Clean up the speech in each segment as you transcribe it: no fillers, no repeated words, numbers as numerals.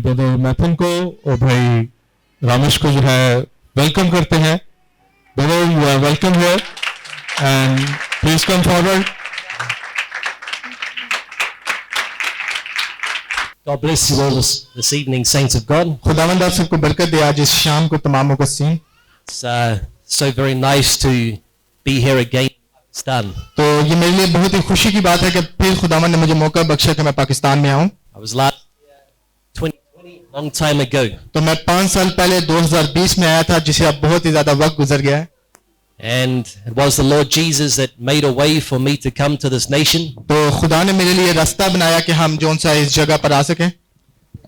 Brother Maithon को और भाई रामेश को जो है वेलकम करते हैं। Brother you are welcome here and please come forward. God bless you all this evening, saints of God. खुदावंद आप सबको बरकत दे आज इस शाम को तमाम मुकस्सीन। It's so very nice to be here again in Pakistan. तो ये मेरे लिए बहुत ही खुशी की बात है कि फिर खुदावंद ने मुझे मौका बख्शा कि मैं पाकिस्तान में आऊं। I was last year 2020, long time ago. तो मैं 5 साल पहले 2020 में आया था, जिसे अब बहुत ही ज्यादा वक्त गुजर गया है। And it was the Lord Jesus that made a way for me to come to this nation. तो खुदा ने मेरे लिए रास्ता बनाया कि हम जोन सा इस जगह पर आ सकें।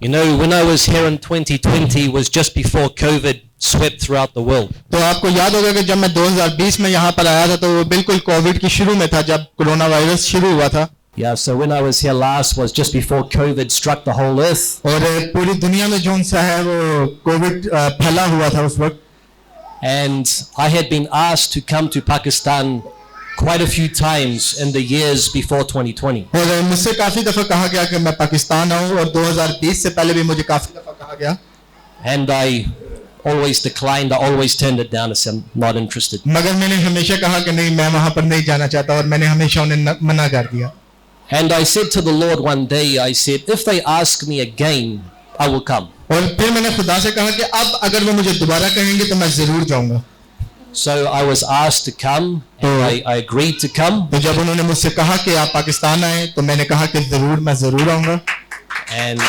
You know, when I was here in 2020 was just before COVID swept throughout the world. तो आपको याद होगा कि जब मैं 2020 में यहाँ पर आया था तो वो बिल्कुल कोविड की शुरू में था, जब कोरोना वायरस शुरू हुआ था। Yeah, so when I was here last was just before COVID struck the whole earth. और पूरी दुनिया में जोन सा है वो कोविड फैला हुआ था उस वक्त। And I had been asked to come to Pakistan quite a few times in the years before 2020. और मुझसे काफी दफा कहा गया कि मैं पाकिस्तान आऊं, और 2020 से पहले भी मुझे काफी दफा कहा गया। And I always declined. I always turned it down. I said, I'm not interested. मगर मैंने हमेशा कहा कि नहीं, मैं वहां पर नहीं जाना चाहता, और मैंने हमेशा उन्हें मना कर दिया। And I said to the Lord one day, I said, if they ask me again, I will come. और फिर मैंने खुदा से कहा कि अब अगर वो मुझे दोबारा कहेंगे तो मैं जरूर जाऊंगा। So I was asked to come, and I agreed to come. तो जब उन्होंने मुझसे कहा कि आप पाकिस्तान आए तो मैंने कहा कि जरूर, मैं जरूर आऊंगा। And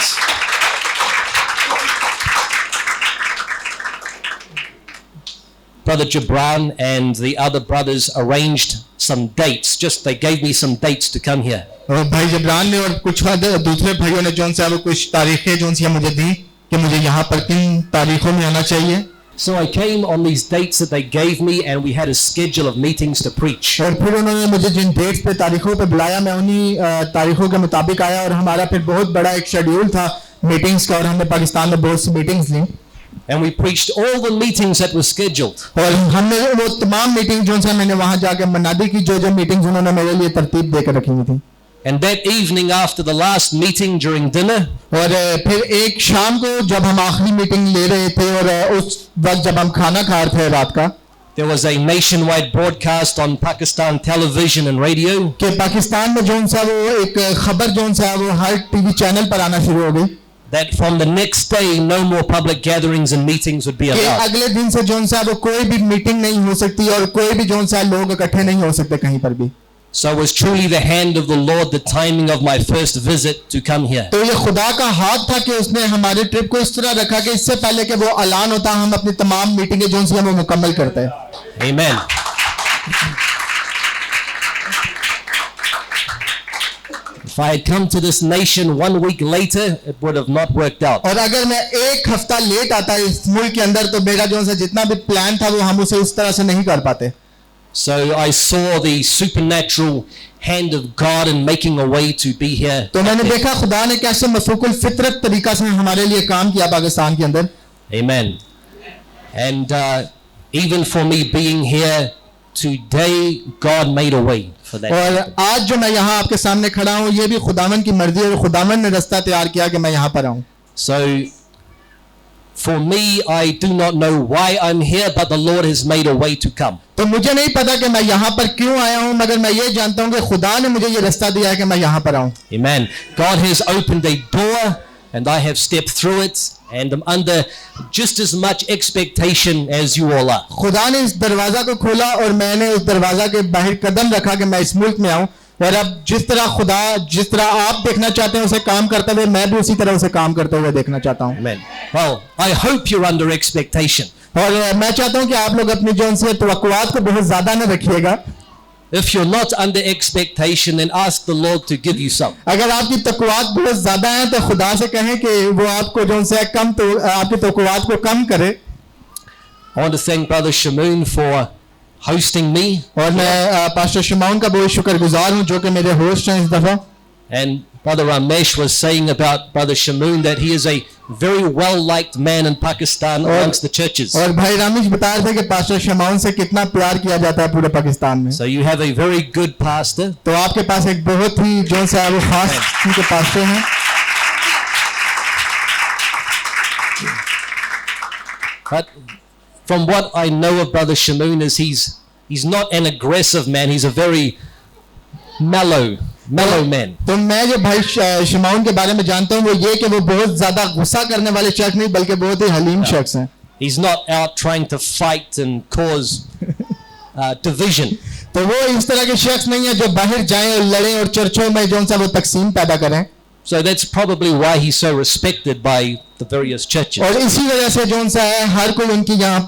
Brother Gibran and the other brothers arranged some dates. Just they gave me some dates to come here. और भाई जबरान ने और कुछ दूसरे भाइयों ने जोन सा वो कुछ तारीखें जोन सी मुझे दी कि मुझे यहाँ पर किन तारीखों में आना चाहिए। So I came on these dates that they gave me, and we had a schedule of meetings to preach. और फिर उन्होंने मुझे जिन डेट्स पे तारीखों पे बुलाया, मैं उन्हीं तारीखों के मुताबिक आया, और हमारा फिर बहुत बड़ा एक शेड्यूल था मीटिंग्स का, और हमने पाकिस्तान में बहुत सी मीटिंग्स ली। And we preached all the meetings that were scheduled. और हमने वो तमाम मीटिंग जो सा मैंने वहां जाके मनादी की, जो मीटिंग्स उन्होंने मेरे लिए तरतीब देकर रखी हुई थी। And that evening after the last meeting during dinner, और फिर एक शाम को जब हम आखिरी मीटिंग ले रहे थे, और उस वक्त जब हम खाना खा रहे थे रात का, there was a nationwide broadcast on Pakistan television and radio. कि पाकिस्तान में जोन सा वो एक खबर जोन सा वो हर टीवी चैनल पर आना शुरू हो गई That from the next day no more public gatherings and meetings would be कि allowed. अगले दिन से जोन सा वो कोई भी मीटिंग नहीं हो सकती, और कोई भी जोन सा लोग इकट्ठे नहीं हो सकते कहीं पर भी। So it was truly the hand of the Lord, the timing of my first visit to come here. तो ये खुदा का हाथ था कि उसने हमारे ट्रिप को इस तरह रखा कि इससे पहले कि वो ऐलान होता, हम अपनी तमाम मीटिंगें जोन सी हम मुकम्मल करते हैं। Amen. If I had come to this nation 1 week later, it would have not worked out. और अगर मैं एक हफ्ता लेट आता इस मुल्क के अंदर, तो मेरा जो सा जितना भी प्लान था वो हम उसे उस तरह से नहीं कर पाते। So I saw the supernatural hand of God in making a way to be here. तो मैंने देखा खुदा ने कैसे मफूकुल फितरत तरीका से हमारे लिए काम किया पाकिस्तान के अंदर। Amen. And even for me being here today, God made a way for that. और आज जो मैं यहाँ आपके सामने खड़ा हूँ, ये भी खुदावन की मर्जी और खुदावन ने रास्ता तैयार किया कि मैं यहाँ पर आऊँ। So for me, I do not know why I'm here, but the Lord has made a way to come. तो मुझे नहीं पता कि मैं यहाँ पर क्यों आया हूँ, मगर मैं ये जानता हूँ कि खुदा ने मुझे ये रास्ता दिया है कि मैं यहाँ पर आऊँ। Amen. God has opened a door, and I have stepped through it, and I'm under just as much expectation as you all are. खुदा ने इस दरवाजा को खोला, और मैंने उस दरवाजा के बाहर कदम रखा कि मैं इस मुल्क में आऊँ, और अब जिस तरह आप देखना चाहते हैं उसे काम करते हुए, मैं भी उसी तरह उसे काम करते हुए देखना चाहता हूँ। Amen. Well, I hope you're under expectation. और मैं चाहता हूँ कि आप लोग अपनी जोन से तवक्कुआत को बहुत ज्यादा न रखिएगा। If you're not under expectation, then ask the Lord to give you some. अगर आपकी तवक्कुआत बहुत ज्यादा है तो खुदा से कहें कि वो आपको जोन से कम, तो आपकी तवक्कुआत को कम करे। I want to thank Brother Shamoon for hosting me. और मैं पास्टर शमाउन का बहुत शुक्रगुजार हूँ जो कि मेरे होस्ट हैं इस दफा। And Brother Ramesh was saying about Brother Shamoon that he is a very well-liked man in Pakistan amongst the churches. और भाई रामेश बता रहे थे कि पास्टर शमाउन से कितना प्यार किया जाता है पूरे पाकिस्तान में। So you have a very good pastor. तो आपके पास एक बहुत ही जो सा वो खास किस्म के पास्टर हैं। But from what I know of Brother Shamoon is he's not an aggressive man. He's a very mellow man. तो मैं जो भाई शिमाउन के बारे में जानता हूँ वो ये कि वो बहुत ज्यादा गुस्सा करने वाले शख्स नहीं बल्कि बहुत ही हलीम शख्स हैं. He's not out trying to fight and cause division. तो वो इस तरह के शख्स नहीं है जो बाहर जाएं और लड़ें और चर्चों में जो सा वो तकसीम पैदा करें. So that's probably why he's so respected by the various churches. और इसी वजह से जो सा है हर कोई उनकी यहाँ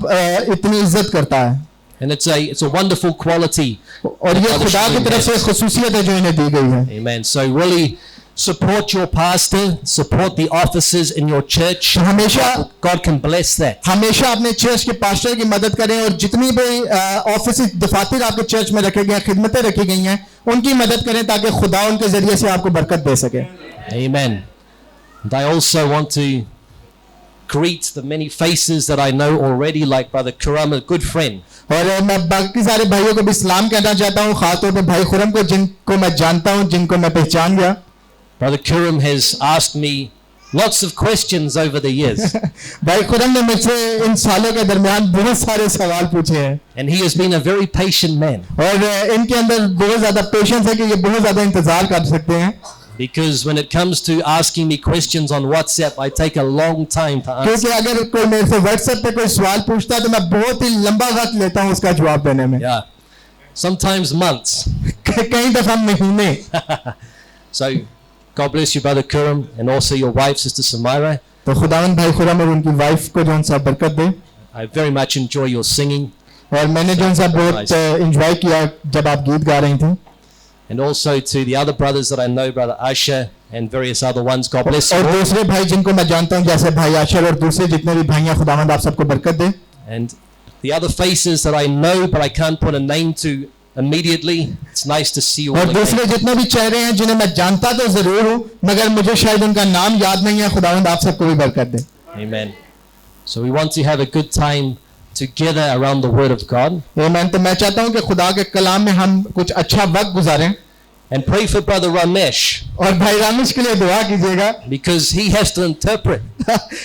इतनी इज्जत करता है. And it's a wonderful quality. और ये खुदा की तरफ से खुसूसियत है जो इन्हें दी गई है. Amen. So really support your pastor, support the officers in your church. हमेशा God can bless that. हमेशा अपने चर्च के पास्टर की मदद करें और जितनी भी ऑफिस दफातर आपके चर्च में रखे गए हैं, खिदमतें रखी गई हैं, उनकी मदद करें ताकि खुदा उनके जरिए से आपको बरकत दे सके. Amen. And I also want to greet the many faces that I know already, like Brother Kuram, a good friend. और मैं बाकी सारे भाइयों को भी सलाम कहना चाहता हूँ, खासतौर पे भाई खुरम को जिनको मैं जानता हूँ, जिनको मैं पहचान गया. Brother Kuram has asked me lots of questions over the years. भाई खुरम ने मुझसे इन सालों के दरमियान बहुत सारे सवाल पूछे हैं. And he has been a very patient man. और इनके अंदर बहुत ज्यादा पेशेंस है कि ये बहुत ज्यादा इंतजार कर सकते हैं. Because when it comes to asking me questions on WhatsApp, I take a long time to answer. क्योंकि अगर कोई मेरे से WhatsApp पे कोई सवाल पूछता है तो मैं बहुत ही लंबा वक्त लेता हूँ उसका जवाब देने में. Yeah, sometimes months. कई दफा महीने. So, God bless you, Brother Kuram, and also your wife, Sister Samira. तो खुदावंद भाई खुरम और उनकी वाइफ को जो सा बरकत दे. I very much enjoy your singing. और मैंने जो सा बहुत एंजॉय किया जब आप गीत गा रही थी. And also to the other brothers that I know, Brother Asher and various other ones. God bless you. और दूसरे भाई जिनको मैं जानता हूँ जैसे भाई आशर और दूसरे जितने भी भाई हैं खुदावंद आप सबको बरकत दे. And the other faces that I know but I can't put a name to immediately. It's nice to see you all और दूसरे again. जितने भी चेहरे हैं जिन्हें मैं जानता तो जरूर हूँ मगर मुझे शायद उनका नाम याद नहीं है. खुदावंद आप सबको भी बरकत दे. Amen. So we want to have a good time together around the Word of God. आमीन. तो मैं चाहता हूँ कि खुदा के कलाम में हम कुछ अच्छा वक्त गुजारें. And pray for Brother Ramesh. और भाई रामेश के लिए दुआ कीजिएगा. Because he has to interpret.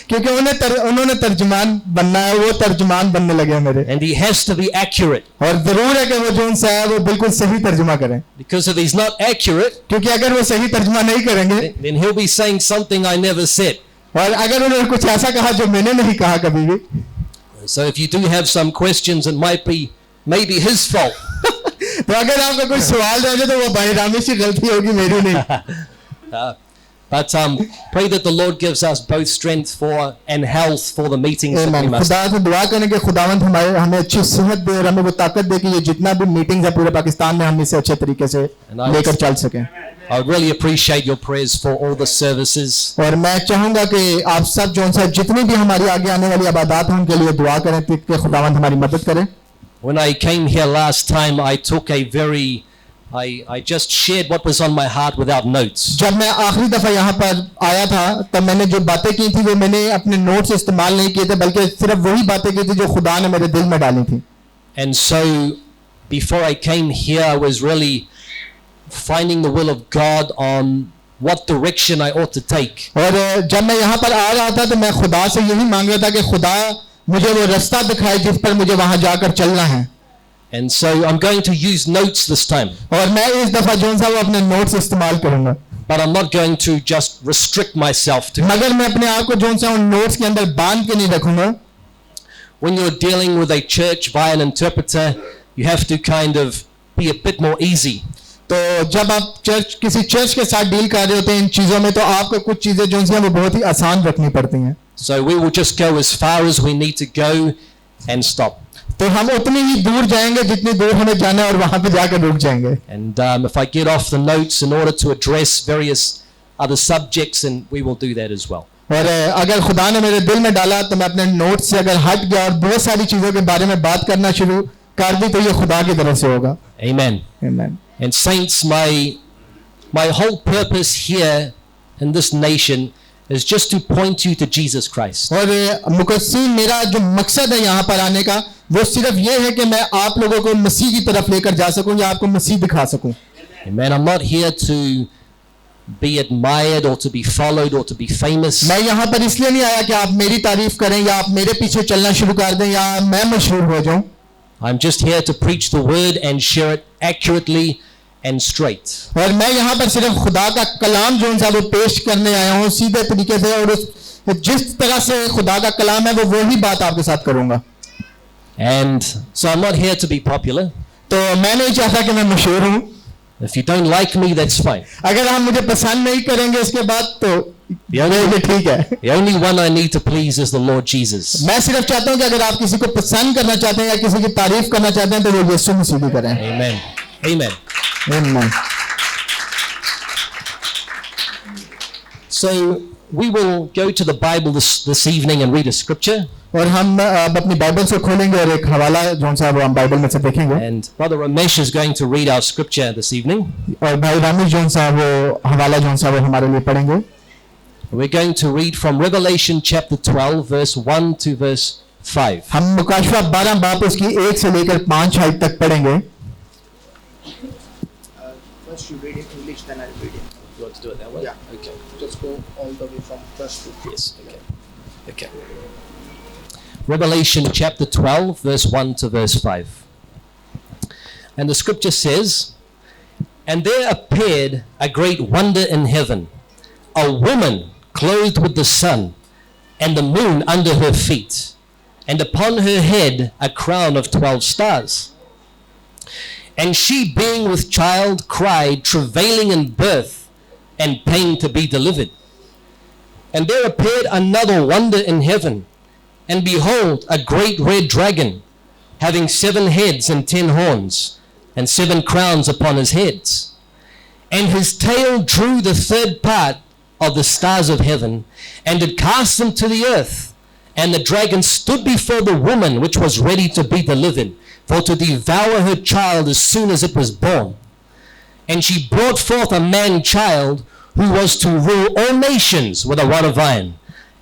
क्योंकि उन्होंने तर्जुमान बनना है, वो तर्जुमान बनने लगे हैं मेरे. And he has to be accurate. और जरूर है कि वो जो उनसे है वो बिल्कुल सही तर्जुमा करें. Because if he's not accurate, क्योंकि अगर वो सही तर्जुमा नहीं करेंगे then he'll be saying something I never said. और अगर उन्होंने कुछ ऐसा कहा जो मैंने नहीं कहा कभी भी. So if you do have some questions, it might be maybe his fault. तो अगर आपका कोई सवाल रह जाए तो वो भाई रामेश की गलती होगी, मेरी नहीं. But pray that the Lord gives us both strength for and health for the meetings that we आमीन. must. खुदा से दुआ करें कि खुदावंद हमें अच्छी सेहत दे और हमें वो ताकत दे कि ये जितना भी मीटिंग्स है पूरे पाकिस्तान में हम इसे अच्छे तरीके से लेकर चल सकें. I would really appreciate your prayers for all the services. और मैं चाहूंगा कि आप सब जो सा जितनी भी हमारी आगे आने वाली इबादत हैं उनके लिए दुआ करें कि खुदावंद हमारी मदद करे. When I came here last time, I took I just shared what was on my heart without notes. जब मैं आखिरी दफा यहाँ पर आया था तब मैंने जो बातें की थी वो मैंने अपने नोट्स इस्तेमाल नहीं किए थे बल्कि सिर्फ वही बातें की थी जो खुदा ने मेरे दिल में डाली थी. And so before I came here, I was really finding the will of God on what direction I ought to take. और जब मैं यहाँ पर आ रहा था तो मैं खुदा से यही मांग रहा था कि खुदा मुझे वो रास्ता दिखाए जिस पर मुझे वहां जाकर चलना है. And so I'm going to use notes this time. और मैं इस दफा जो सा वो अपने नोट्स इस्तेमाल करूंगा. But I'm not going to just restrict myself to. मगर मैं अपने आप को जो सा उन नोट्स के अंदर बांध के नहीं रखूंगा. When you're dealing with a church via an interpreter, you have to kind of be a bit more easy. तो जब आप किसी चर्च के साथ डील कर रहे होते हैं इन चीजों में तो आपको कुछ चीजें जो हैं वो बहुत ही आसान रखनी पड़ती हैं. So we will just go as far as we need to go and stop. तो हम उतनी ही दूर जाएंगे जितनी दूर हमें जाना है और वहां पे जाकर रुक जाएंगे. And if I get off the notes in order to address various other subjects, and we will do that as well. और अगर खुदा ने मेरे दिल में डाला तो मैं अपने नोट से अगर हट गया और बहुत सारी चीजों के बारे में बात करना शुरू कर दी तो ये खुदा की तरफ से होगा. Amen. Amen. And saints, my whole purpose here in this nation is just to point you to Jesus Christ. और मुकस्सिम मेरा जो मकसद है यहाँ पर आने का वो सिर्फ ये है कि मैं आप लोगों को मसीह की तरफ लेकर जा सकूं या आपको मसीह दिखा सकूं. Amen. I'm not here to be admired or to be followed or to be famous. मैं यहाँ पर इसलिए नहीं आया कि आप मेरी तारीफ करें या आप मेरे पीछे चलना शुरू कर दें या मैं मशहूर हो जाऊं. I'm just here to preach the word and share it accurately and straight. और मैं यहाँ पर सिर्फ खुदा का कलाम जो है वो पेश करने आया हूँ सीधे तरीके से, और जिस तरह से खुदा का कलाम है वो वही बात आपके साथ करूंगा. And so I'm not here to be popular. तो मैं नहीं चाहता कि मैं मशहूर हूँ. If you don't like me, that's fine. अगर आप मुझे पसंद नहीं करेंगे इसके बाद तो The ये ठीक है. only one I need to please is the Lord Jesus. मैं सिर्फ चाहता हूँ कि अगर आप किसी को पसंद करना चाहते हैं या किसी की तारीफ करना चाहते हैं तो वो यीशु मसीह की करें. Amen. Amen. Amen. So we will go to the Bible this evening and read a scripture. और हम अब अपनी बाइबल से खोलेंगे और एक हवाला जो सा वो हम बाइबल में से देखेंगे. And Brother Ramesh is going to read our scripture this evening. और भाई रामेश जो सा वो हवाला जो सा वो हमारे लिए पढ़ेंगे. We're going to read from Revelation chapter 12 verse 1 to verse 5. हम मुकाशवा 12 बाब उसकी 1 से लेकर 5 आयत तक पढ़ेंगे. First you read in English, then I'll read it. You want to do it that way? Yeah. Okay. Just go all the way from verse 2. Yes. Okay. Okay. Revelation chapter 12 verse 1 to verse 5. And the scripture says, "And there appeared a great wonder in heaven, a woman clothed with the sun, and the moon under her feet, and upon her head a crown of 12 stars. And she, being with child, cried, travailing in birth, and pain to be delivered. And there appeared another wonder in heaven, and behold, a great red dragon, having 7 heads and 10 horns, and 7 crowns upon his heads. And his tail drew the 3rd part of the stars of heaven, and did cast them to the earth. And the dragon stood before the woman which was ready to be delivered, for to devour her child as soon as it was born. And she brought forth a man-child, who was to rule all nations with a rod of iron.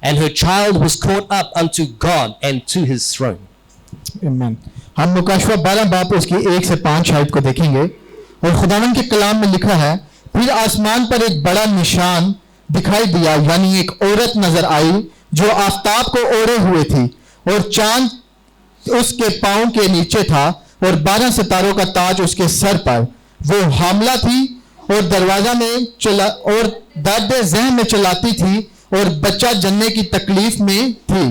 And her child was caught up unto God and to his throne." Amen. हम मुकाशवा 12 बाब उसकी 1 से 5 आयत को देखेंगे. और खुदावंद के कलाम में लिखा है, फिर आसमान पर एक बड़ा निशान दिखाई दिया, यानी एक औरत नजर आई जो आफताब को ओढ़े हुए थी, और चांद उसके पांव के नीचे था, और 12 सितारों का ताज उसके सर पर. वो हामला थी और दरवाजा में चला और दर्द ज़हन में चलाती थी और बच्चा जन्ने की तकलीफ में थी.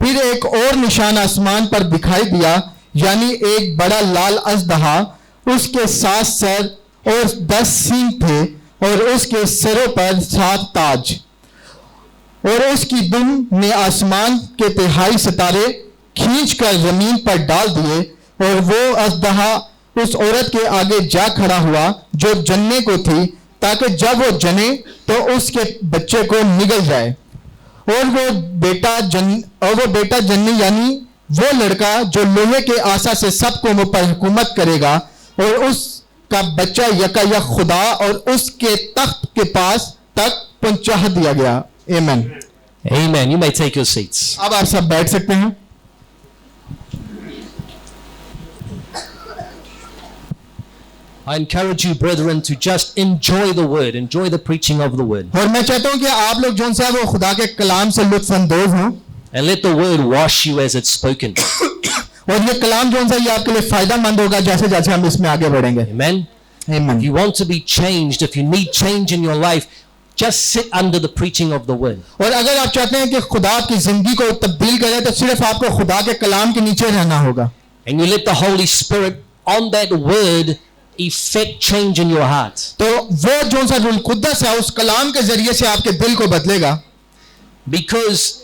फिर एक और निशान आसमान पर दिखाई दिया, यानी एक बड़ा लाल अजदहा, उसके 7 सर और 10 सींग थे, और उसके सरों पर 7 ताज. और उसकी दुम ने आसमान के 3 सितारे खींचकर जमीन पर डाल दिए, और वो अजदहा उस औरत के आगे जा खड़ा हुआ जो जन्ने को थी, ताकि जब वो जने तो उसके बच्चे को निगल जाए. और वो बेटा जन्नी, यानी वो लड़का जो लोहे के आसा से सब कौमों पर हुकूमत करेगा, और उसका बच्चा यका खुदा और उसके तख्त के पास तक पहुंचा दिया गया. आमीन. Amen. You may take your seats. अब आप सब बैठ सकते हैं. I encourage you, brethren, to just enjoy the word, enjoy the preaching of the word, और मैं चाहता हूं कि आप लोग जो सा वो खुदा के कलाम से लुत्फअंदोज हों, and let the word wash you as it's spoken. और ये कलाम जो सा ये आपके लिए फायदेमंद होगा जैसे जैसे हम इसमें आगे बढ़ेंगे. Amen. Amen. If you want to be changed, if you need change in your life, just sit under the preaching of the word. और अगर आप चाहते हैं कि खुदा आपकी जिंदगी को तब्दील करे तो सिर्फ आपको खुदा के कलाम के नीचे रहना होगा. And you let the Holy Spirit on that word effect change in your heart. तो वो जो सा रूल कुद्दस है उस कलाम के जरिए से आपके दिल को बदलेगा. Because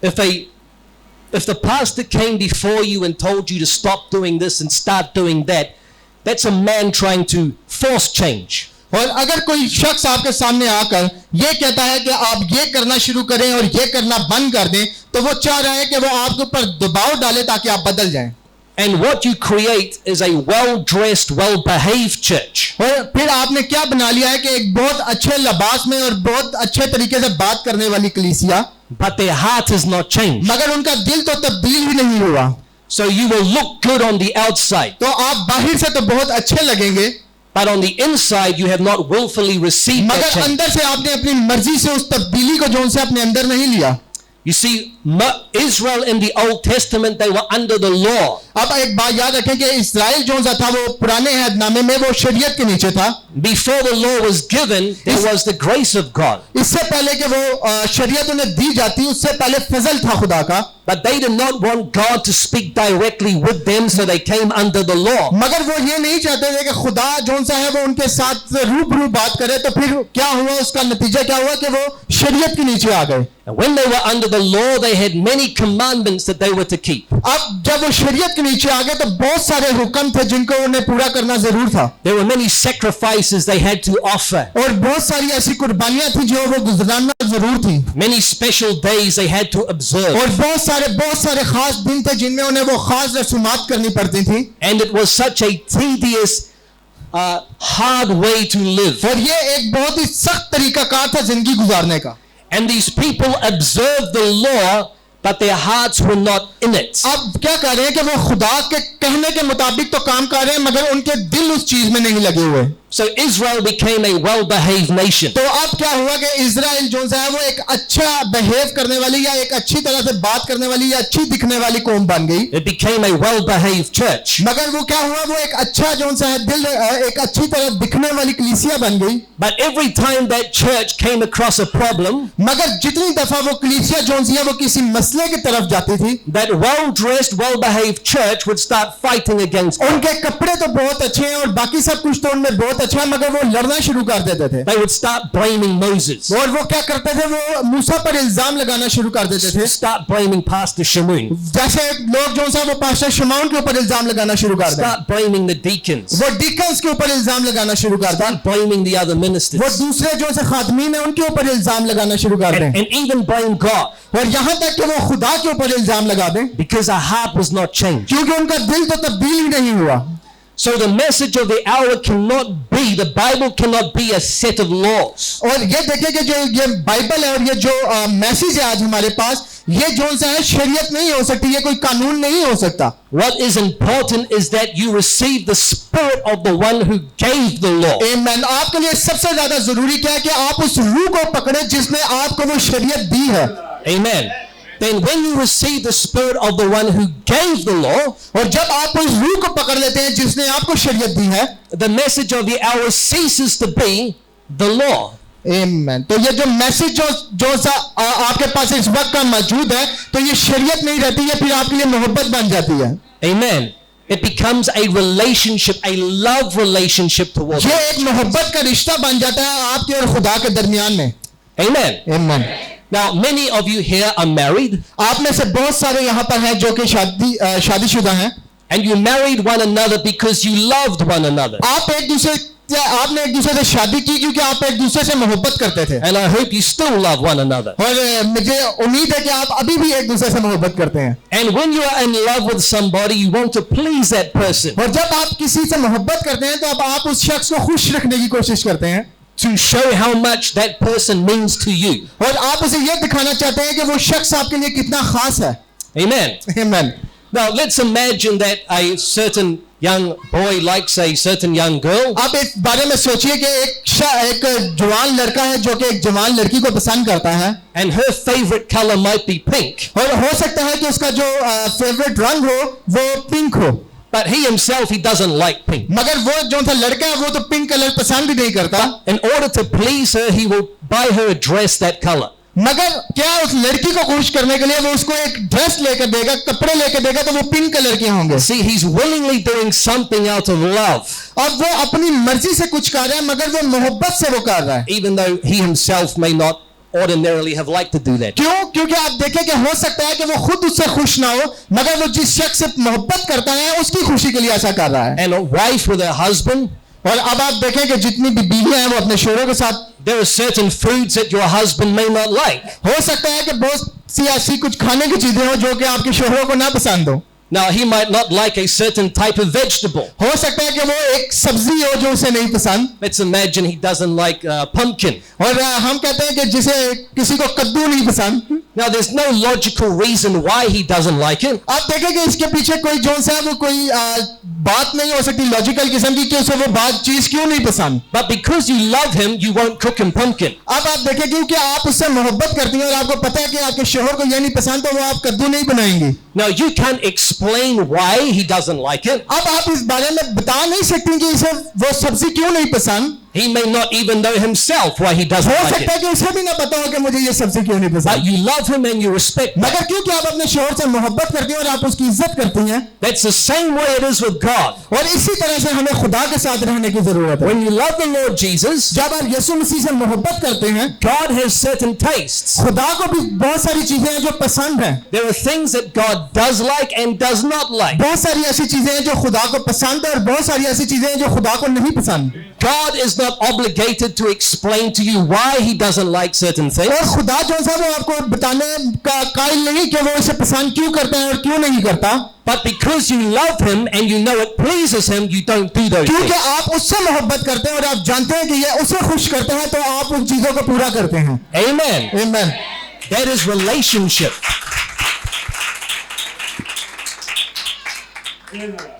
if the pastor came before you and told you to stop doing this and start doing that, that's a man trying to force change. और अगर कोई शख्स आपके सामने आकर ये कहता है कि आप ये करना शुरू करें और ये करना बंद कर दें, तो वो चाह रहा है कि वो आपके ऊपर दबाव डाले ताकि आप बदल जाएं. And what you create is a well-dressed, well-behaved church. और फिर आपने क्या बना लिया है कि एक बहुत अच्छे लिबास में और बहुत अच्छे तरीके से बात करने वाली कलीसिया, But their heart is not changed. मगर उनका दिल तो तब्दील ही नहीं हुआ. So you will look good on the outside. तो आप बाहर से तो बहुत अच्छे लगेंगे, but on the inside you have not willfully received that मगर change. अंदर से आपने अपनी मर्जी से उस तब्दीली को जो उनसे अपने अंदर नहीं लिया. You see, Israel in the Old Testament, they were under the law. अब एक बात याद रखें कि इस्राएल जो सा था वो पुराने अहदनामे में वो शरीयत के नीचे था. Before the law was given, there was the grace of God. इससे पहले कि वो शरीयत उन्हें दी जाती, उससे पहले फजल था खुदा का. But they did not want God to speak directly with them, so they came under the law. मगर वो ये नहीं चाहते थे कि खुदा जो सा है वो उनके साथ रूबरू बात करे. तो फिर क्या हुआ, उसका नतीजा क्या हुआ कि वो शरीयत के नीचे आ गए. And when they were under the law, they had many commandments that they were to keep. अब जब वो शरीयत के नीचे आ गए तो बहुत सारे हुक्म थे जिनको उन्हें पूरा करना जरूर था. There were many sacrifices they had to offer. और बहुत सारी ऐसी कुर्बानियां थी जो वो गुजराना जरूर थी. Many special days they had to observe. और बहुत सारे खास दिन थे जिनमें उन्हें वो खास रसूमात करनी पड़ती थी. And it was such a tedious, hard way to live. और ये एक बहुत ही सख्त तरीकाकार था जिंदगी गुजारने का. And these people observed the law, but their hearts were not in it. अब क्या कर रहे हैं कि वो खुदा के कहने के मुताबिक तो काम कर रहे हैं मगर उनके दिल उस चीज में नहीं लगे हुए. So Israel became a well-behaved nation. तो अब क्या हुआ कि इजराइल जो है वो एक अच्छा बिहेव करने वाली या एक अच्छी तरह से बात करने वाली या अच्छी दिखने वाली कौम बन गई. It became a well-behaved church. मगर वो क्या हुआ, वो एक अच्छा जो है दिल एक अच्छी तरह दिखने वाली कलीसिया बन गई. But every time that church came across a problem, मगर जितनी दफा वो कलीसिया जो है वो किसी मसले की तरफ जाती थी, that well-dressed, well-behaved church would start fighting against God. उनके कपड़े तो बहुत अच्छे हैं और बाकी सब कुछ तो उनमें बहुत अच्छा है मगर वो लड़ना शुरू कर देते थे. They would start blaming Moses. और वो क्या करते थे, वो मूसा पर इल्जाम लगाना शुरू कर देते थे. Start blaming Pastor Shamoun. जैसे लोग जो है वो पास्टर शमौन के ऊपर इल्जाम लगाना शुरू कर दें. Start blaming the deacons. वो डिकन्स के ऊपर इल्जाम लगाना शुरू कर दें. Start blaming the other वो ministers. दूसरे जो से खातमीन है उनके ऊपर इल्जाम लगाना शुरू कर दें. And even blame God, और यहाँ तक कि वो खुदा के ऊपर इल्जाम लगा दें because our heart was not changed. क्योंकि उनका दिल तो तब्दील ही नहीं हुआ. So the message of the hour cannot be, the Bible cannot be a set of laws. और ये देखिए कि जो ये बाइबल है और ये जो मैसेज है आज हमारे पास, ये जो सा है शरीयत नहीं हो सकती, ये कोई कानून नहीं हो सकता. What is important is that you receive the spirit of the one who gave the law. आमीन. आपके लिए सबसे ज्यादा जरूरी क्या है कि आप उस रूह को पकड़े जिसने आपको वो शरीयत दी है. Amen. Then when you receive the spirit of the one who gave the law, और जब आप उस रूह को पकड़ लेते हैं जिसने आपको शरीयत दी है, the message of the hour ceases to be the law. आमीन. तो ये जो मैसेज जो सा आपके पास इस वक्त का मौजूद है, तो ये शरीयत नहीं रहती है, फिर आपके लिए मोहब्बत बन जाती है. Amen. It becomes a relationship, a love relationship towards ये God. एक मोहब्बत का रिश्ता बन जाता है आपके और खुदा के दरमियान में. Amen. आमीन. Now, many of you here are married, आप में से बहुत सारे यहाँ पर हैं जो कि शादीशुदा हैं. and you married one another because you loved one another. आपने एक दूसरे से शादी की क्योंकि आप एक दूसरे से मोहब्बत करते थे. And I hope you still love one another. और मुझे उम्मीद है कि आप अभी भी एक दूसरे से मोहब्बत करते हैं. And when you are in love with somebody, you want to please that person, और जब आप किसी से मोहब्बत करते हैं तो अब आप उस शख्स को खुश रखने की कोशिश करते हैं to show how much that person means to you. और आप उसे यह दिखाना चाहते हैं कि वो शख्स आपके लिए कितना खास है. Amen. आमीन. Now, let's imagine that a certain young boy likes a certain young girl, आप इस बारे में सोचिए कि एक जवान लड़का है जो कि एक जवान लड़की को पसंद करता है and her favorite color might be pink, और हो सकता है कि उसका जो फेवरेट रंग हो वो पिंक हो. but he himself, he doesn't like pink. मगर वो जो था लड़का है वो तो पिंक कलर पसंद ही नहीं करता. In order to please her, he will buy her a dress that color. मगर क्या उस लड़की को खुश करने के लिए वो उसको एक ड्रेस लेकर देगा, कपड़े लेकर देगा तो वो पिंक कलर के होंगे. See, he's willingly doing something out of love, अब वो अपनी मर्जी से कुछ कर रहा है मगर वो मोहब्बत से वो कर रहा है. even though he himself may not ordinarily have liked to do that. क्यों? क्योंकि आप देखें कि हो सकता है कि वो खुद उससे खुश ना हो मगर वो जिस शख्स से मोहब्बत करता है उसकी खुशी के लिए ऐसा कर रहा है. And a wife with her husband, और अब आप देखें कि जितनी भी बीवियां हैं वो अपने शोहरों के साथ, there are certain foods that your husband may not like. हो सकता है कि बहुत सी ऐसी कुछ खाने की चीजें हो जो कि आपके शोहरों को ना पसंद हो. Now, he might not like a certain type of vegetable. हो सकता है कि वो एक सब्जी हो जो उसे नहीं पसंद. Let's imagine he doesn't like pumpkin. और हम कहते हैं कि जिसे किसी को कद्दू नहीं पसंद. Now, there's no logical reason why he doesn't like it. आप देखें कि इसके पीछे कोई जो सा वो कोई बात नहीं हो सकती लॉजिकल किस्म की कि उसे वो बात चीज क्यों नहीं पसंद। But because you love him, you won't cook him pumpkin. अब आप देखें क्योंकि आप उससे मोहब्बत करती हैं और आपको पता है कि आपके शोहर को ये नहीं पसंद, तो वो आप कद्दू नहीं बनाएंगी। Now, you can't explain why he doesn't like it. अब आप इस बारे में बता नहीं सकती कि इसे वो सब्जी क्यों नहीं पसंद। He may not even know himself why he doesn't हो like सकता है it. कि उसे भी ना पता हो कि मुझे ये सब्जी क्यों नहीं But पसंद, you love him and you respect him. मगर क्योंकि आप अपने शोहर से मोहब्बत करती हैं और आप उसकी इज्जत करती हैं, That's the same way it is with God. और इसी तरह से हमें खुदा के साथ रहने की जरूरत है। When you love the Lord Jesus, जब आप यीशु मसीह से मोहब्बत करते हैं, God has certain tastes. खुदा को भी बहुत सारी चीजें हैं जो पसंद हैं। There are things that God does like and does not like. बहुत सारी ऐसी चीजें हैं जो खुदा को पसंद है और बहुत सारी ऐसी चीजें हैं जो खुदा को नहीं पसंद। God is not obligated to explain to you why he doesn't like certain और things. खुदा जो है वो आपको बताने का कायल नहीं कि वो इसे पसंद क्यों करता है और क्यों नहीं करता, But because you love him and you know it pleases him, you don't do those क्योंकि things. आप उससे मोहब्बत करते हैं और आप जानते हैं कि ये उसे खुश करते हैं, तो आप उन चीजों को पूरा करते हैं। Amen. आमीन। That is relationship.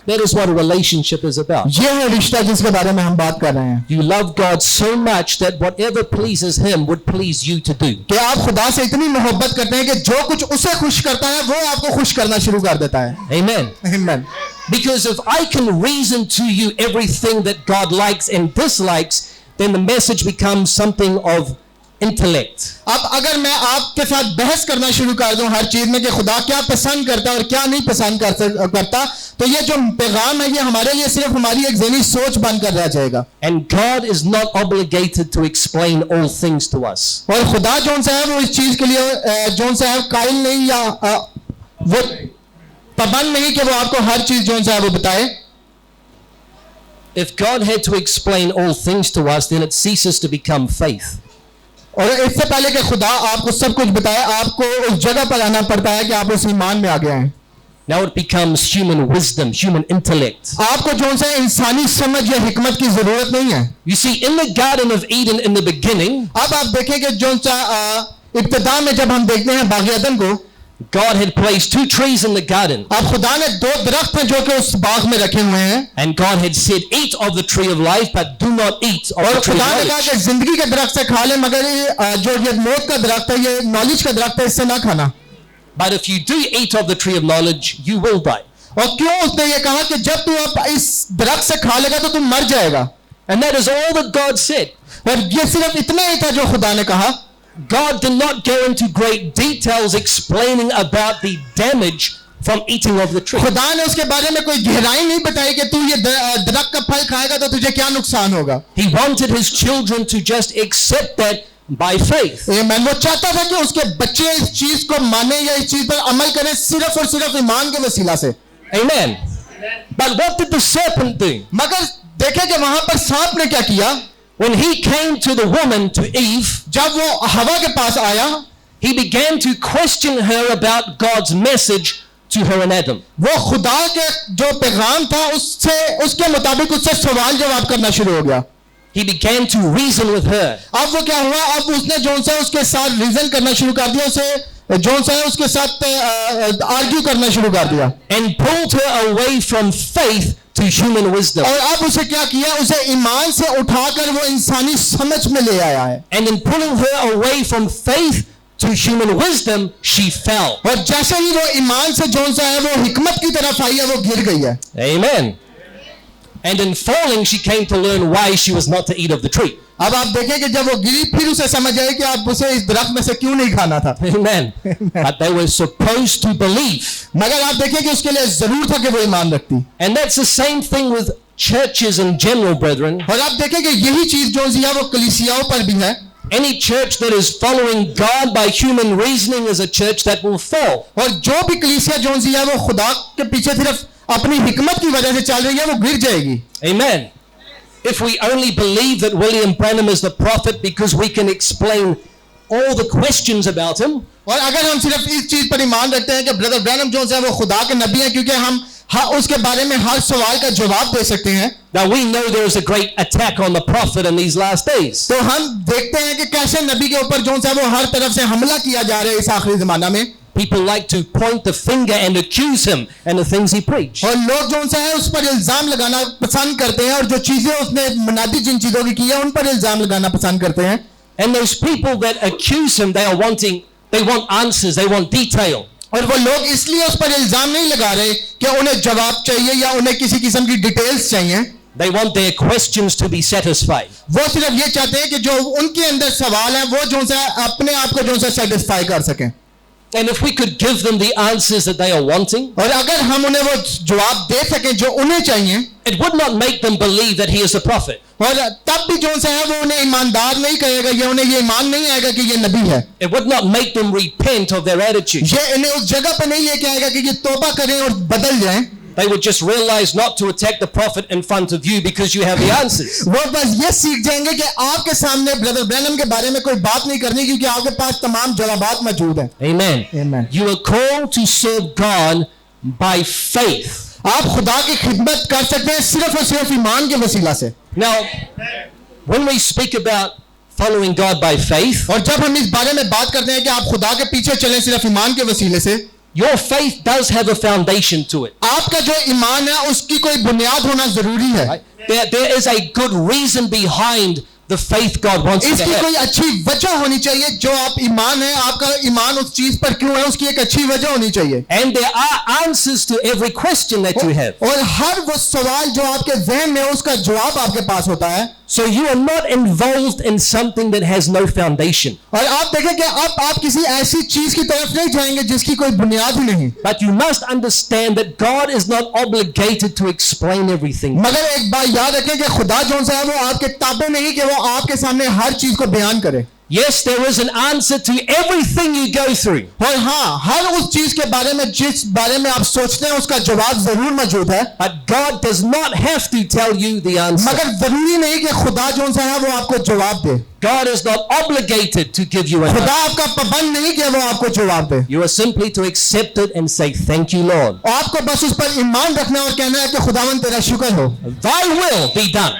That is what a relationship is about. ये है रिश्ता जिसके बारे में हम बात कर रहे हैं, You love God so much that whatever pleases him would please you to do. कि आप खुदा से इतनी मोहब्बत करते हैं कि जो कुछ उसे खुश करता है वो आपको खुश करना शुरू कर देता है। Amen. आमीन। Because if I can reason to you everything that God likes and dislikes, then the message becomes something of intellect. अब अगर मैं आपके साथ बहस करना शुरू कर दूं हर चीज में कि खुदा क्या पसंद करता है और क्या नहीं पसंद करता, तो ये जो पैगाम है ये हमारे लिए सिर्फ हमारी एक ज़हनी सोच बनकर रह जाएगा। And God is not obligated to explain all things to us. और खुदा जोन सा है वो इस चीज के लिए जोन सा है कायल नहीं या वो पाबंद नहीं कि वो आपको हर चीज जोन सा है वो बताए। If God had to explain all things to us, then it ceases to become faith. और इससे पहले कि खुदा आपको सब कुछ बताए, आपको उस जगह पर आना पड़ता है कि आप उस ईमान में आ गए हैं। Now it becomes human wisdom, human intellect. आपको जोन सा इंसानी समझ या हिकमत की जरूरत नहीं है। You see, in the Garden of Eden in the beginning, अब आप देखें कि जोन सा इब्तिदा में जब हम देखते हैं बाग़ अदन को, God had placed 2 trees in the garden. अब खुदा ने 2 दरख्त हैं जो कि उस बाग में रखे हुए हैं, And God had said, eat of the tree of life, but do not eat of और the tree खुदा of ने कहा knowledge. कि जिंदगी के दरख्त से खा ले, मगर ये जो ये मौत का दरख्त है, ये नॉलेज का दरख्त है, इससे ना खाना। But if you do eat of the tree of knowledge, you will die. और क्यों उसने ये कहा कि जब तू अब इस दरख्त से खा लेगा तो तू मर जाएगा। And that is all that God said. और ये सिर्फ इतना ही था जो खुदा ने कहा। God did not go into great details explaining about the damage from eating of the tree. खुदा ने उसके बारे में कोई गहराई नहीं बताई कि तू ये दरख्त का फल खाएगा तो तुझे क्या नुकसान होगा। He wanted his children to just accept that by faith. आमीन। वो चाहता था कि उसके बच्चे इस चीज को माने या इस चीज पर अमल करें सिर्फ और सिर्फ ईमान के वसीला से। Amen. But what did the serpent do? मगर देखें कि वहां पर सांप ने क्या किया। When he came to the woman, to Eve, जब वो हवा के पास आया, he began to question her about God's message to her and Adam. वो खुदा के जो पैगाम था उससे उसके मुताबिक उससे सवाल जवाब करना शुरू हो गया। He began to reason with her. अब वो क्या हुआ, अब उसने जोन सा उसके साथ रीजन करना शुरू कर दिया, उसे जोन सा उसके साथ आर्ग्यू करना शुरू कर दिया, And pulled her away from faith to human wisdom. और अब उसे क्या किया, उसे ईमान से उठाकर वो इंसानी समझ में ले आया है। And in pulling her away from faith to human wisdom, she fell. और जैसे ही वो ईमान से जोन सा है वो हिकमत की तरफ आई है, वो गिर गई है। Amen. And in falling, she came to learn why she was not to eat of the tree. अब आप देखें कि जब वो गिरी फिर उसे समझ आई कि आप उसे इस दरख्त में से क्यों नहीं खाना था। Amen. But they were supposed to believe. मगर आप देखें कि उसके लिए जरूर था कि वो ईमान रखती। And that's the same thing with churches in general, brethren. और आप देखें कि यही चीज जो है वो कलीसियाओं पर भी है। Any church that is following God by human reasoning is a church that will fall. और जो भी कलीसिया जो है वो खुदा के पीछे सिर्फ अपनी हिकमत की वजह से चल रही है, वो गिर जाएगी। Amen. If we only believe that William Branham is the prophet because we can explain all the questions about him, और अगर हम सिर्फ इस चीज पर ईमान रखते हैं कि ब्रदर ब्रैनम जो है वो खुदा के नबी हैं क्योंकि हम उसके बारे में हर सवाल का जवाब दे सकते हैं, now we know there is a great attack on the prophet in these last days. तो हम देखते हैं कि कैसे नबी के ऊपर जो है वो हर तरफ से हमला किया जा रहा है इस आखिरी जमाना में। People like to point the finger and accuse him and the things he preached. और लोग जो है उस पर इल्जाम लगाना पसंद करते हैं और जो चीजें उसने मुनादी जिन चीजों की है उन पर इल्जाम लगाना पसंद करते हैं. And those people that accuse him, they want answers, they want detail. और वो लोग इसलिए उस पर इल्जाम नहीं लगा रहे कि उन्हें जवाब चाहिए या उन्हें किसी किस्म की डिटेल्स चाहिए. They want their questions to be satisfied. वो सिर्फ ये चाहते हैं कि जो उनके अंदर सवाल है वो जो है अपने आप को जो है सेटिस्फाई कर सकें. And if we could give them the answers that they are wanting, और अगर हम उन्हें वो जवाब दे सकें जो उन्हें चाहिए, it would not make them believe that he is a prophet. और तब भी जो है वो उन्हें ईमानदार नहीं कहेगा या उन्हें ये ईमान नहीं आएगा कि ये नबी है. It would not make them repent of their attitude. ये इन्हें उस जगह पर नहीं लेके आएगा कि ये तौबा करें और बदल जाएं. They would just realize not to attack the prophet in front of you because you have the answers. वो बस ये सीख जाएंगे कि आपके सामने ब्रदर ब्रैनम के बारे में कोई बात नहीं करनी क्योंकि आपके पास तमाम जवाबात मौजूद हैं. Amen. Amen. You are called to serve God by faith. आप खुदा की खिदमत कर सकते हैं सिर्फ और सिर्फ ईमान के वसीला से. Now, when we speak about following God by faith, और जब हम इस बारे में बात करते हैं कि आप खुदा के पीछे चलें सिर्फ ईमान के वसीले से, your faith does have a foundation to it. आपका जो ईमान है उसकी कोई बुनियाद होना जरूरी है. Right? There is a good reason behind the faith God wants you to इसकी have. कोई अच्छी वजह होनी चाहिए. जो आप ईमान है आपका ईमान उस चीज पर क्यों है उसकी एक अच्छी वजह होनी चाहिए. And there are answers to every question that you have. और हर वो सवाल जो आपके ज़हन में है उसका जवाब आपके पास होता है. So you are not involved in something that has no foundation. और आप देखें कि अब आप किसी ऐसी चीज की तरफ नहीं जाएंगे जिसकी कोई बुनियाद ही नहीं. But you must understand that God is not obligated to explain everything. मगर एक बात याद रखें कि खुदा जो है वो आपके ताबे नहीं कि वो आपके सामने हर चीज को बयान करे. Yes, there is an answer to everything you go through. और हाँ, हर उस चीज के बारे में जिस बारे में आप सोचते हैं उसका जवाब जरूर मौजूद है. But God does not have to tell you the answer. मगर जरूरी नहीं कि खुदा जो है वो आपको जवाब दे. God is not obligated to give you an खुदा answer. आपका पाबंद नहीं कि वो आपको जवाब दे. You are simply to accept it and say, thank you, Lord. आपको बस उस पर ईमान रखना और कहना है कि खुदावन तेरा शुक्र हो Thy will be done.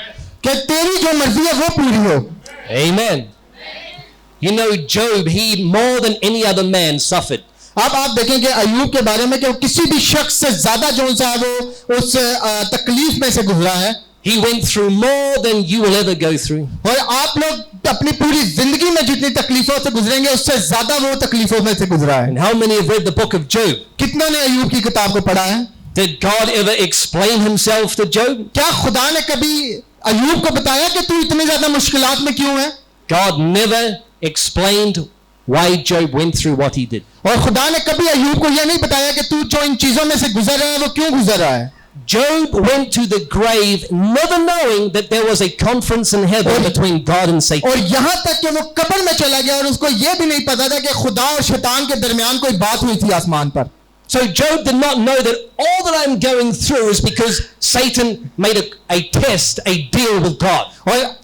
कि तेरी जो मर्जी है वो पूरी हो. Amen. You know, Job, he more than any other man suffered. अब आप देखें कि अय्यूब के बारे में कि वो किसी भी शख्स से ज्यादा जो है वो उस तकलीफ में से गुजरा है. He went through more than you will ever go through. और आप लोग अपनी पूरी जिंदगी में जितनी तकलीफों से गुजरेंगे उससे ज्यादा वो तकलीफों में से गुजरा है. And how many have read the book of Job? कितनों ने अय्यूब की किताब को पढ़ा है? Did God ever explain himself to Job? क्या खुदा ने कभी अय्यूब को बताया कि तू इतनी ज्यादा मुश्किलात में क्यों है? God never explained why Job went through what he did. और खुदा ने कभी अय्यूब को यह नहीं बताया कि तू जो इन चीजों में से गुजर रहा है वो क्यों गुजर रहा है. Job went to the grave never knowing that there was a conference in heaven between God and Satan. और यहाँ तक कि वो कब्र में चला गया और उसको यह भी नहीं पता था कि खुदा और शैतान के दरमियान कोई बात हुई थी आसमान पर. So Job did not know that all that I'm going through is because Satan made a test, a deal with God. और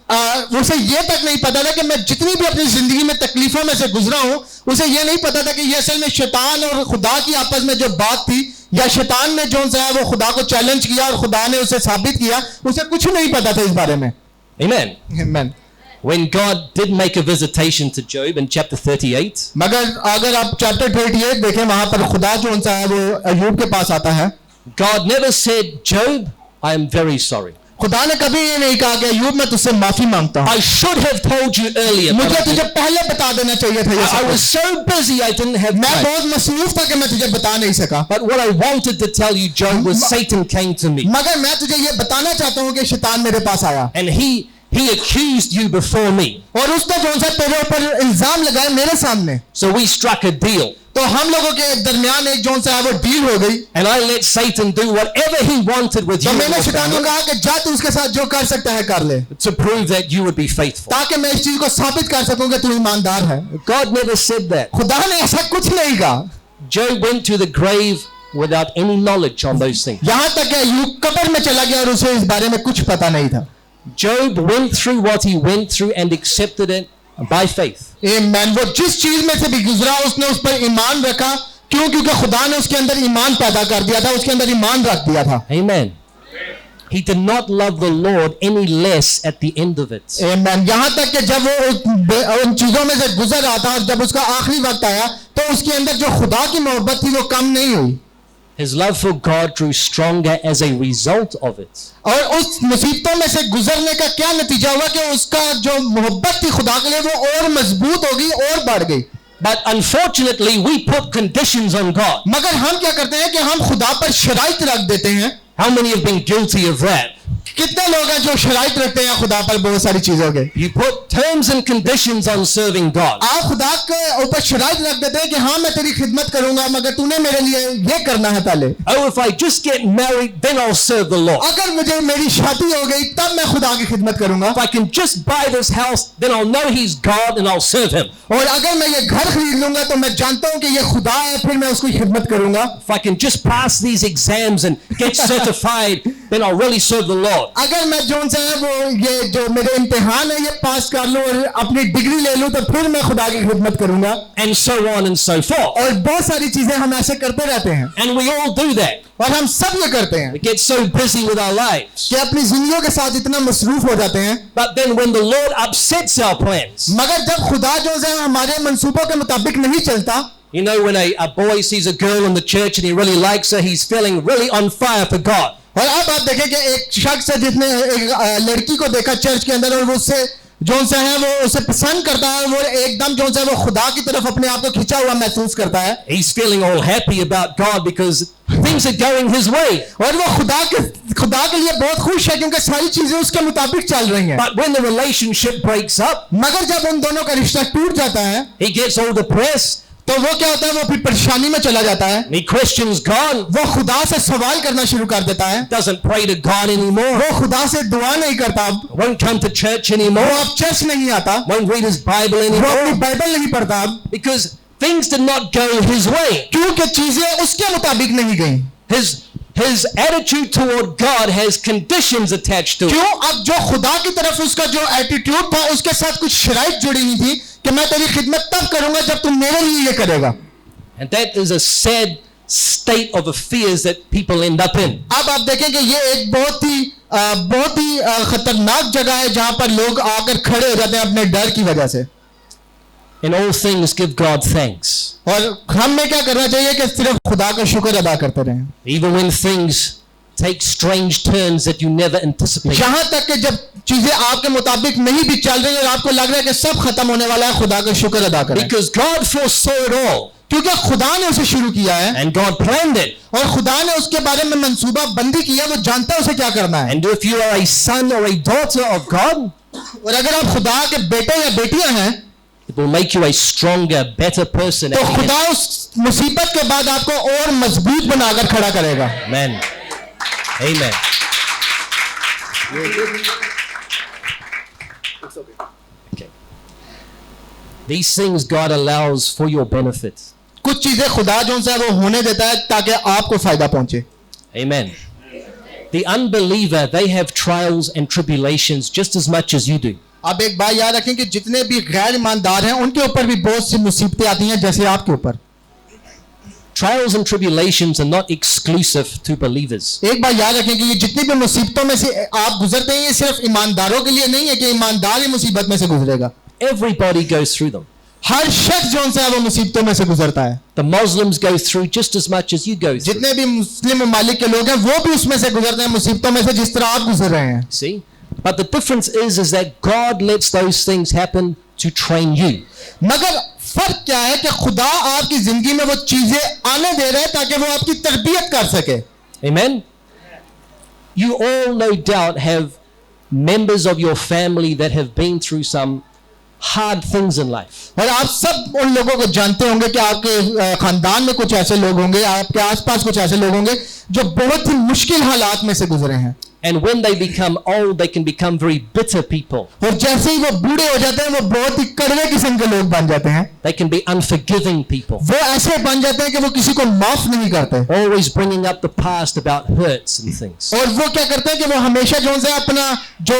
उसे ये तक नहीं पता था कि मैं जितनी भी अपनी जिंदगी में तकलीफों में से गुजरा हूं उसे ये नहीं पता था कि ये असल में शैतान और खुदा की आपस में जो बात थी या शैतान ने जो है वो खुदा को चैलेंज किया और खुदा ने उसे साबित किया. उसे कुछ नहीं पता था इस बारे में. Amen. Amen. When God did make a visitation to Job in chapter 38, मगर अगर आप चैप्टर 38 देखें वहां पर खुदा जो है वो अय्यूब के पास आता है. God never said, Job, I am very sorry. खुदा ने कभी ये नहीं कहा कि अय्यूब मैं तुझसे माफी मांगता हूँ. I should have told you earlier. but मुझे I तुझे didn't. पहले बता देना चाहिए था ये I सब. was so busy I didn't have मैं time. बहुत मसरूफ था कि मैं तुझे बता नहीं सका. But what I wanted to tell you, Job, was Satan came to me. मगर मैं तुझे ये बताना चाहता हूँ कि शैतान मेरे पास आया And he accused you before me. और उसने जो है तेरे ऊपर इल्जाम लगाए मेरे सामने. So we struck a deal. तो हम लोगों के दरमियान एक जो है वो डील हो गई. And I let Satan do whatever he wanted with तो you and मैंने your शैतान को family कहा कि जा तू उसके साथ जो कर सकता है कर ले to prove that you would be faithful. ताकि मैं इस चीज को साबित कर सकूं कि तू ईमानदार है. God never said that. खुदा ने ऐसा कुछ नहीं कहा. Job went to the grave without any knowledge on those things. यहाँ तक कि अय्यूब कब्र में चला गया और उसे इस बारे में कुछ पता नहीं था. Job went through what he went through and accepted it by faith. आमीन. वो जिस चीज में से भी गुजरा उसने उस पर ईमान रखा. क्यों? क्योंकि खुदा ने उसके अंदर ईमान पैदा कर दिया था. उसके अंदर ईमान रख दिया था. Amen. He did not love the Lord any less at the end of it. आमीन. यहाँ तक कि जब वो उन चीजों में से गुजर रहा था और जब उसका आखिरी वक्त आया तो उसके अंदर जो खुदा की मोहब्बत थी वो कम नहीं हुई, His love for God grew stronger as a result of it. और उस मुसीबतों में से गुजरने का क्या नतीजा हुआ कि उसका जो मोहब्बत थी खुदा के लिए वो और मजबूत हो गई और बढ़ गई। But unfortunately, we put conditions on God. मगर हम क्या करते हैं कि हम खुदा पर शराइत रख देते हैं। How many have been guilty of that? कितने लोग हैं जो शराइत रखते हैं खुदा पर बहुत सारी चीजों के। You put terms and conditions on serving God. आप खुदा के ऊपर शराइत रख देते हैं कि हाँ मैं तेरी खिदमत करूंगा मगर तूने मेरे लिए ये करना है पहले। Oh, if I just get married, then I'll serve the Lord. अगर मुझे मेरी शादी हो गई तब मैं खुदा की खिदमत करूंगा। If I can just buy this house, then I'll know He's God and I'll serve Him. और अगर मैं ये घर खरीद लूंगा तो मैं जानता हूँ कि ये खुदा है, फिर मैं उसकी खिदमत करूंगा। If I can just pass these exams and get certified, then I'll really serve the Lord. अगर मैं जो सा है वो ये जो मेरे इम्तिहान है ये पास कर लूं और अपनी डिग्री ले लूं तो फिर मैं खुदा की खिदमत करूंगा। And so on and so forth. और बहुत सारी चीजें हम ऐसे करते रहते हैं And we all do that. और हम सब ये करते हैं We get so busy with our lives. कि अपनी जिंदगियों के साथ इतना मसरूफ हो जाते हैं। But then when the Lord upsets our plans, मगर जब खुदा जो है हमारे मंसूबों के मुताबिक नहीं चलता, you know, when a boy sees a girl in the church and he really likes her, he's feeling really on fire for God. और अब आप देखें कि एक शख्स है जिसने एक लड़की को देखा चर्च के अंदर और वो उससे जो सा है वो उसे पसंद करता है, वो एकदम जो सा है वो खुदा की तरफ अपने आप को खिंचा हुआ महसूस करता है। He's feeling all happy about God because things are going his way. और वो खुदा के लिए बहुत खुश है क्योंकि सारी चीजें उसके मुताबिक चल रही हैं। But when the relationship breaks up, मगर जब उन दोनों का रिश्ता टूट जाता है he gets all depressed. तो वो क्या होता है, वो फिर परेशानी में चला जाता है। He questions God. वो खुदा से सवाल करना शुरू कर देता है। Doesn't pray to God anymore. वो खुदा से दुआ नहीं करता, Won't come to church वो anymore. अब चर्च नहीं आता, Won't read his Bible वो अपनी anymore. बाइबल नहीं पढ़ता अब, Because things did not go his way. क्योंकि चीजें उसके मुताबिक नहीं गई। His attitude toward God has conditions attached to it. क्यों? अब जो खुदा की तरफ उसका जो एटीट्यूड था उसके साथ कुछ शराइत जुड़ी हुई थी कि मैं तेरी खिदमत तब करूंगा जब तू मेरे लिए ये करेगा। And that is a sad state of affairs that people end up in. अब आप देखें कि ये एक बहुत ही खतरनाक जगह है जहां पर लोग आकर खड़े हो जाते हैं अपने डर की वजह से। In all things give God thanks. और हमें क्या करना चाहिए कि सिर्फ खुदा का शुक्र अदा करते रहें, Even when things take strange turns that you never anticipate. यहां तक कि जब चीजें आपके मुताबिक नहीं भी चल रही और आपको लग रहा है कि सब खत्म होने वाला है, खुदा का शुक्र अदा करें। Because God foresaw it all. क्योंकि खुदा ने उसे शुरू किया है And God planned it. और खुदा ने उसके बारे में मंसूबा बंदी किया, वो जानता है उसे क्या करना है। And if you are a son or a daughter of God, और अगर आप खुदा के बेटे या बेटियां हैं it will make you a stronger, better person. तो at the end. खुदा उस मुसीबत के बाद आपको और मजबूत बनाकर खड़ा करेगा। Amen. Amen. It's okay. These things God allows for your benefit. कुछ चीजें खुदा जो है वो होने देता है ताकि आपको फायदा पहुंचे। Amen. The unbeliever, they have trials and tribulations just as much as you do. आप एक बात याद रखें कि जितने भी गैर ईमानदार हैं उनके ऊपर भी बहुत सी मुसीबतें आती हैं जैसे आपके ऊपर। Trials and tribulations are not exclusive to believers. एक बात याद रखें कि ये जितनी भी मुसीबतों में से आप गुजरते हैं ये सिर्फ ईमानदारों के लिए नहीं है कि ईमानदार ही मुसीबत में से गुजरेगा। Everybody goes through them. हर शख्स जो है वो मुसीबतों में से गुजरता है। The Muslims go through just as much as you go through. जितने भी मुस्लिम ममालिक के लोग हैं वो भी उसमें से गुजरते हैं मुसीबतों में से जिस तरह आप गुजर रहे हैं। See? But the difference is that God lets those things happen to train you. मगर फर्क क्या है कि खुदा आपकी जिंदगी में वो चीजें आने दे रहे हैं ताकि वो आपकी तरबियत कर सके। Amen? You all no doubt have members of your family that have been through some hard things in life. और आप सब उन लोगों को जानते होंगे कि आपके खानदान में कुछ ऐसे लोग होंगे, आपके आसपास कुछ ऐसे लोग होंगे जो बहुत ही मुश्किल हालात में से गुजरे हैं। And when they become old, they can become very bitter people. और जैसे ही वो बूढ़े हो जाते हैं वो बहुत ही कड़वे किस्म के लोग बन जाते हैं। They can be unforgiving people. वो ऐसे बन जाते हैं कि वो किसी को माफ नहीं करते Always bringing up the past about hurts and things. और वो क्या करते हैं कि वो हमेशा जो है अपना जो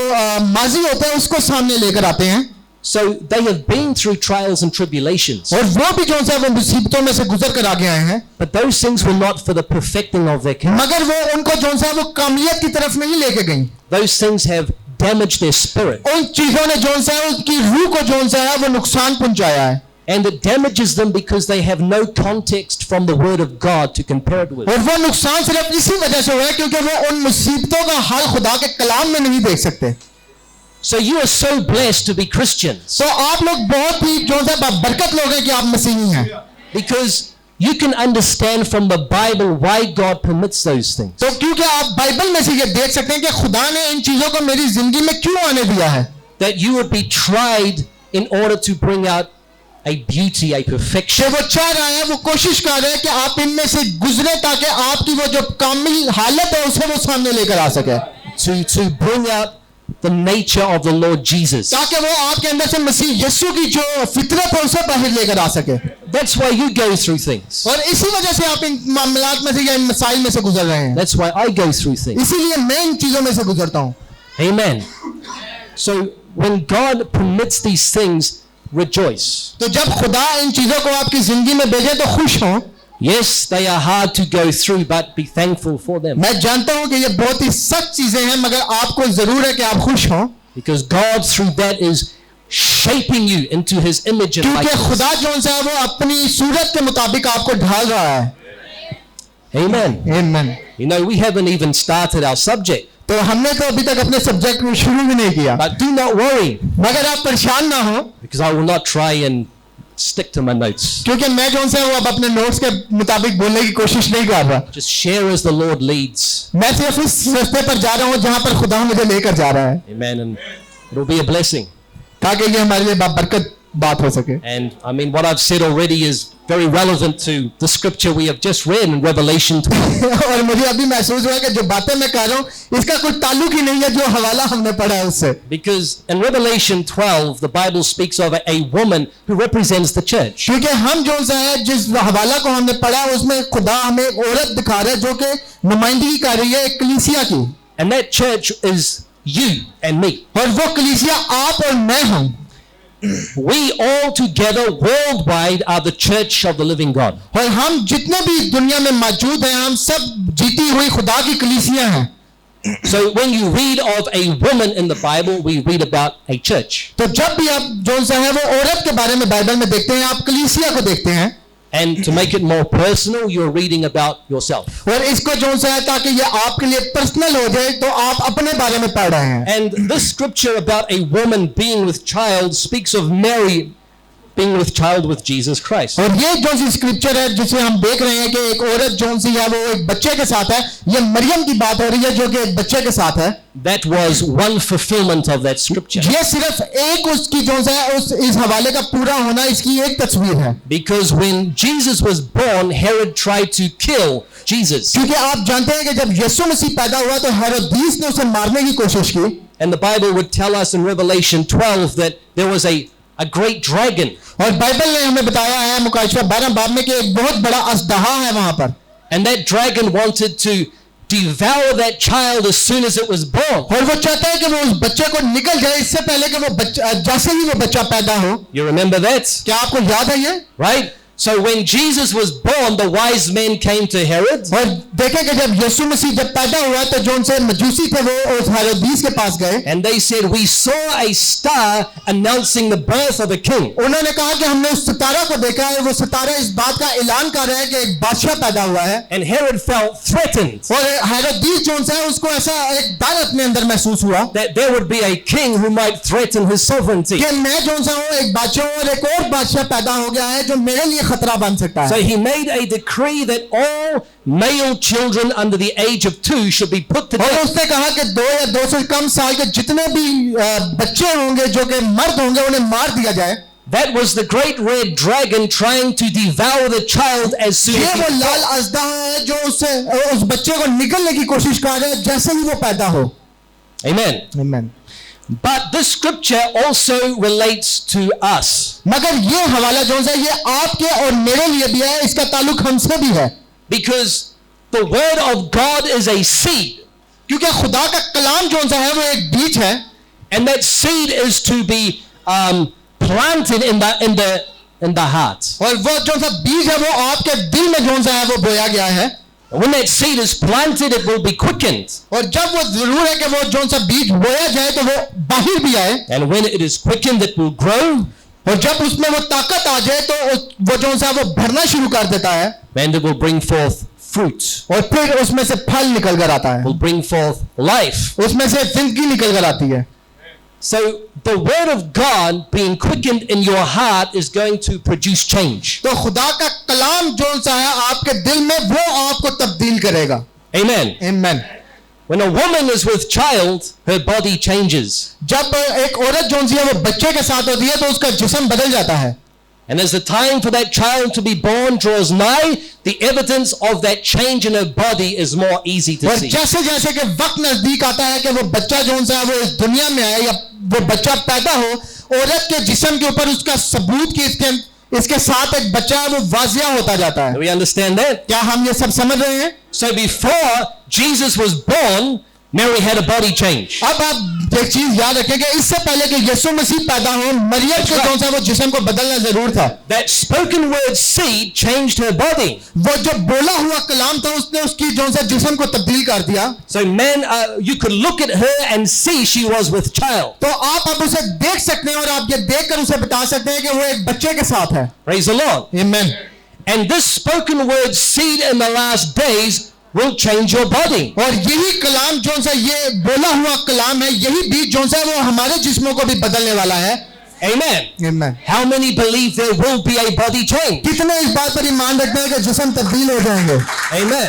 माजी होता है उसको सामने लेकर आते हैं। So they have been through trials and tribulations. और वो भी जो है वो मुसीबतों में से गुजर कर आगे आए हैं, But those things were not for the perfecting of their character. मगर वो उनको जो है वो कामयाब की तरफ नहीं लेके गई। Those things have damaged their spirit. उन चीजों ने जो है उनकी रूह को जो है वो नुकसान पहुंचाया है। And it damages them because they have no context from the Word of God to compare it with. और वो नुकसान सिर्फ इसी वजह से हुआ है क्योंकि वो उन मुसीबतों का हल खुदा के कलाम में नहीं देख सकते. So you are so blessed to be Christians तो आप लोग बहुत ही जो है बरकत लोग हैं कि आप मसीही हैं, because you can understand from the Bible why God permits those things. तो क्योंकि आप बाइबल में से ये देख सकते हैं कि खुदा ने इन चीजों को मेरी जिंदगी में क्यों आने दिया है. That you would be tried in order to bring out a beauty, a कि perfection. वो चाह रहा है, वो कोशिश कर रहा है कि आप इनमें से गुजरे ताकि आपकी वो जो कामिल हालत है उसे वो सामने लेकर आ सके, To bring out the nature of the Lord Jesus. ताकि वो आपके अंदर से मसीह यीशु की जो फितरत है उसे बाहर लेकर आ सके. That's why you go through things. और इसी वजह से आप इन मामलात में से या इन मसाइल में से गुजर रहे हैं. That's why I go through things. इसीलिए मैं इन चीजों में से गुजरता हूँ. Amen. So when God permits these things, rejoice. तो जब खुदा इन चीजों को आपकी जिंदगी में भेजे तो खुश हो. Yes, they are hard to go through, but be thankful for them. मैं जानता हूँ कि ये बहुत ही सख्त चीजें हैं, मगर आपको जरूर है कि आप खुश हो, Because God through that is shaping you into His image and क्योंकि likeness. खुदा जो है वो अपनी सूरत के मुताबिक आपको ढाल रहा है. Amen. आमीन. You know, we haven't even started our subject, तो हमने तो अभी तक अपने सब्जेक्ट में शुरू भी नहीं किया, but do not worry, मगर आप परेशान ना हो, because I will not try and stick to my notes. क्योंकि मैं जो है वो अब अपने नोट्स के मुताबिक बोलने की कोशिश नहीं कर रहा. Just share as the Lord leads. मैं सिर्फ इस रास्ते पर जा रहा हूँ जहाँ पर खुदा मुझे लेकर जा रहा है, Amen. And it'll be a blessing. ताकि ये हमारे लिए बरकत बात हो सके. And I mean, what I've said already is very relevant to the scripture we have just read in Revelation 12. और मुझे अभी महसूस हुआ कि जो बातें मैं कर रहा हूँ इसका कोई ताल्लुक ही नहीं है जो हवाला हमने पढ़ा है उससे. Because in Revelation 12, the Bible speaks of a woman who represents the church. क्योंकि हम जो है जिस हवाला को हमने पढ़ा उसमें खुदा हमें एक औरत दिखा रहा है जो कि नुमाइंदगी कर रही है एक कलीसिया की. And that church is you and me. और वो कलीसिया आप और मैं हूँ. We all together worldwide are the church of the living God. और हम जितने भी दुनिया में मौजूद हैं हम सब जीती हुई खुदा की कलीसिया हैं. So when you read of a woman in the Bible, we read about a church. तो जब भी आप जो है वो औरत के बारे में बाइबल में देखते हैं आप कलीसिया को देखते हैं. And to make it more personal, you're reading about yourself. और इसको जो है ताकि ये आपके लिए पर्सनल हो जाए तो आप अपने बारे में पढ़ रहे हैं. And this scripture about a woman being with child speaks of Mary being with child with Jesus Christ. और ये जो सी स्क्रिप्चर है जिसे हम देख रहे हैं कि एक औरत जो सी है वो एक बच्चे के साथ है, ये मरियम की बात हो रही है जो कि एक बच्चे के साथ है. That was one fulfillment of that scripture. ये सिर्फ एक उसकी जो है उस इस हवाले का पूरा होना इसकी एक तस्वीर है. Because when Jesus was born, Herod tried to kill Jesus. क्योंकि आप जानते हैं कि जब यीशु मसीह पैदा हुआ तो हेरोदेस ने उसे मारने की कोशिश की. And the Bible would tell us in Revelation 12 that there was a great dragon. और बाइबल ने हमें बताया है मुकाशिफा 12 बाब में कि एक बहुत बड़ा अजदहा है वहां पर. And that dragon wanted to devour that child as soon as it was born. और वो चाहता है कि वो उस बच्चे को निकल जाए इससे पहले कि वो बच्चा जैसे ही वो बच्चा पैदा हो. You remember that? क्या आपको याद है ये? Right? So when Jesus was born, the wise men came to Herod. और देखें कि जब यीशु मसीह जब पैदा हुआ तो जो उनसे मजूसी थे वो उस हेरोदेस के पास गए. And they said, we saw a star announcing the birth of a king. उन्होंने कहा कि हमने उस सितारा को देखा है, वो सितारा इस बात का ऐलान कर रहा है कि एक बादशाह पैदा हुआ है. And Herod felt threatened और हेरोदेस जो है उसको ऐसा एक डर अपने अंदर महसूस हुआ that there would be a king who might threaten his sovereignty. कि मैं जो हूँ एक बादशाह हूँ और एक और बादशाह पैदा हो गया है जो मेरे लिए खतरा बन सकता है. So he made a decree that all male children under the age of 2 should be put to और death. उसने कहा कि 2 या 2 से कम साल के जितने भी बच्चे होंगे जो कि मर्द होंगे उन्हें मार दिया जाए. That was the great red dragon trying to devour the child as soon ये as वो he लाल अजदहा है जो उस बच्चे को निकलने की कोशिश कर रहा है जैसे ही वो पैदा हो. Amen. आमीन. But this scripture also relates to us. मगर ये हवाला जो है ये आपके और मेरे लिए भी है, इसका ताल्लुक हमसे भी है. Because the word of God is a seed. क्योंकि खुदा का कलाम जो है वो एक बीज है. And that seed is to be planted in the heart. और वो जो सा बीज है वो आपके दिल में जो है वो बोया गया है. When that seed is planted, it will be quickened. और जब वो जरूर है कि वो जो सा बीज बोया जाए तो वो बाहर भी आए. And when it is quickened, it will grow. और जब उसमें वो ताकत आ जाए तो वो जो सा वो भरना शुरू कर देता है then it will bring forth fruit, और फिर उसमें से फल निकल कर आता है, will bring forth life. उसमें से जिंदगी निकल कर आती है। So the word of God being quickened in your heart is going to produce change. तो खुदा का कलाम जो सा है आपके दिल में वो आपको तब्दील करेगा। Amen. आमीन। When a woman is with child, her body changes. जब एक औरत जो सी है वो बच्चे के साथ होती है तो उसका जिस्म बदल जाता है। And as the time for that child to be born draws nigh, the evidence of that change in her body is more easy to और see. जैसे जैसे कि वक्त नजदीक आता है कि वो बच्चा जो सा है वो इस दुनिया में आए या वो बच्चा पैदा हो, औरत के जिस्म के ऊपर उसका सबूत कि इसके साथ एक बच्चा है वो वाजिया होता जाता है। Do we understand that? क्या हम ये सब समझ रहे हैं? So before Jesus was born, Mary had a body change. अब आप एक चीज याद रखें कि इससे पहले कि यीशु मसीह पैदा हो, मरियम के जो सा वो जिस्म को बदलना जरूर था। That spoken word seed changed her body. वो जो बोला हुआ कलाम था उसने उसकी जो सा जिस्म को तब्दील कर दिया। So man, you could look at her and see she was with child. तो आप अब उसे देख सकते हैं और आप ये देखकर उसे बता सकते हैं कि वो एक बच्चे के साथ है। Praise the Lord. आमीन। And this spoken word seed in the last days will change your body. और यही कलाम जो सा ये बोला हुआ कलाम है, यही बीज जो सा वो हमारे जिस्मों को भी बदलने वाला है। Amen. आमीन। How many believe there will be a body change? कितने इस बात पर ईमान रखते हैं कि जिस्म तब्दील हो जाएंगे? Amen.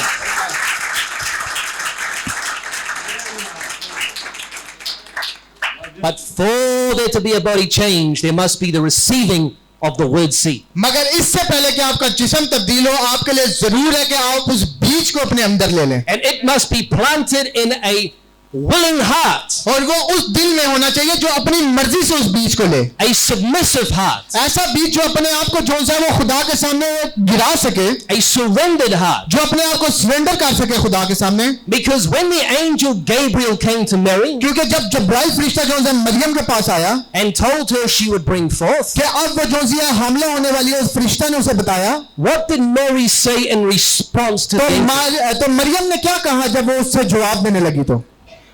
But for there to be a body change, there must be the receiving of the word seed. मगर इससे पहले कि आपका जिस्म तब्दील हो, आपके लिए जरूर है कि आप उस बीज को अपने अंदर ले लें And it must be planted in a willing heart, और वो उस दिल में होना चाहिए जो अपनी मर्जी से उस बीज को ले। a submissive heart, ऐसा बीज जो अपने आप को जो सा है वो खुदा के सामने गिरा सके, a surrendered heart. जो अपने आप को सरेंडर कर सके खुदा के सामने। Because when the angel Gabriel came to Mary क्योंकि जब जब्राइल फरिश्ता जो है मरियम के पास आया and told her she would bring forth, कि अब वो जो है हमला होने वाली है, उस फरिश्ता ने उसे बताया। what did Mary say in response to the तो मरियम ने क्या कहा जब वो उससे जवाब देने लगी? तो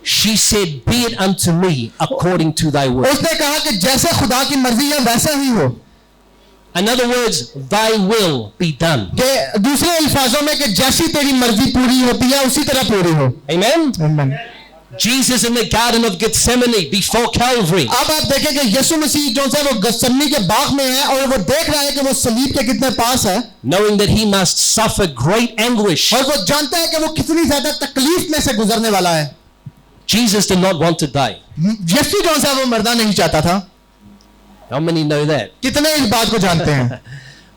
She said, be it unto me according to thy word. उसने कहा कि जैसे खुदा की मर्जी है वैसा ही हो। In other words, thy will be done. कि दूसरे अल्फाजों में कि जैसी तेरी मर्जी पूरी होती है उसी तरह पूरी हो। Amen. आमीन। Jesus in the Garden of Gethsemane before Calvary. अब आप देखें कि यीशु मसीह जो है वो गत्समनी के बाग में है और वो देख रहा है कि वो सलीब के कितने पास है, Knowing that he must suffer great anguish. और वो जानता है कि वो कितनी ज्यादा तकलीफ में से गुजरने वाला है। Jesus did not want to die. यीशु जो है वो मरना नहीं चाहता था। How many know that? कितने इस बात को जानते हैं?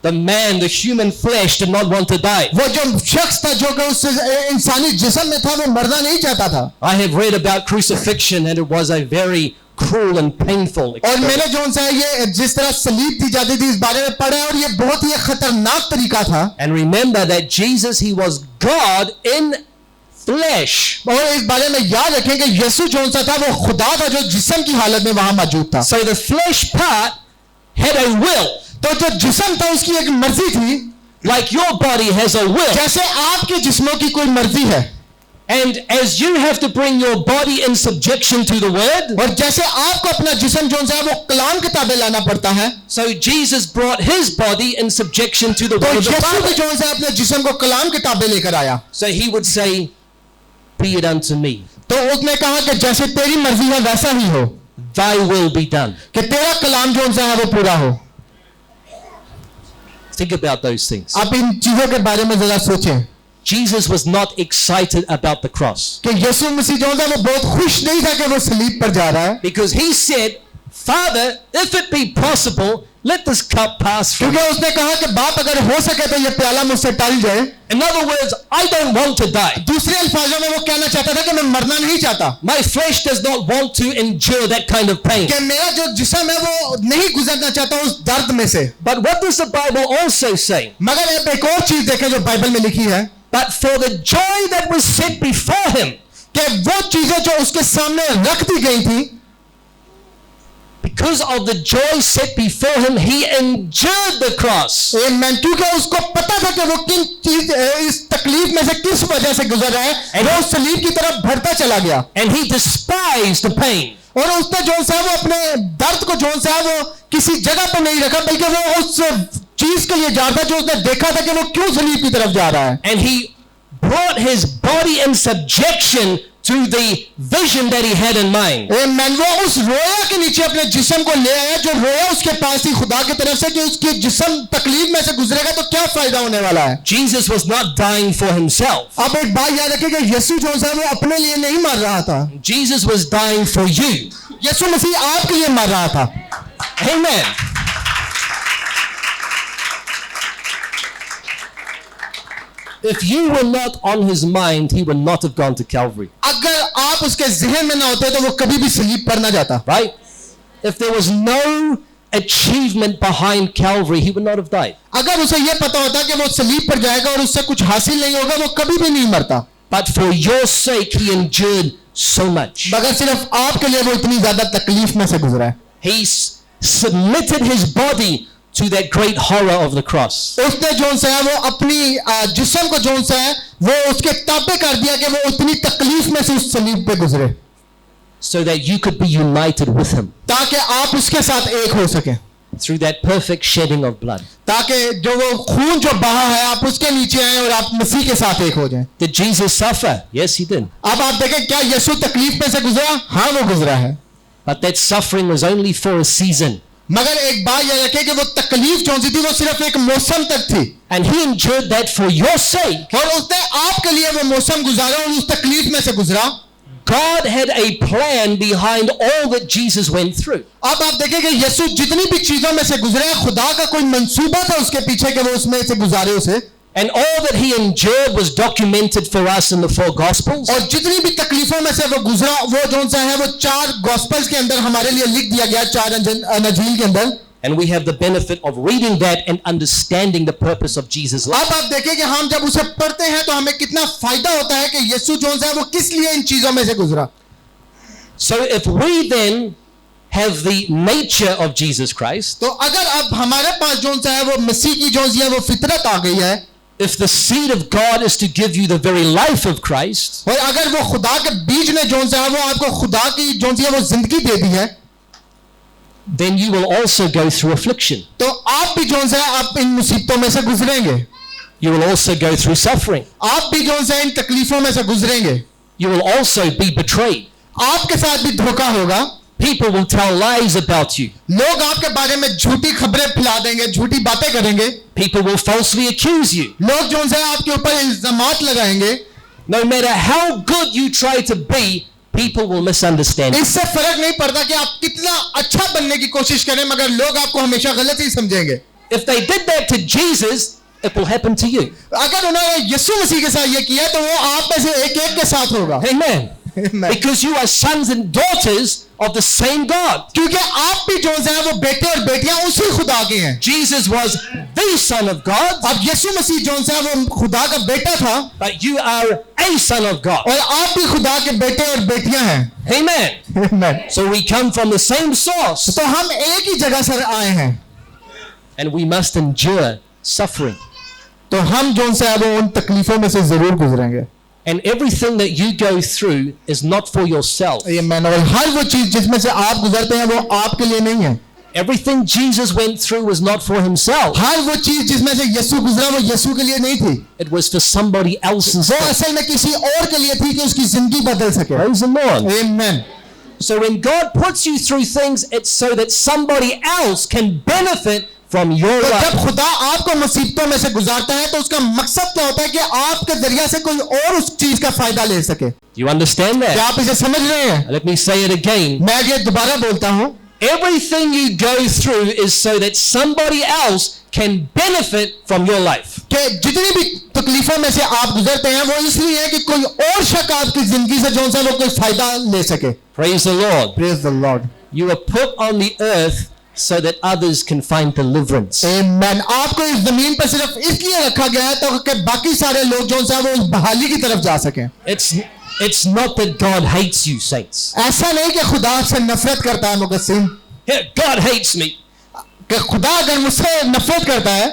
The man, the human flesh did not want to die. वो जो शख्स था जो कि उस इंसानी जिस्म में था वो मरना नहीं चाहता था। I have read about crucifixion and it was a very cruel and painful और experience. मैंने जो सा ये जिस तरह सलीब दी जाती थी इस बारे में पढ़ा है और ये बहुत ही खतरनाक तरीका था। And remember that Jesus, he was God in flesh. और इस बारे में याद रखें कि यीशु जो सा था वो खुदा था जो जिस्म की हालत में वहां मौजूद था। So the flesh part had a will. तो जो जिस्म था उसकी एक मर्जी थी, Like your body has a will. जैसे आपके जिस्मों की कोई मर्जी है। And as you have to bring your body in subjection to the word, और जैसे आपको अपना जिस्म जो है वो कलाम की ताबे लाना पड़ता है, so Jesus brought his body in subjection to the तो word of the यीशु भी Father. जो है अपने जिस्म को कलाम की ताबे लेकर आया। So he would say, be it unto me, तो उसने कहा कि जैसे तेरी मर्जी है वैसा ही हो, thy will be done. कि तेरा कलाम जो है वो पूरा हो। Think about those things. आप इन चीजों के बारे में जरा सोचें Jesus was not excited about the cross कि यीशु मसीह जो है वो बहुत खुश नहीं था कि वो सलीब पर जा रहा है, because he said, Father, if it be possible, let this cup pass from me. क्योंकि उसने कहा कि बाप अगर हो सके तो ये प्याला मुझसे टल जाए। In other words, I don't want to die. दूसरे अल्फाजों में वो कहना चाहता था कि मैं मरना नहीं चाहता, My flesh does not want to endure that kind of pain. कि मेरा जो जिस्म है वो नहीं गुजरना चाहता उस दर्द में से। But what does the Bible also say? मगर अब एक और चीज देखें जो बाइबल में लिखी है But for the joy that was set before him, कि वो चीजें जो उसके सामने रख दी गई थी, because of the joy set before him, he endured the cross. आमीन, क्योंकि उसको पता था कि वो किन चीज इस तकलीफ में से किस वजह से गुजर रहा है, वो उस सलीब की तरफ बढ़ता चला गया And he despised the pain. और उसने जो सा वो अपने दर्द को जो सा वो किसी जगह पर नहीं रखा, बल्कि वो उस चीज के लिए जा रहा था जो उसने देखा था कि वो क्यों सलीब की तरफ जा रहा है। And he brought his body in subjection to the vision that he had in mind. आमीन। वो उस रोया के नीचे अपने जिस्म को ले आया जो रोया उसके पास थी खुदा की तरफ से कि उसके जिस्म तकलीफ में से गुजरेगा तो क्या फायदा होने वाला है। Jesus was not dying for himself. अब एक बात याद रखिए कि यीशु जो सा वो अपने लिए नहीं मर रहा था, Jesus was dying for you. यीशु मसीह आपके लिए मर रहा था। Amen. If you were not on his mind, he would not have gone to Calvary. अगर आप उसके ज़हन में ना होते तो वो कभी भी सलीब पर ना जाता। Right? If there was no achievement behind Calvary, he would not have died. अगर उसे ये पता होता कि वो सलीब पर जाएगा और उससे कुछ हासिल नहीं होगा, वो कभी भी नहीं मरता। But for your sake, he endured so much. मगर सिर्फ आपके लिए वो इतनी ज्यादा तकलीफ में से गुजरा है। He submitted his body to that great horror of the cross. उसने जो सा है वो अपनी जिस्म को जो सा है वो उसके ताबे कर दिया कि वो उतनी तकलीफ में से उस सलीब पे गुजरे, So that you could be united with him ताकि आप उसके साथ एक हो सके, through that perfect shedding of blood. ताकि जो वो खून जो बहा है आप उसके नीचे आए और आप मसीह के साथ एक हो जाएं। Did Jesus suffer? Yes, he did. अब आप देखें क्या यीशु तकलीफ में से गुजरा? हाँ वो गुजरा है, But that suffering was only for a season. मगर एक बात याद रखें कि वो तकलीफ जो सी थी वो सिर्फ एक मौसम तक थी And he endured that for your sake. और उसने आपके लिए वो मौसम गुजारा और उस तकलीफ में से गुजरा। God had a plan behind all that Jesus went through. अब आप देखें कि यीशु जितनी भी चीजों में से गुजरे, खुदा का कोई मंसूबा था उसके पीछे कि वो उसमें से गुजारे उसे, And all that he endured was documented for us in the 4 Gospels. और जितनी भी तकलीफों में से वो गुजरा वो जो सा है वो 4 गॉस्पेल्स के अंदर हमारे लिए लिख दिया गया, 4 अंजील के अंदर। And we have the benefit of reading that and understanding the purpose of Jesus' life. अब आप देखें कि हम जब उसे पढ़ते हैं तो हमें कितना फायदा होता है कि यीशु जो सा है वो किस लिए इन चीजों में से गुजरा। So if we then have the nature of Jesus Christ, तो अगर अब हमारे पास जो सा है वो मसीह की जो सी है वो फितरत आ गई है, if the seed of God is to give you the very life of Christ, और अगर वो खुदा के बीज ने जो सा है वो आपको खुदा की जो सी है वो जिंदगी दे दी है, then you will also go through affliction. तो आप भी जो सा है आप इन मुसीबतों में से गुजरेंगे, You will also go through suffering. आप भी जो सा इन तकलीफों में से गुजरेंगे, You will also be betrayed. आपके साथ भी धोखा होगा, People will tell lies about you. लोग आपके बारे में झूठी खबरें फैला देंगे, झूठी बातें करेंगे, People will falsely accuse you. लोग जो है आपके ऊपर इल्जामात लगाएंगे। No matter how good you try to be, people will misunderstand you. इससे फर्क नहीं पड़ता कि आप कितना अच्छा बनने की कोशिश करें, मगर लोग आपको हमेशा गलत ही समझेंगे। If they did that to Jesus, it will happen to you. अगर उन्होंने यीशु मसीह के साथ ये किया तो वो आप में से एक एक के साथ होगा। Amen. Amen. Because you are sons and daughters of the same God. क्योंकि आप भी जो है वो बेटे और बेटियां उसी खुदा के हैं। Jesus was the Son of God, अब यीशु मसीह जो है वो खुदा का बेटा था but you are a son of God. और आप भी खुदा के बेटे और बेटियां हैं। Amen. Amen. So we come from the same source, तो हम एक ही जगह से आए हैं, and we must endure suffering. तो हम जो है वो उन तकलीफों में से जरूर गुजरेंगे। And everything that you go through is not for yourself. आमीन। और हर वो चीज जिसमें से आप गुजरते हैं वो आपके लिए नहीं है। Everything Jesus went through was not for himself. हर वो चीज जिसमें से यीशु गुजरा वो यीशु के लिए नहीं थी, It was for somebody else's. वो असल में किसी और के लिए थी कि उसकी जिंदगी बदल सके। Praise the Lord. आमीन। So when God puts you through things, it's so that somebody else can benefit from your तो जब life. खुदा आपको मुसीबतों में से गुजारता है तो उसका मकसद क्या होता है कि आपके जरिया से कोई और उस चीज का फायदा ले सके। You understand क्या that? आप इसे समझ रहे हैं? Let me say it again. मैं ये दोबारा बोलता हूँ, Everything you go through is so that somebody else can benefit from your life. कि जितनी भी तकलीफों में से आप गुजरते हैं वो इसलिए है कि कोई और शख्स आपकी जिंदगी से जो सा वो कोई फायदा ले सके। Praise the Lord. Praise the Lord. You are put on the earth so that others can find deliverance. Amen. आपको इस जमीन पर सिर्फ इसलिए रखा गया है ताकि बाकी सारे लोग जो है वो उस बहाली की तरफ जा सकें। It's not that God hates you, saints. ऐसा नहीं कि खुदा आपसे नफरत करता है मुकस्सिम, Yeah, God hates me. कि खुदा अगर मुझसे नफरत करता है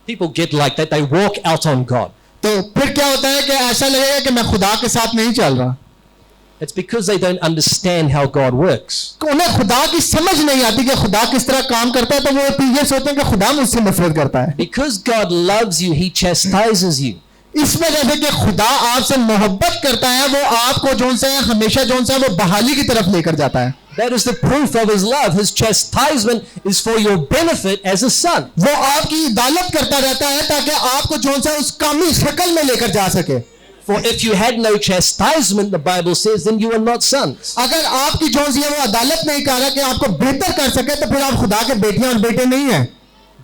People get like that. They walk out on God. तो फिर क्या होता है कि ऐसा लगेगा कि मैं खुदा के साथ नहीं चल रहा। It's because they don't understand how God works. उन्हें खुदा की समझ नहीं आती कि खुदा किस तरह काम करता है, तो वो ये सोचते हैं कि खुदा मुझसे नफरत करता है। Because God loves you, He chastises you. इस वजह से कि खुदा आपसे मोहब्बत करता है, वो आपको जोन सा है हमेशा जोन सा है वो बहाली की तरफ लेकर जाता है। That is the proof of His love. His chastisement is for your benefit as a son. वो आपकी अदालत करता रहता है ताकि आपको जोन सा उस कामी शक्ल में लेकर जा सके। For if you had no chastisement, the Bible says, then you are not sons. अगर आपकी जोन सी है वो अदालत नहीं कर रहा कि आपको बेहतर कर सके, तो फिर आप खुदा के बेटियां और बेटे नहीं हैं।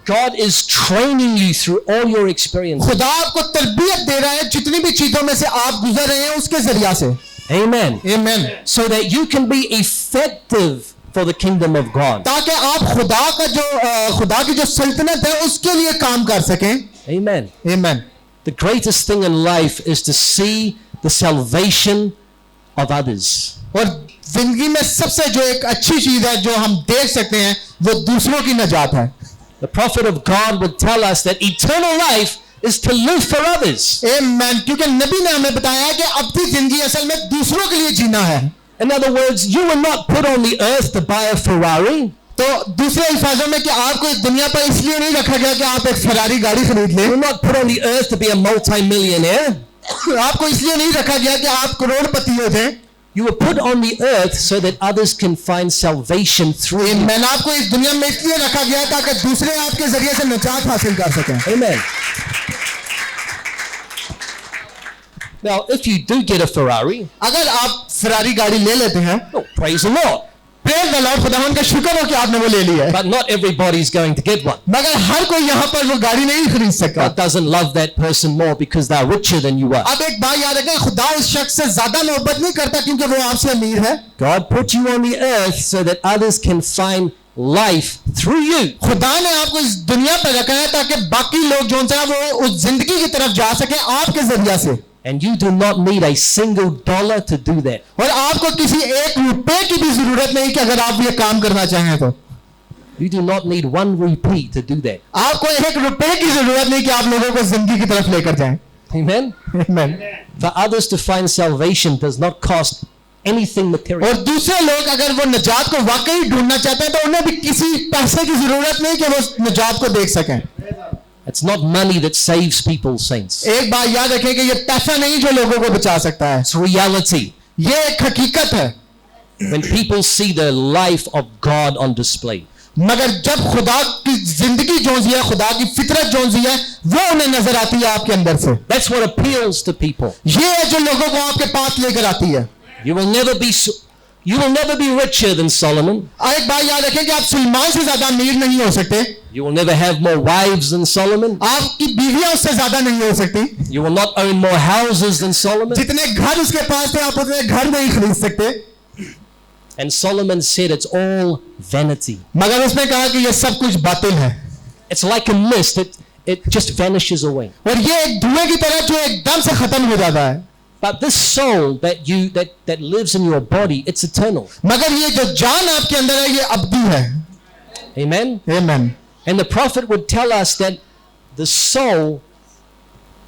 God is training you through all your experiences. खुदा आपको तरबियत दे रहा है जितनी भी चीजों में से आप गुजर रहे हैं उसके जरिया से। Amen. आमीन। So that you can be effective for the kingdom of God. ताकि आप खुदा की जो सल्तनत है उसके लिए काम कर सकें। Amen. आमीन। The greatest thing in life is to see the salvation of others. और जिंदगी में सबसे जो एक अच्छी चीज है जो हम देख सकते हैं वो दूसरों की नजात है। The prophet of God would tell us that eternal life is to live for others. आमीन। क्योंकि नबी ने हमें बताया कि अपनी जिंदगी असल में दूसरों के लिए जीना है। In other words, you were not put on the earth to buy a Ferrari. तो दूसरे अल्फाजों में कि आपको इस दुनिया पर इसलिए नहीं रखा गया कि आप एक फरारी गाड़ी खरीद You लें। were not put on the earth to be a multi-millionaire. आपको इसलिए नहीं रखा गया कि आप करोड़पति हो जाएं। You were put on the earth so that others can find salvation through you. मैंने आपको इस दुनिया में इसलिए रखा गया ताकि दूसरे आपके जरिए से निजात हासिल कर सकें। Amen. Now, if you do get a Ferrari, अगर आप फरारी गाड़ी ले लेते हैं, oh, praise the Lord. Praise the Lord, खुदावंद का शुक्र हो कि आपने वो ले ली है। But not everybody is going to get one. मगर हर कोई यहाँ पर वो गाड़ी नहीं खरीद सकता। God doesn't love that person more because they're richer than you are. अब एक बात याद रखें, खुदा उस शख्स से ज्यादा मोहब्बत नहीं करता क्योंकि वो आपसे अमीर है। God put you on the earth so that others can find life through you. खुदा ने आपको इस दुनिया पर रखा है ताकि बाकी लोग जो है वो उस जिंदगी की तरफ जा सके आपके जरिया से। And you do not need a single dollar to do that. और आपको किसी एक रुपए की भी जरूरत नहीं कि अगर आप ये काम करना चाहें तो। You do not need 1 rupee to do that. आपको एक रुपए की जरूरत नहीं कि आप लोगों को जिंदगी की तरफ लेकर जाएं। Amen. Amen. For others to find salvation does not cost anything material. और दूसरे लोग अगर वो निजात को वाकई ढूंढना चाहते हैं तो उन्हें भी किसी पैसे की जरूरत नहीं कि वो निजात को देख सकें। It's not money that saves people, saints. एक बात याद रखें कि ये पैसा नहीं जो लोगों को बचा सकता है, It's reality. ये एक हकीकत है। When people see the life of God on display. मगर जब खुदा की जिंदगी जोन सी है, खुदा की फितरत जोन सी है, वो उन्हें नजर आती है आपके अंदर से। That's what appeals to people. ये है जो लोगों को आपके पास लेकर आती है। You will never be richer than Solomon. और एक बात याद रखें कि आप सुलेमान से ज्यादा अमीर नहीं हो सकते। You will never have more wives than Solomon. आपकी बीवियां उससे ज्यादा नहीं हो सकती। You will not own more houses than Solomon. जितने घर उसके पास थे आप उतने घर नहीं खरीद सकते। And Solomon said it's all vanity. मगर उसने कहा कि ये सब कुछ बातिल है। It's like a mist. It just vanishes away. और ये एक धुएं की तरह जो एकदम से खत्म हो जाता है। But this soul that lives in your body, it's eternal. मगर ये जो जान आपके अंदर है ये अब्दी है। Amen. Amen. And the prophet would tell us that the soul,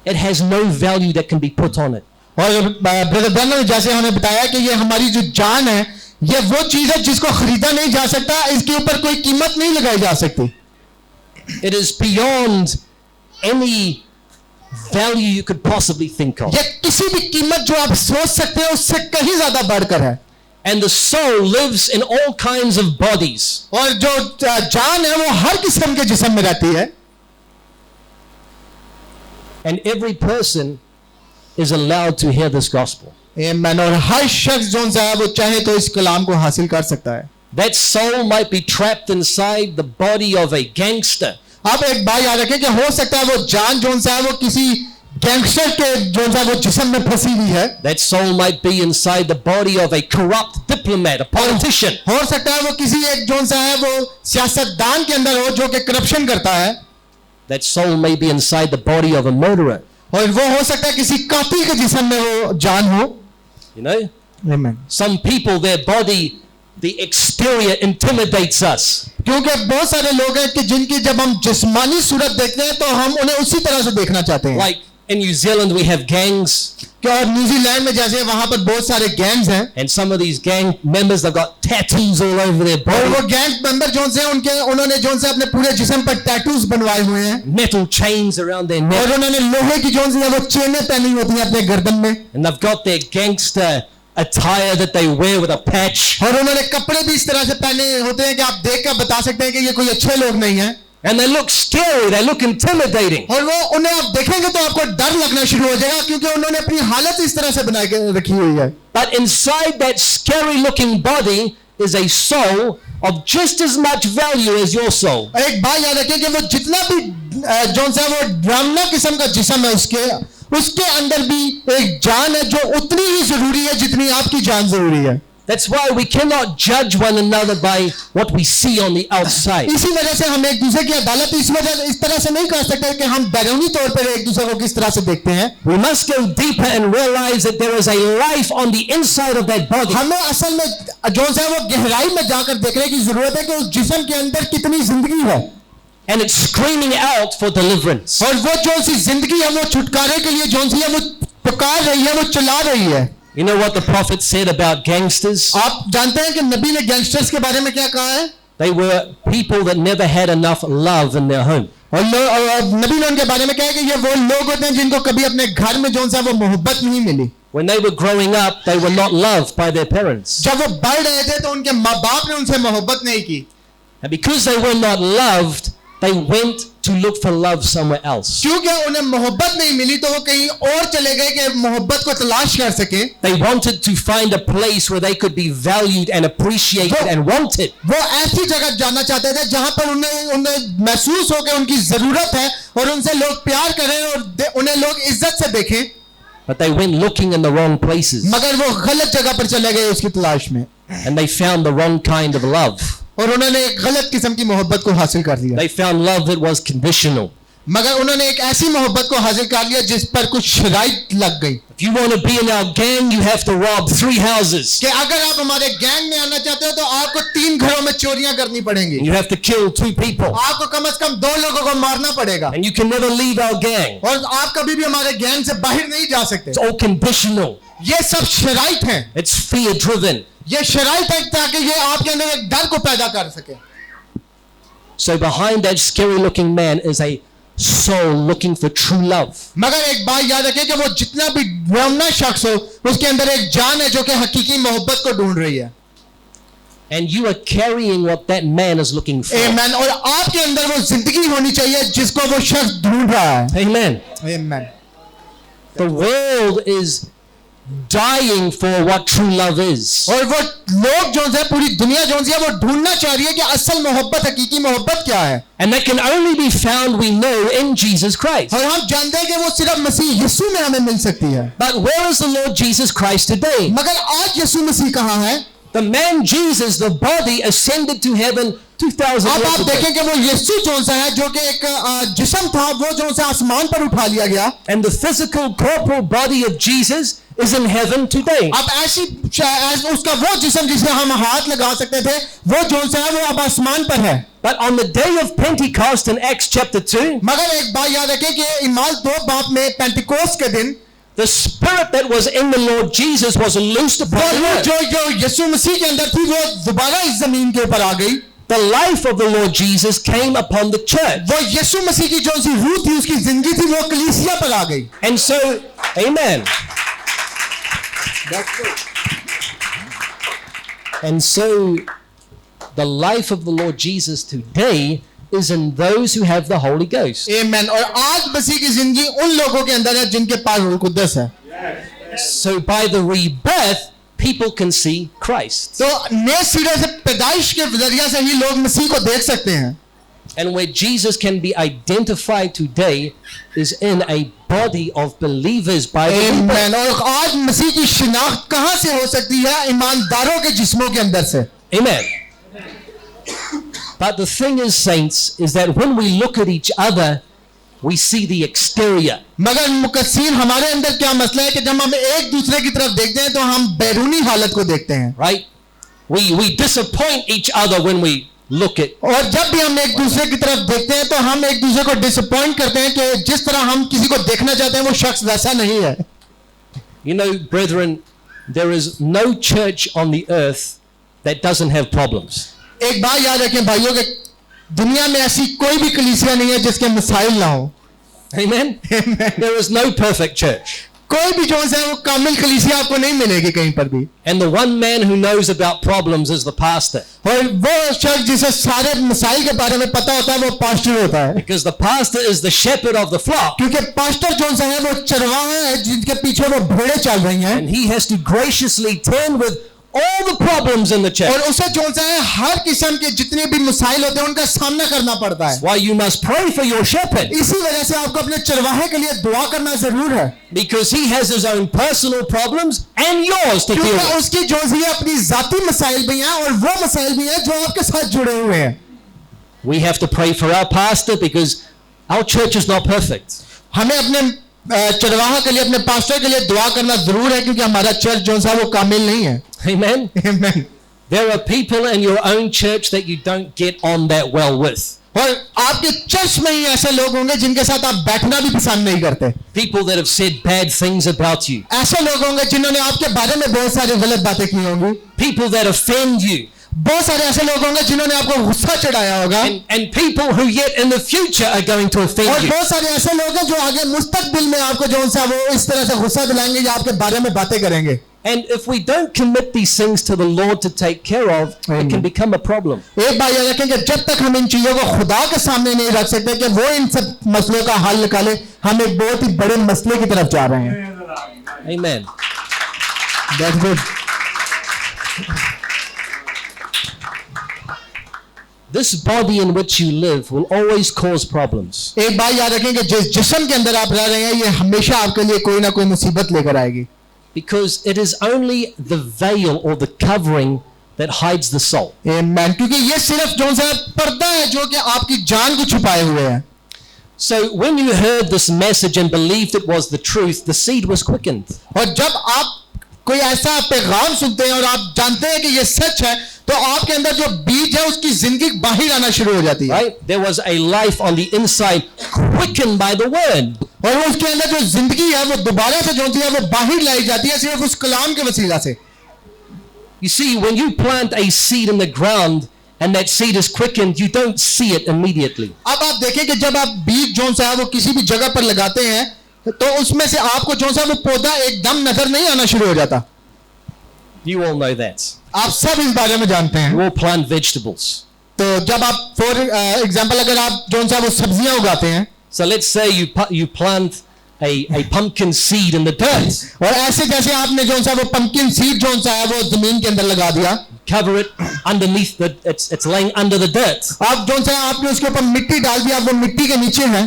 it has no value that can be put on it. और ब्रदर ब्रैनम ने जैसे हमें बताया कि ये हमारी जो जान है ये वो चीज है जिसको खरीदा नहीं जा सकता, इसके ऊपर कोई कीमत नहीं लगाई जा सकती। It is beyond any value you could possibly think of. ये किसी भी कीमत जो आप सोच सकते हैं उससे कहीं ज्यादा बढ़कर है। And the soul lives in all kinds of bodies. और जो जान है वो हर किस्म के जिस्म में रहती है। And every person is allowed to hear this gospel. आमीन। और हर शख्स जो है वो चाहे तो इस कलाम को हासिल कर सकता है। That soul might be trapped inside the body of a gangster. आप एक बात याद रखें कि हो सकता है वो जान जो है वो किसी गैंगस्टर के जो है वो जिस्म में फंसी हुई है। That soul might be inside the body of a corrupt diplomat, a politician. हो सकता है वो किसी एक जो है वो सियासतदान के अंदर हो जो कि करप्शन करता है। That soul may be inside the body of a murderer. और वो हो सकता है किसी कातिल के जिस्म में वो जान हो। You know? आमीन। Some people, their body, the exterior intimidates us. क्योंकि बहुत सारे लोग हैं कि जिनकी जब हम जिस्मानी सूरत देखते हैं तो हम उन्हें उसी तरह से देखना चाहते हैं। Like In New Zealand, we have gangs, कि और न्यूजीलैंड में जैसे वहां पर बहुत सारे गैंग्स हैं and some of these gang members have got tattoos all over their और body, वो गैंग मेंबर जो से उन्होंने जो से अपने पूरे जिस्म पर टैटूज बनवाए हुए हैं metal chains around their neck, और उन्होंने लोहे की जो है वो चेनें पहनी होती हैं अपने गर्दन में and they've got their gangster attire that they wear with a patch. और उन्होंने कपड़े भी इस तरह से पहने होते हैं कि आप देख कर बता सकते हैं कि ये कोई अच्छे लोग नहीं हैं And they look scary, they look intimidating. और वो उन्हें आप देखेंगे तो आपको डर लगना शुरू हो जाएगा क्योंकि उन्होंने अपनी हालत इस तरह से बना के रखी हुई है But inside that scary looking body is a soul of just as much value as your soul. और एक बात याद रखिए कि वो जितना भी जो सा वो ड्रामना किस्म का जिस्म है उसके अंदर भी एक जान है जो उतनी ही जरूरी है जितनी आपकी जान जरूरी है That's why we cannot judge one another by what we see on the outside. इसी वजह से हम एक दूसरे की अदालत इस तरह से नहीं कर सकते कि हम बैरूनी तौर पर एक दूसरे को किस तरह से देखते हैं We must go deeper and realize that there is a life on the inside of that body. हमें असल में जो है वो गहराई में जाकर देखने की जरूरत है कि उस जिस्म के अंदर कितनी जिंदगी है And it's screaming out for deliverance. और वो जो सी जिंदगी है वो छुटकारे के लिए जो सी है वो पुकार रही है वो चिल्ला रही है You know what the prophet said about gangsters? आप जानते हैं कि नबी ने गैंगस्टर्स के बारे में क्या कहा है They were people that never had enough love in their home. और नबी ने उनके बारे में कहा है कि ये वो लोग होते हैं जिनको कभी अपने घर में जो सा वो मोहब्बत नहीं मिली When they were growing up, they were not loved by their parents. जब वो बढ़ रहे थे तो उनके माँ बाप ने उनसे मोहब्बत नहीं की And because they were not loved, they went to look for love somewhere else. क्योंकि उन्हें मोहब्बत नहीं मिली तो वो कहीं और चले गए कि मोहब्बत को तलाश कर सके They wanted to find a place where they could be valued and appreciated and wanted. वो ऐसी जगह जाना चाहते थे जहां पर उन्हें महसूस हो कि उनकी जरूरत है और उनसे लोग प्यार करें और उन्हें लोग इज्जत से देखें But they went looking in the wrong places. मगर वो गलत जगह पर चले गए उसकी तलाश में And they found the wrong kind of love. और उन्होंने एक गलत किस्म की मोहब्बत को हासिल कर लिया They found love that was conditional. मगर उन्होंने एक ऐसी मोहब्बत को हासिल कर लिया जिस पर कुछ शराइत लग गई If you want to be in our gang, you have to rob 3 houses. कि अगर आप हमारे गैंग में आना चाहते हो तो आपको 3 घरों में चोरियां करनी पड़ेंगी You have to kill 2 people. आपको कम से कम 2 लोगों को मारना पड़ेगा And you can never leave our gang. और आप कभी भी हमारे गैंग से बाहर नहीं जा सकते It's all conditional. ये सब शराइत हैं It's fear driven. ये शराइत है ताकि ये आपके अंदर एक डर को पैदा कर सके So behind that scary looking man is a soul looking for true love. मगर एक बात याद रखें कि वो जितना भी डरावना शख्स हो उसके अंदर एक जान है जो कि हकीकी मोहब्बत को ढूंढ रही है And you are carrying what that man is looking for. आमीन और आपके अंदर वो जिंदगी होनी चाहिए जिसको वो शख्स ढूंढ रहा है Amen. आमीन The world is dying for what true love is. और वो लोग जो है पूरी दुनिया जो है वो ढूंढना चाह रही है कि असल मोहब्बत हकीकी मोहब्बत क्या है And that can only be found, we know, in Jesus Christ. और हम जानते हैं कि वो सिर्फ मसीह यीशु में हमें मिल सकती है But where is the Lord Jesus Christ today? मगर आज यीशु मसीह कहाँ है The man Jesus, the body, ascended to heaven 2,000 अब years आप ago. देखें कि वो यीशु जो सा है जो कि एक जिस्म था वो जो सा आसमान पर उठा लिया गया And the physical corporal body of Jesus is in heaven today. अब उसका वो जिस्म जिसे हम हाथ लगा सकते थे वो जो सा है वो अब आसमान पर है But on the day of Pentecost in Acts chapter 2, मगर एक बात याद रखें कि इमाल 2 बाप में पेंटिकोस्ट के दिन the spirit that was in the Lord Jesus was loosed upon the earth. जो यीशु मसीह के अंदर थी वो दोबारा इस जमीन के ऊपर आ गई The life of the Lord Jesus came upon the church. वो यीशु मसीह की जो सी रूह थी उसकी जिंदगी थी वो कलीसिया पर आ गई And so, amen. And so, the life of the Lord Jesus today is in those who have the Holy Ghost. आमीन और आज मसीह की जिंदगी उन लोगों के अंदर है जिनके पास रूह कुद्दस है So by the rebirth, people can see Christ. तो नए सिरे से पैदाइश के जरिए से ही लोग मसीह को देख सकते हैं And where Jesus can be identified today is in a body of believers by the rebirth. आमीन और आज मसीह की शिनाख्त कहां से हो सकती है ईमानदारों के जिस्मों के अंदर से Amen. But the thing is, saints, is that when we look at each other, we see the exterior. मगर मुकस्सीर हमारे अंदर क्या मसला है कि जब हम एक दूसरे की तरफ देखते हैं तो हम बैरूनी हालत को देखते हैं Right? We disappoint each other when we look at और जब भी हम एक दूसरे की तरफ देखते हैं तो हम एक दूसरे को डिसअपॉइंट करते हैं कि जिस तरह हम किसी को देखना चाहते हैं वो शख्स वैसा नहीं है. You know, brethren, there is no church on the earth that doesn't have problems. एक बात याद रखें भाइयों कि दुनिया में ऐसी कोई भी कलीसिया नहीं है जिसके मसाइल ना हो. Amen? There is no perfect church. कोई भी जो है वो कामिल कलीसिया आपको नहीं मिलेगी कहीं पर भी. And the one man who knows about problems is the pastor. और वो शख्स जिसे सारे मसाइल के बारे में पता होता है वो पास्टर होता है. Because the pastor is the shepherd of the flock. क्योंकि पास्टर जो है वो चरवाहा है जिनके पीछे वो भेड़ें चल रही हैं. And he has to graciously turn with all the problems in the church. और उसे जो है हर किस्म के जितने भी मसाइल होते हैं उनका सामना करना पड़ता है. Why you must pray for your shepherd. इसी वजह से आपको अपने चरवाहे के लिए दुआ करना जरूर है. Because he has his own personal problems and yours to deal क्योंकि with. उसकी जो है अपनी जाती मसाइल भी हैं और वो मसाइल भी हैं जो आपके साथ जुड़े हुए हैं. We have to pray for our pastor because our church is not perfect. हमें अपने चरवाहा के लिए अपने पास्टर के लिए दुआ करना जरूर है क्योंकि हमारा चर्च जो है वो कामिल नहीं है. Amen. Amen. There are people in your own church that you don't get on that well with. और आपके चर्च में ही ऐसे लोग होंगे जिनके साथ आप बैठना भी पसंद नहीं करते. People that have said bad things about you. ऐसे लोग होंगे जिन्होंने आपके बारे में बहुत सारी गलत बातें की होंगी. People that offend you. बहुत सारे ऐसे लोग होंगे जिन्होंने आपको गुस्सा चढ़ाया होगा. And people who yet in the future are going to और offend you. बहुत सारे ऐसे लोग हैं जो आगे मुस्तकबिल में आपको जो उनसे वो इस तरह से गुस्सा दिलाएंगे या आपके बारे में बातें करेंगे. And if we don't commit these things to the Lord to take care of, it can become a problem. एक बात याद रखें कि जब तक हम इन चीजों को खुदा के सामने नहीं रख सकते कि वो इन सब मसलों का हल निकाले, हम एक बहुत ही बड़े मसले की तरफ जा रहे हैं. Amen. That's good. This body in which you live will always cause problems. एक बात याद रखें कि जिस जिस्म के अंदर आप रह रहे हैं ये हमेशा आपके लिए कोई ना कोई मुसीबत लेकर आएगी. Because it is only the veil or the covering that hides the soul. Amen. क्योंकि ये सिर्फ जो है पर्दा है जो कि आपकी जान को छुपाए हुए है. So when you heard this message and believed it was the truth, the seed was quickened. और जब आप कोई ऐसा पैगाम सुनते हैं और आप जानते हैं कि ये सच है तो आपके अंदर जो बीज है उसकी जिंदगी बाहर आना शुरू हो जाती है. Right? There was a life on the inside quickened by the word. और उसके अंदर जो जिंदगी है वो दोबारा से जो है वो बाहर लाई जाती है सिर्फ उस कलाम के वसीला से. You see, when you plant a seed in the ground and that seed is quickened, you don't see it immediately. अब आप देखें कि जब आप बीज जो है वो किसी भी जगह पर लगाते हैं तो उसमें से आपको जो है वो पौधा एकदम नजर नहीं आना शुरू हो जाता. You all know that. आप सब इस बारे में जानते हैं. You all plant vegetables. तो जब आप फॉर एग्जांपल अगर आप जो है वो सब्जियां उगाते हैं. So let's say you plant a pumpkin seed in the dirt. और ऐसे जैसे आपने जो है वो पंपकिन सीड जो है वो जमीन के अंदर लगा दिया. Cover it underneath it's laying under the dirt. आप जो है आपने उसके ऊपर मिट्टी डाल दी, आप वो मिट्टी के नीचे हैं.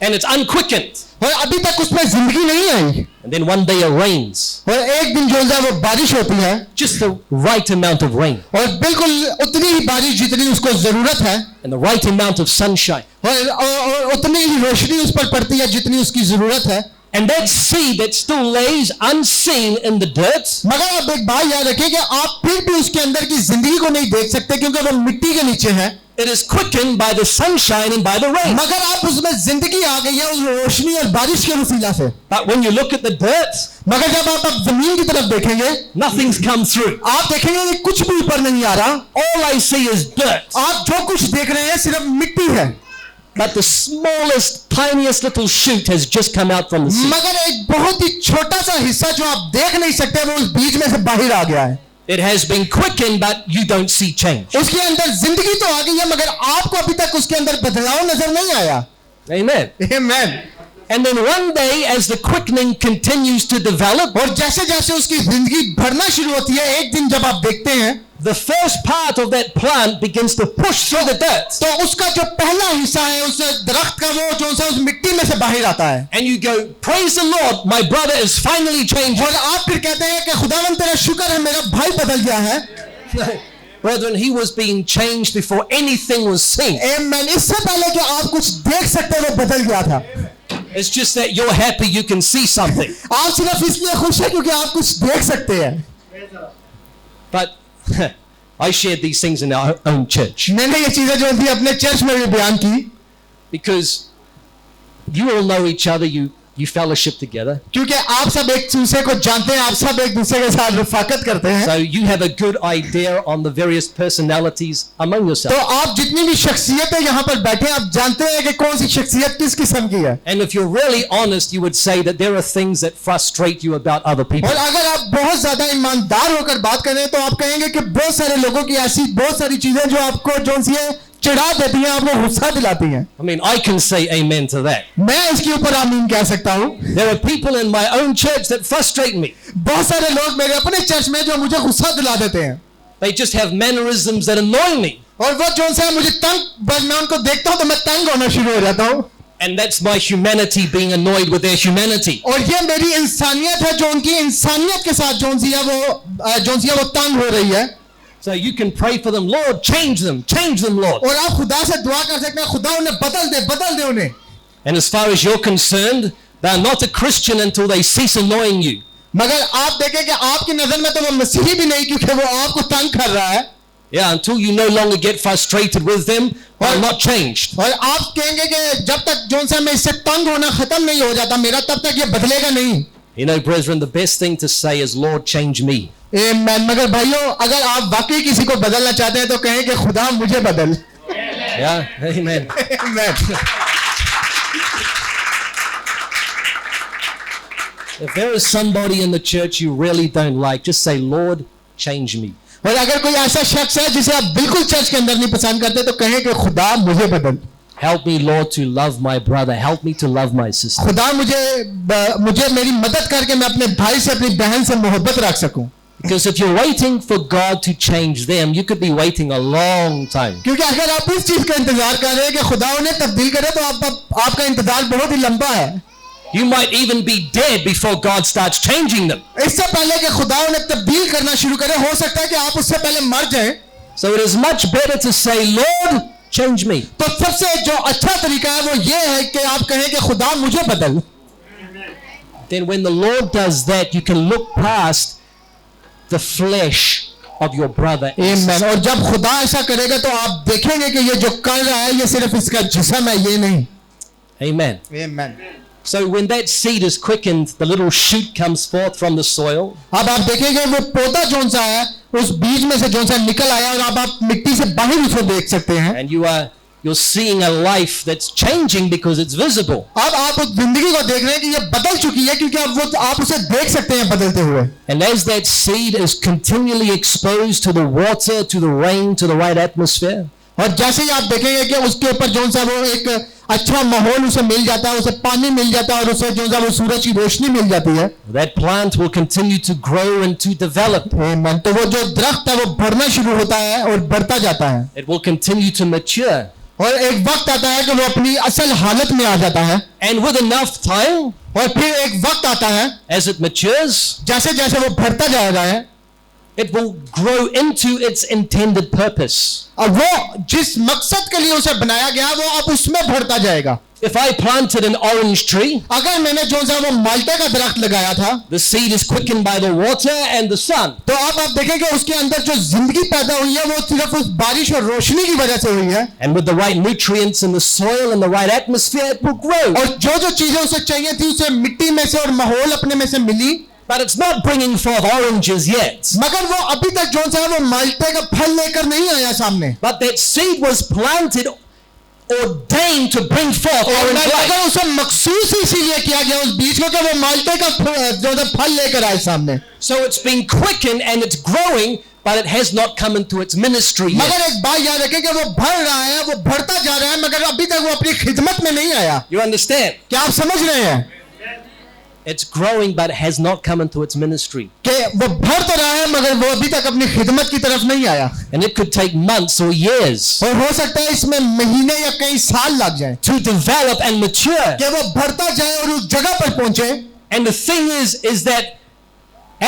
And it's unquickened. और अभी तक उसमें जिंदगी नहीं आई. And then one day it rains. और एक दिन जो है वो बारिश होती है. Just the right amount of rain. और बिल्कुल उतनी ही बारिश जितनी उसको जरूरत है. And the right amount of sunshine. और उतनी ही रोशनी उस पर पड़ती है जितनी उसकी जरूरत है. And that seed that still lays unseen in the dirt. मगर आप एक बात याद रखिए कि आप फिर भी उसके अंदर की जिंदगी को नहीं देख सकते क्योंकि वो मिट्टी के नीचे है. It is quickened by the sunshine and by the rain. मगर आप उसमें जिंदगी आ गई है उस रोशनी और बारिश के वसीला से. But when you look at the dirt, मगर जब आप जमीन की तरफ देखेंगे nothing's come through. आप देखेंगे कि कुछ भी ऊपर नहीं आ रहा. All I see is dirt. आप जो कुछ देख रहे हैं सिर्फ मिट्टी है. But the smallest, tiniest little shoot has just come out from the seed. मगर एक बहुत ही छोटा सा हिस्सा जो आप देख नहीं सकते वो उस बीज में से बाहर आ गया है. It has been quickened, but you don't see change. उसके अंदर जिंदगी तो आ गई है मगर आपको अभी तक उसके अंदर बदलाव नजर नहीं आया. Amen. Amen. And then one day, as the quickening continues to develop, और जैसे जैसे उसकी जिंदगी बढ़ना शुरू होती है एक दिन जब आप देखते हैं the first part of that plant begins to push through the dirt. तो उसका जो पहला हिस्सा है उस दरख्त का वो जो है उस मिट्टी में से बाहर आता है. And you go, praise the Lord, my brother is finally changing. और आप फिर कहते हैं कि खुदावंद तेरा शुक्र है मेरा भाई बदल गया है. Brethren, he was being changed before anything was seen. Amen. इससे पहले कि आप कुछ देख सकते वो बदल गया था. It's just that you're happy you can see something. आप सिर्फ इसलिए खुश हैं क्योंकि आप कुछ देख सकते हैं. But I shared these things in our own church मैंने ये चीजें जो थी अपने चर्च में भी बयान की, because you all know each other, you fellowship together. क्योंकि आप सब एक दूसरे को जानते हैं, आप सब एक दूसरे के साथ रफाकत करते हैं, So you have a good idea on the various personalities among तो yourselves. आप जितनी भी शख्सियतें यहाँ पर बैठे हैं, आप जानते हैं कि कौन सी शख्सियत किस किस्म की है। And if you're really honest, you would say that there are things that frustrate you about other people. और अगर आप बहुत ज्यादा ईमानदार होकर बात करें तो आप कहेंगे कि बहुत सारे लोगों की ऐसी बहुत सारी चीजें जो आपको जो सी है चिढ़ा देती हैं, आपको गुस्सा दिलाती हैं। I mean, I can say amen to that. मैं इसके ऊपर आमीन कह सकता हूँ। There are people in my own church that frustrate me. बहुत सारे लोग मेरे अपने चर्च में जो मुझे गुस्सा दिला देते हैं, They just have mannerisms that annoy me. और वो जो है मुझे तंग, बस मैं उनको देखता हूँ तो मैं तंग होना शुरू हो जाता हूँ। And that's my humanity being annoyed with their humanity. और ये मेरी इंसानियत है जो उनकी इंसानियत के साथ जो सी है वो तंग हो रही है। So you can pray for them, Lord, change them, Lord. और आप खुदा से दुआ कर सकते हैं, खुदा उन्हें बदल दे उन्हें। And as far as you're concerned, they're not a Christian until they cease annoying you. मगर आप देखें कि आपकी नजर में तो वो मसीही भी नहीं, क्योंकि वो आपको तंग कर रहा है। Yeah, until you no longer get frustrated with them, they're not changed. और आप कहेंगे कि जब तक जो सा मैं इससे तंग होना खत्म नहीं हो जाता मेरा, तब तक ये बदलेगा नहीं। You know, brethren, the best thing to say is, Lord, change me. मगर भाइयों, अगर आप वाकई किसी को बदलना चाहते हैं तो कहें कि खुदा मुझे बदल। Yeah, amen. If there is somebody in the church you really don't like, just say, Lord, change me. और अगर कोई ऐसा शख्स है जिसे आप बिल्कुल चर्च के अंदर नहीं पसंद करते तो कहें कि खुदा मुझे बदल। Help me, Lord, to love my brother. Help me to love my sister. खुदा मुझे मेरी मदद करके मैं अपने भाई से अपनी बहन से मोहब्बत रख सकूं। Because if you're waiting for God to change them, you could be waiting a long time. क्योंकि अगर आप इस चीज का इंतजार कर रहे हैं कि खुदा उन्हें तब्दील करे तो आपका इंतजार बहुत ही लंबा है। You might even be dead before God starts changing them. इससे पहले कि खुदा उन्हें तब्दील करना शुरू करे, हो सकता है कि आप उससे पहले मर जाएं। So it is much better to say, Lord, change me. तो सबसे जो अच्छा तरीका है वो ये है कि आप कहें कि खुदा मुझे बदल। Then when the Lord does that, you can look past the flesh of your brother. आमीन। और जब खुदा ऐसा करेगा तो आप देखेंगे कि ये जो कर रहा है ये सिर्फ इसका जिस्म है, ये नहीं। Amen. आमीन। So when that seed is quickened, the little shoot comes forth from the soil. अब आप देखेंगे वो पौधा जोन सा है उस बीज में से जोन सा निकल आया, और अब आप मिट्टी से बाहर उसको देख सकते हैं। And you're seeing a life that's changing because it's visible. अब आप उस जिंदगी को देख रहे हैं कि ये बदल चुकी है, क्योंकि अब आप उसे देख सकते हैं बदलते हुए। And as that seed is continually exposed to the water, to the rain, to the right atmosphere, और जैसे ही आप देखेंगे कि उसके ऊपर जो सा वो एक अच्छा माहौल उसे मिल जाता है, उसे पानी मिल जाता है और उसे जो सा वो सूरज की रोशनी मिल जाती है, that plant will continue to grow and to develop. तो वो जो दरख्त है वो बढ़ना शुरू होता है और बढ़ता जाता है, It will continue to mature. और एक वक्त आता है कि वो अपनी असल हालत में आ जाता है। And with enough time, और फिर एक वक्त आता है as it matures, जैसे जैसे वो बढ़ता जा रहा है, it will grow into its intended purpose. अब वो जिस मकसद के लिए उसे बनाया गया वो अब उसमें बढ़ता जाएगा। If I planted an orange tree, अगर मैंने जो सा वो माल्टे का दरख्त लगाया था, the seed is quickened by the water and the sun. तो अब आप देखेंगे उसके अंदर जो जिंदगी पैदा हुई है वो सिर्फ उस बारिश और रोशनी की वजह से हुई है, And with the right nutrients in the soil and the right atmosphere, it will grow. और जो चीजें उसे चाहिए थी उसे मिट्टी में से और माहौल अपने में से मिली, But it's not bringing forth oranges yet. मगर वो अभी तक जो सा वो माल्टे का फल लेकर नहीं आया सामने। But that seed was planted, ordained to bring forth orange life. मगर उसे मखसूस इसीलिए किया गया उस बीज को कि वो माल्टे का जो सा फल लेकर आए सामने। So it's been quickened and it's growing, but it has not come into its ministry yet. मगर एक बात याद रखें कि वो बढ़ रहा है, वो बढ़ता जा रहा है, मगर अभी तक वो अपनी खिदमत में नहीं आया। You understand? क्या आप समझ रहे हैं It's growing, but it has not come into its ministry. कि वो बढ़ तो रहा है मगर वो अभी तक अपनी खिदमत की तरफ नहीं आया, And it could take months or years और हो सकता है इसमें महीने या कई साल लग जाए to develop and mature. कि वो बढ़ता जाए और उस जगह पर पहुंचे। And the thing is that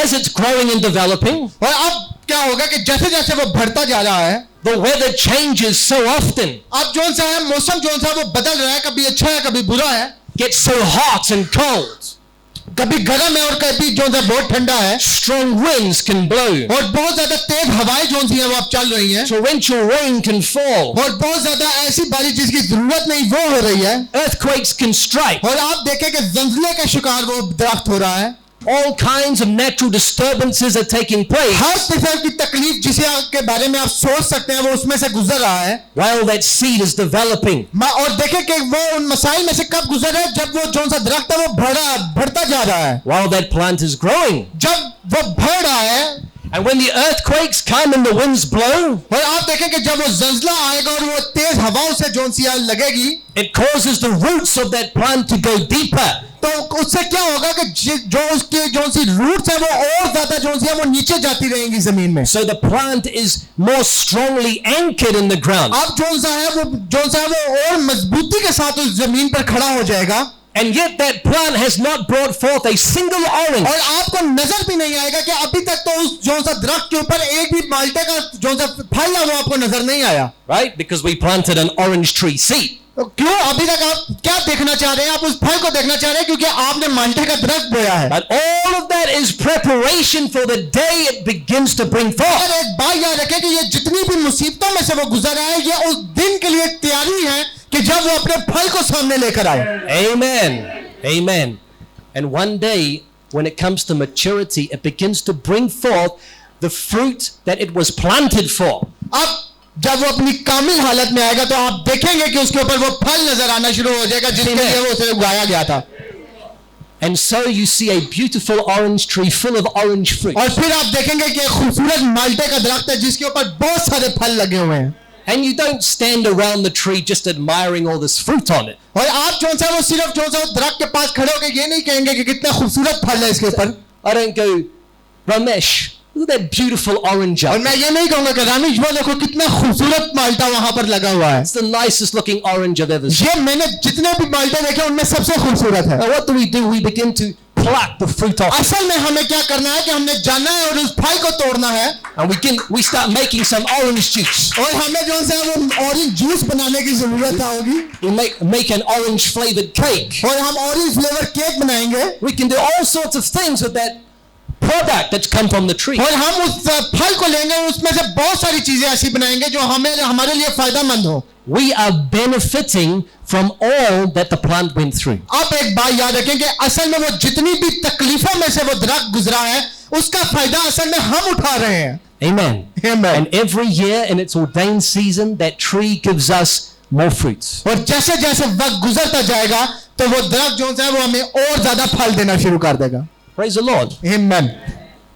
as it's growing and developing, और अब क्या होगा कि जैसे जैसे वो बढ़ता जा रहा है, the weather changes so often, अब जोन सा है मौसम जोन सा वो बदल रहा है, कभी अच्छा है कभी बुरा है, gets so hot and cold. कभी गर्म है और कभी जो है बहुत ठंडा है Strong winds can blow. और बहुत ज्यादा तेज हवाएं जो सी है वो अब चल रही हैं Torrential rain can fall. और बहुत ज्यादा ऐसी बारिश जिसकी जरूरत नहीं वो हो रही है Earthquakes can strike. और आप देखें कि जंजले का शिकार वो दरख्त हो रहा है All kinds of natural disturbances are taking place हर किस्म की तकलीफ जिसे के बारे में आप सोच सकते हैं वो उसमें से गुजर रहा है while that seed is developing. और देखें कि वो उन मसाइल में से कब गुजर है जब वो जो सा दरख्त है वो बढ़ता जा रहा है While that plant is growing. जब वो बढ़ रहा है And when the earthquakes come and the winds blow, और आप देखें कि जब वो जंजला आएगा और वो तेज हवाओं से जो सी लगेगी it causes the roots of that plant to go deeper. तो उससे क्या होगा कि जो उसके जो सी रूट्स है वो और ज्यादा जो सी है वो नीचे जाती रहेंगी जमीन में So the plant is more strongly anchored in the ground. अब जो सा है वो और मजबूती के साथ उस जमीन पर खड़ा हो जाएगा And yet that plant has not brought forth a single orange. और आपको नजर भी नहीं आएगा कि अभी तक तो उस जो सा दरख्त के ऊपर एक भी माल्टे का जो सा फल है वो आपको नजर नहीं आया Right? Because we planted an orange tree seed. तो क्यों अभी तक आप क्या देखना चाह रहे हैं आप उस फल को देखना चाह रहे हैं क्योंकि आपने माल्टे का दरख्त बोया है But all of that is preparation for the day it begins to bring forth. और एक बात याद रखें कि ये जितनी भी मुसीबतों में से वो गुजर रहा है ये उस दिन के लिए तैयारी है कि जब वो अपने फल को सामने लेकर आए Amen. Amen. And one day, when it comes to maturity, it begins to bring forth the fruit that it was planted for. अब जब वो अपनी कामिल हालत में आएगा तो आप देखेंगे कि उसके ऊपर वो फल नजर आना शुरू हो जाएगा जिसके लिए वो उसे उगाया गया था And so you see a beautiful orange tree full of orange fruit. और फिर आप देखेंगे कि एक खूबसूरत माल्टे का दरख्त है जिसके ऊपर बहुत सारे फल लगे हुए हैं And you don't stand around the tree just admiring all this fruit on it. और आप जो सा वो सिर्फ जो सा दरख्त के पास खड़े होकर ये नहीं कहेंगे कि कितना खूबसूरत फल है इसके ऊपर I don't go, Ramesh, look at that beautiful orange और apple. मैं ये नहीं कहूंगा कि रामेश वो देखो कितना खूबसूरत माल्टा वहां पर लगा हुआ है It's the nicest looking orange I've ever seen. ये मैंने जितने भी माल्टे देखे उनमें सबसे खूबसूरत है Now what do? We begin to pluck the fruit off. असल में हमें क्या करना है कि हमने जाना है और उस फल को तोड़ना है And we start making some orange juice. और हमें जो है वो ऑरेंज जूस बनाने की जरूरत होगी We make an orange flavored cake. और हम ऑरेंज फ्लेवर केक बनाएंगे We can do all sorts of things with that product that's come from the tree. और हम उस फल को लेंगे और उसमें से बहुत सारी चीजें ऐसी बनाएंगे जो हमारे लिए फायदेमंद हो We are benefiting from all that the plant went through. आप एक बात याद रखें कि असल में वो जितनी भी तकलीफों में से वो दरख्त गुजरा है उसका फायदा असल में हम उठा रहे हैं Amen. Amen. And every year in its ordained season, that tree gives us more fruits. और जैसे जैसे वक्त गुजरता जाएगा तो वो दरख्त जो है वो हमें और ज्यादा फल देना शुरू कर देगा Praise the Lord. Amen.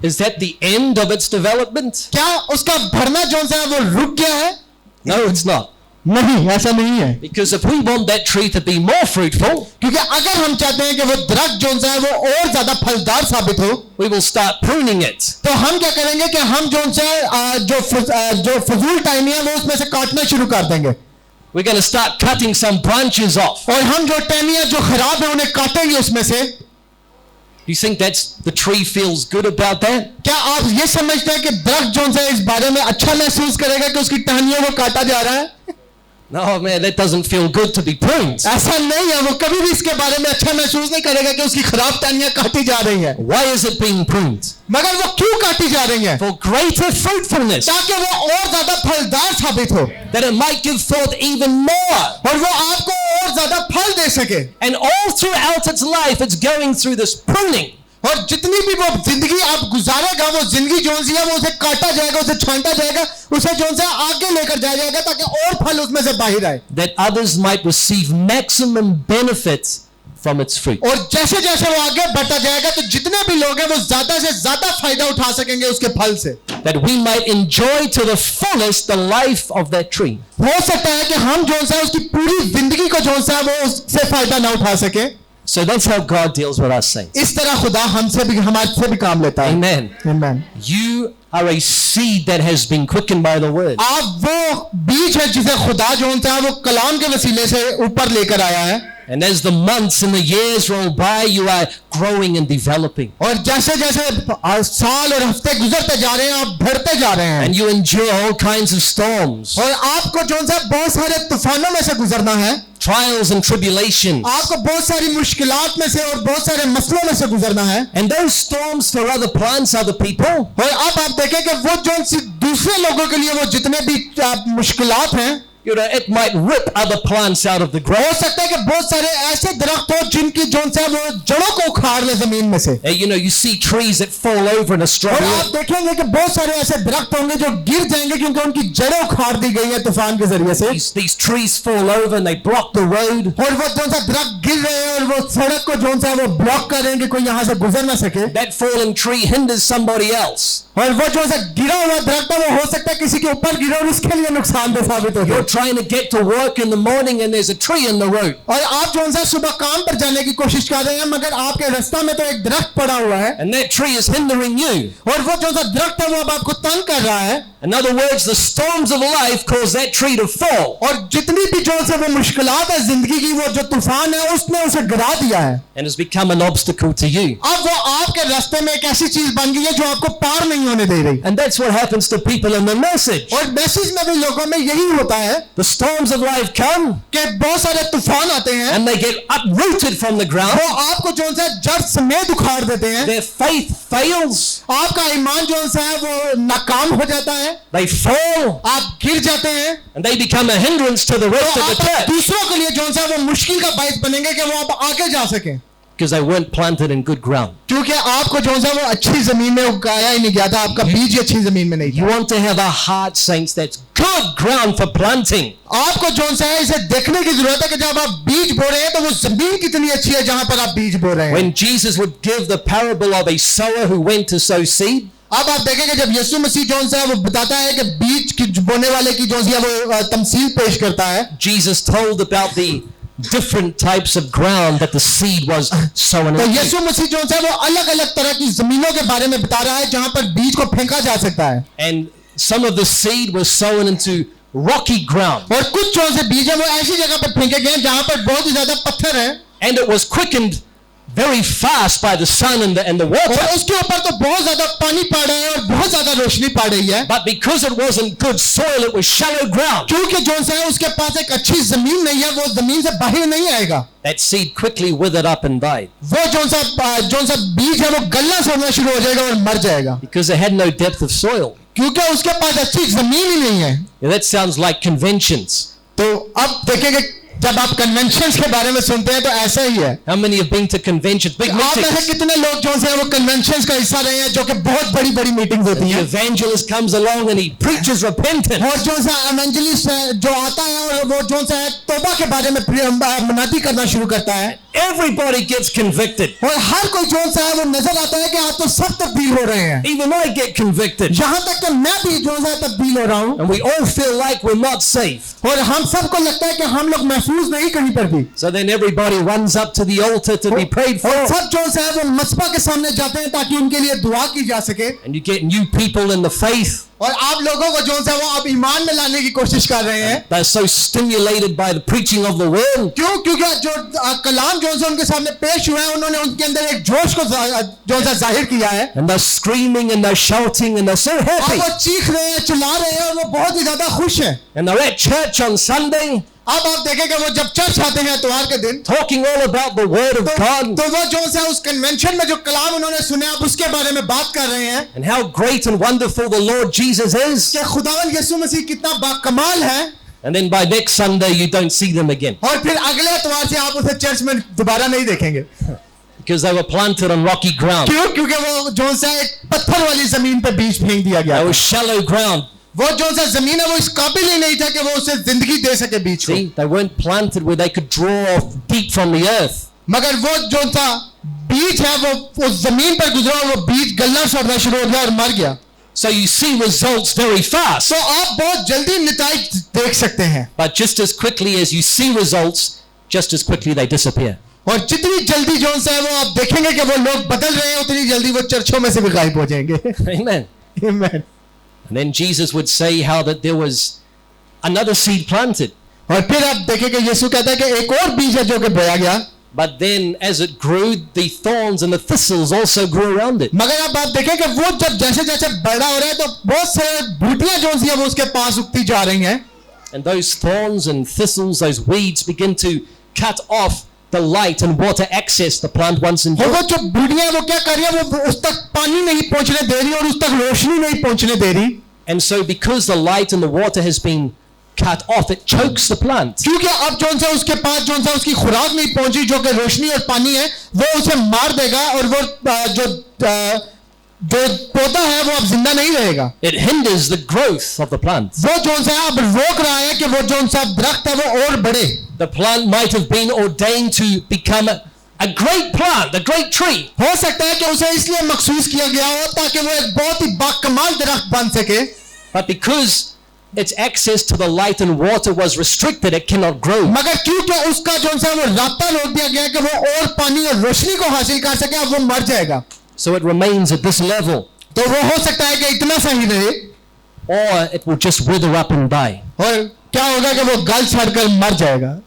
Is that the end of its development? क्या उसका भरना जो है वो रुक गया है No, it's not. नहीं ऐसा नहीं है Because if we want that tree to be more fruitful, क्योंकि अगर हम चाहते हैं कि वो दरख्त जो है वो और ज्यादा फलदार साबित हो we will start pruning it. तो हम क्या करेंगे कि हम जो जो फजूल टाइम है वो उसमें से काटना शुरू कर देंगे We're going to start cutting some branches off. और हम जो टहनियां जो खराब है उन्हें काटेंगे उसमें से You think the tree feels good about that? क्या आप ये समझते हैं कि दरख्त जो है इस बारे में अच्छा महसूस करेगा कि उसकी टहनियों को काटा जा रहा है No, man, that doesn't feel good to be pruned. ऐसा नहीं है वो कभी भी इसके बारे में अच्छा महसूस नहीं करेगा कि उसकी खराब टहनियां काटी जा रही हैं Why is it being pruned? मगर वो क्यों काटी जा रही हैं For greater fruitfulness, ताकि वो और ज्यादा फलदार साबित हो that it might give forth even more. और वो आपको और ज्यादा फल दे सके And all throughout its life, it's going through this pruning. और जितनी भी वो जिंदगी आप गुजारेगा वो जिंदगी जो सी है वो उसे काटा जाएगा उसे छांटा जाएगा उसे जो है आगे लेकर जाया जाएगा ताकि और फल उसमें से बाहर आए That others might receive maximum benefit from its fruit. और जैसे जैसे वो आगे बढ़ता जाएगा तो जितने भी लोग हैं वो ज्यादा से ज्यादा फायदा उठा सकेंगे उसके फल से That we might enjoy to the fullest the life of that tree. हो सकता है कि हम जो है उसकी पूरी जिंदगी को जो है वो उससे फायदा ना उठा सके So that's how God deals with us saints. इस तरह खुदा हमसे भी हमारे से भी काम लेता है Amen. Amen. You are a seed that has been quickened by the word. आप वो बीज है जिसे खुदा जो है वो कलाम के वसीले से ऊपर लेकर आया है And as the months and the years roll by, you are growing and developing. और जैसे जैसे साल और हफ्ते गुजरते जा रहे हैं आप बढ़ते जा रहे हैं And you endure all kinds of storms, और आपको जो है बहुत सारे तूफानों में से गुजरना है trials and tribulations. आपको बहुत सारी मुश्किलात में से और बहुत सारे मसलों में से गुजरना है And those storms for other plants, other people, और अब आप देखें कि वो जो दूसरे लोगों के लिए वो जितने भी मुश्किलात हैं you know, it might rip other plants out of the हो ground. सकता है कि बहुत सारे ऐसे दरख्त हो जिनकी जो है वो जड़ों को उखाड़ ले जमीन में से You know, you see trees that fall over in और Australia. आप देखेंगे कि बहुत सारे ऐसे दरख्त होंगे जो गिर जाएंगे क्योंकि उनकी जड़ें उखाड़ दी गई है तूफान के जरिए से These trees fall over and they block the road. और वो जो सा दरख्त गिर रहे हैं और वो सड़क को जो है वो ब्लॉक कर रहे हैं कि कोई यहाँ से गुजर ना सके That fallen tree hinders somebody else. और वो जो सा गिरा हुआ दरख्त है वो हो सकता है किसी के ऊपर गिरा और उसके लिए नुकसानदेह साबित हो You're जाए trying to get to work in the morning and there's a tree in the road. और आप जो है सुबह काम पर जाने की कोशिश कर रहे हैं मगर आपके रास्ता में तो एक दरख्त पड़ा हुआ है And that tree is hindering you. और वो जो सा दरख्त है वो अब आपको तंग कर रहा है In other words, the storms of life cause that tree to fall. और जितनी भी जो से वो मुश्किलात है जिंदगी की वो जो तूफान है उसने उसे गिरा दिया है And it's become an obstacle to you. अब वो आपके रास्ते में एक ऐसी चीज बन गई है जो आपको पार नहीं होने दे रही And that's what happens to people in the message. और मैसेज में भी लोगों में यही होता है The storms of life come कि बहुत सारे तूफान आते हैं and they get uprooted from the ground. वो आपको जो है जड़ समेत उखाड़ देते हैं Their faith fails. आपका ईमान जो है वो नाकाम हो जाता है They fall आप गिर जाते हैं and they become a hindrance to the rest तो of the आप church दूसरों के लिए जो है वो मुश्किल का बायस बनेंगे कि वो आप आगे जा सकें because they weren't planted in good ground. क्योंकि आपको जो है वो अच्छी जमीन में उगाया ही नहीं गया था आपका बीज ही अच्छी जमीन में नहीं You था want to have a heart, saints, that's good ground for planting. आपको जो है इसे देखने की जरूरत है कि जब आप बीज बो रहे हैं तो वो जमीन कितनी अच्छी है जहां पर आप बीज बो रहे हैं When Jesus would give the parable of a sower who went to sow seed, अब आप देखेंगे जब यीशु मसीह जो है वो बताता है कि बीज की बोने वाले की जो है वो तमसील पेश करता है Jesus told about the different types of ground that the seed was sown तो into. यीशु मसीह जो है वो अलग अलग तरह की जमीनों के बारे में बता रहा है जहां पर बीज को फेंका जा सकता है And some of the seed was sown into rocky ground. और कुछ जो से बीज है वो ऐसी जगह पर फेंके गए जहां पर बहुत ही ज्यादा पत्थर है And it was quickened very fast by the sun and the water. और उसके ऊपर तो बहुत ज्यादा पानी पड़ रहा है और बहुत ज्यादा रोशनी पड़ रही है But because it wasn't good soil, it was shallow ground. क्योंकि जो है उसके पास एक अच्छी जमीन नहीं है वो जमीन से बाहर नहीं आएगा That seed quickly withered up and died वो जो सा बीज है वो गलना छोड़ना शुरू हो जाएगा और मर जाएगा because it had no depth of soil. क्योंकि उसके पास अच्छी जमीन ही नहीं है Now, that sounds like conventions. तो अब देखेंगे जब आप कन्वेंशन के बारे में सुनते हैं तो ऐसा ही है How many have been to conventions, big आप में से meetings? कितने लोग जो है वो कन्वेंशन का हिस्सा रहे हैं जो कि बहुत बड़ी बड़ी मीटिंग्स होती The हैं evangelist comes along and he preaches repentance. और जो है एवेंजलिस्ट जो आता है और वो जो है तौबा के बारे में मनादी करना शुरू करता है Everybody gets convicted. और हर कोई जो है वो नजर आता है कि आप तो सब तब्दील हो रहे हैं Even I get convicted. यहाँ तक कि मैं भी जो है तब्दील हो रहा हूँ And we all feel like we're not safe. और हम सबको लगता है कि हम लोग महफूज नहीं कहीं पर भी So then everybody runs up to the altar to be prayed for. और सब जो है वो मस्बा के सामने जाते हैं ताकि उनके लिए दुआ की जा सके And you get new people in the faith. और आप लोगों को जो है वो अब ईमान में लाने की कोशिश कर रहे हैं They're so stimulated by the preaching of the word. क्यों क्योंकि जो कलाम जो है उनके सामने पेश हुआ है उन्होंने उनके अंदर एक जोश को जो है जाहिर किया है And they're screaming and they're shouting and they're so और happy. वो चीख रहे हैं चिल्ला रहे हैं और वो बहुत ही ज्यादा खुश हैं And they're at church on Sunday अब आप देखेंगे वो जब चर्च आते हैं त्योहार के दिन talking all about the word of God तो वो जो है उस कन्वेंशन में जो कलाम उन्होंने सुने आप उसके बारे में बात कर रहे हैं and how great and wonderful the Lord Jesus is. कि खुदावन यीशु मसीह कितना बाकमाल है And then by next Sunday you don't see them again और फिर अगले एतवार से आप उसे चर्च में दोबारा नहीं देखेंगे because they were planted on rocky ground. क्यों क्योंकि वो जो है एक पत्थर वाली जमीन पर बीज फेंक दिया गया They were shallow ground. वो जो सा जमीन है वो इस काबिल ही नहीं था कि वो उसे जिंदगी दे सके बीज को See, they weren't planted where they could draw deep from the earth. मगर वो जो था बीज है वो उस जमीन पर गुजरा वो बीज गलना छोड़ना शुरू हो गया और मर गया So you see results very fast. तो आप बहुत जल्दी निताज देख सकते हैं But just as quickly as you see results, just as quickly they disappear. और जितनी जल्दी जो है वो आप देखेंगे कि वो लोग बदल रहे हैं उतनी जल्दी वो चर्चों में से भी गायब हो जाएंगे Amen. Amen. And then Jesus would say how that there was another seed planted. और फिर आप देखेंगे यीशु कहता है कि एक और बीज है जो कि बोया गया, But then as it grew, the thorns and the thistles also grew around it. मगर अब आप देखें कि वो जब जैसे जैसे बड़ा हो रहा है तो बहुत सारे बूटियां जो सी है वो उसके पास उगती जा रही हैं, And those thorns and thistles, those weeds begin to cut off the light and water access the plant once और enjoyed. वो जो बूटियां वो क्या कर रही है, वो उस तक पानी नहीं पहुंचने दे रही और उस तक रोशनी नहीं पहुंचने दे रही, And so because the light and the water has been cut off, it chokes the plant. क्योंकि अब जो सा उसके पास जो सा उसकी खुराक नहीं पहुंची जो कि रोशनी और पानी है, वो उसे मार देगा और वो जो पौधा है वो अब जिंदा नहीं रहेगा। It hinders the growth of the plant. वो जो सा अब रोक रहा है कि वो जो सा दरख्त है वो और बढ़े। The plant might have been ordained to become a great plant, a great tree. हो सकता है कि उसे इसलिए मखसूस किया गया हो ताकि वो एक बहुत ही बाकमाल दरख्त बन सके, But because its access to the light and water was restricted, it cannot grow. मगर क्योंकि उसका जो सा वो रास्ता रोक दिया गया कि वो और पानी और रोशनी को हासिल कर सके, अब वो मर जाएगा। So it remains at this level, तो वो हो सकता है कि इतना सा ही रहे, or it will just wither up and die. और क्या होगा कि वो गल सड़कर मर जाएगा।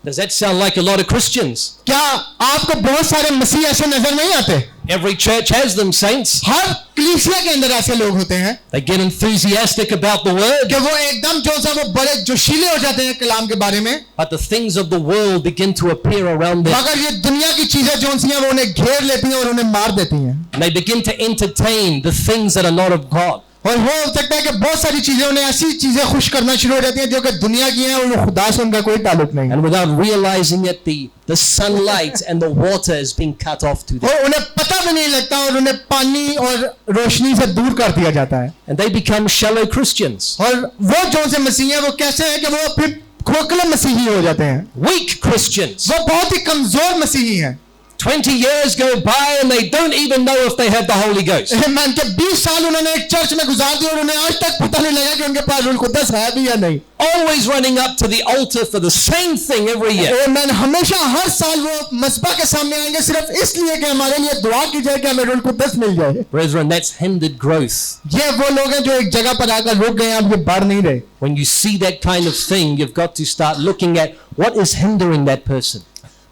Does that sound like a lot of Christians? क्या आपको बहुत सारे मसीह ऐसे नजर नहीं आते? Every church has them, saints. हर कलीसिया के अंदर ऐसे लोग होते हैं They get enthusiastic about the word, कि वो एकदम जो सा वो बड़े जोशीले हो जाते हैं कलाम के बारे में, but the things of the world begin to appear around them. मगर ये दुनिया की चीजें जो सी हैं वो उन्हें घेर लेती हैं और उन्हें मार देती हैं, And they begin to entertain the things that are not of God. और हो सकता है कि बहुत सारी चीजें उन्हें ऐसी चीजें खुश करना शुरू हो जाती हैं जो कि दुनिया की हैं और खुदा से उनका कोई ताल्लुक नहीं है, And without realizing it, the sunlight and the water is being cut off to them. और उन्हें पता भी नहीं लगता और उन्हें पानी और रोशनी से दूर कर दिया जाता है। And they become shallow Christians, और वो जो से मसीह हैं वो कैसे हैं कि वो फिर खोखले मसीही हो जाते हैं, weak Christians. वो बहुत ही कमजोर मसीही हैं। 20 years go by and they don't even know if they have the Holy Ghost. मान के 20 साल उन्होंने एक चर्च में गुजार दिए और उन्हें आज तक पता नहीं लगा कि उनके पास रूह कुद्दस है भी या नहीं। Always running up to the altar for the same thing every year. आमीन। हमेशा हर साल वो मस्बा के सामने आएंगे सिर्फ इसलिए कि हमारे लिए दुआ की जाए कि हमें रूह कुद्दस मिल जाए। Brethren, that's hindered growth. ये वो लोग हैं जो एक जगह पर आकर रुक गए, अब ये बढ़ नहीं रहे। When you see that kind of thing, you've got to start looking at what is hindering that person.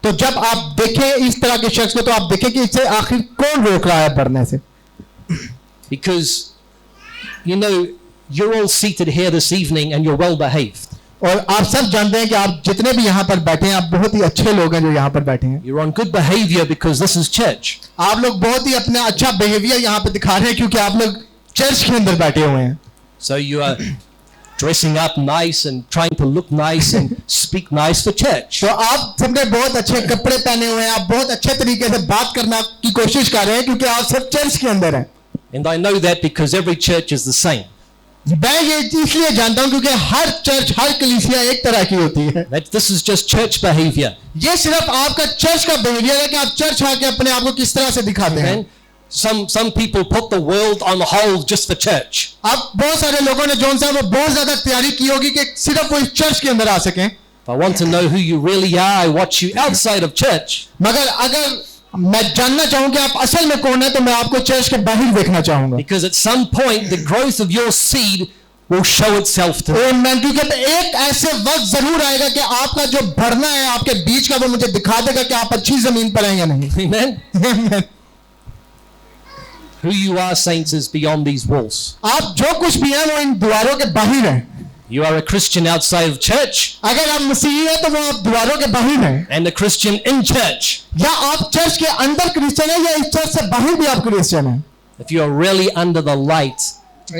तो जब आप देखें इस तरह के शख्स को तो आप देखें कि इसे आखिर कौन रोक रहा है बढ़ने से। Because, you know, you're all seated here this evening and you're well behaved. और आप सब जानते हैं कि आप जितने भी यहाँ पर बैठे हैं आप बहुत ही अच्छे लोग हैं जो यहाँ पर बैठे हैं। You're on good behavior because this is church. आप लोग बहुत ही अपना अच्छा बिहेवियर यहाँ पे दिखा रहे हैं क्योंकि आप लोग चर्च के अंदर बैठे हुए हैं। So you are dressing up nice and trying to look nice and speak nice for church. तो आप सबने बहुत अच्छे कपड़े पहने हुए हैं, आप बहुत अच्छे तरीके से बात करना की कोशिश कर रहे हैं क्योंकि आप सब चर्च के अंदर हैं। And I know that because every church is the same. मैं ये इसलिए जानता हूँ क्योंकि हर चर्च हर कलीसिया एक तरह की होती है। That this is just church behavior. ये सिर्फ आपका चर्च का बिहेवियर है कि आप चर्च आके अपने आप को किस तरह से दिखाते हैं। And some people put the world on hold just for church. अब बहुत सारे लोगों ने जोन साहब वो बहुत ज्यादा तैयारी की होगी कि सिर्फ वो इस चर्च के अंदर आ सकें। If I want to know who you really are, I watch you outside of church. मगर अगर मैं जानना चाहूँ कि आप असल में कौन है तो मैं आपको चर्च के बाहर देखना चाहूंगा। Because at some point the growth of your seed will show itself to me. मैं क्योंकि एक ऐसे वक्त जरूर आएगा कि आपका जो बढ़ना है आपके बीच का वो मुझे दिखा देगा कि आप अच्छी जमीन पर हैं या नहीं। Amen. Who you are, saints, is beyond these walls. आप जो कुछ भी हैं वो इन दीवारों के बाहर हैं। You are a Christian outside of church अगर आप मसीही हैं तो वो आप दीवारों के बाहर हैं, and a Christian in church. या आप चर्च के अंदर क्रिश्चियन हैं या इस चर्च से बाहर भी आप क्रिश्चियन हैं। If you are really under the light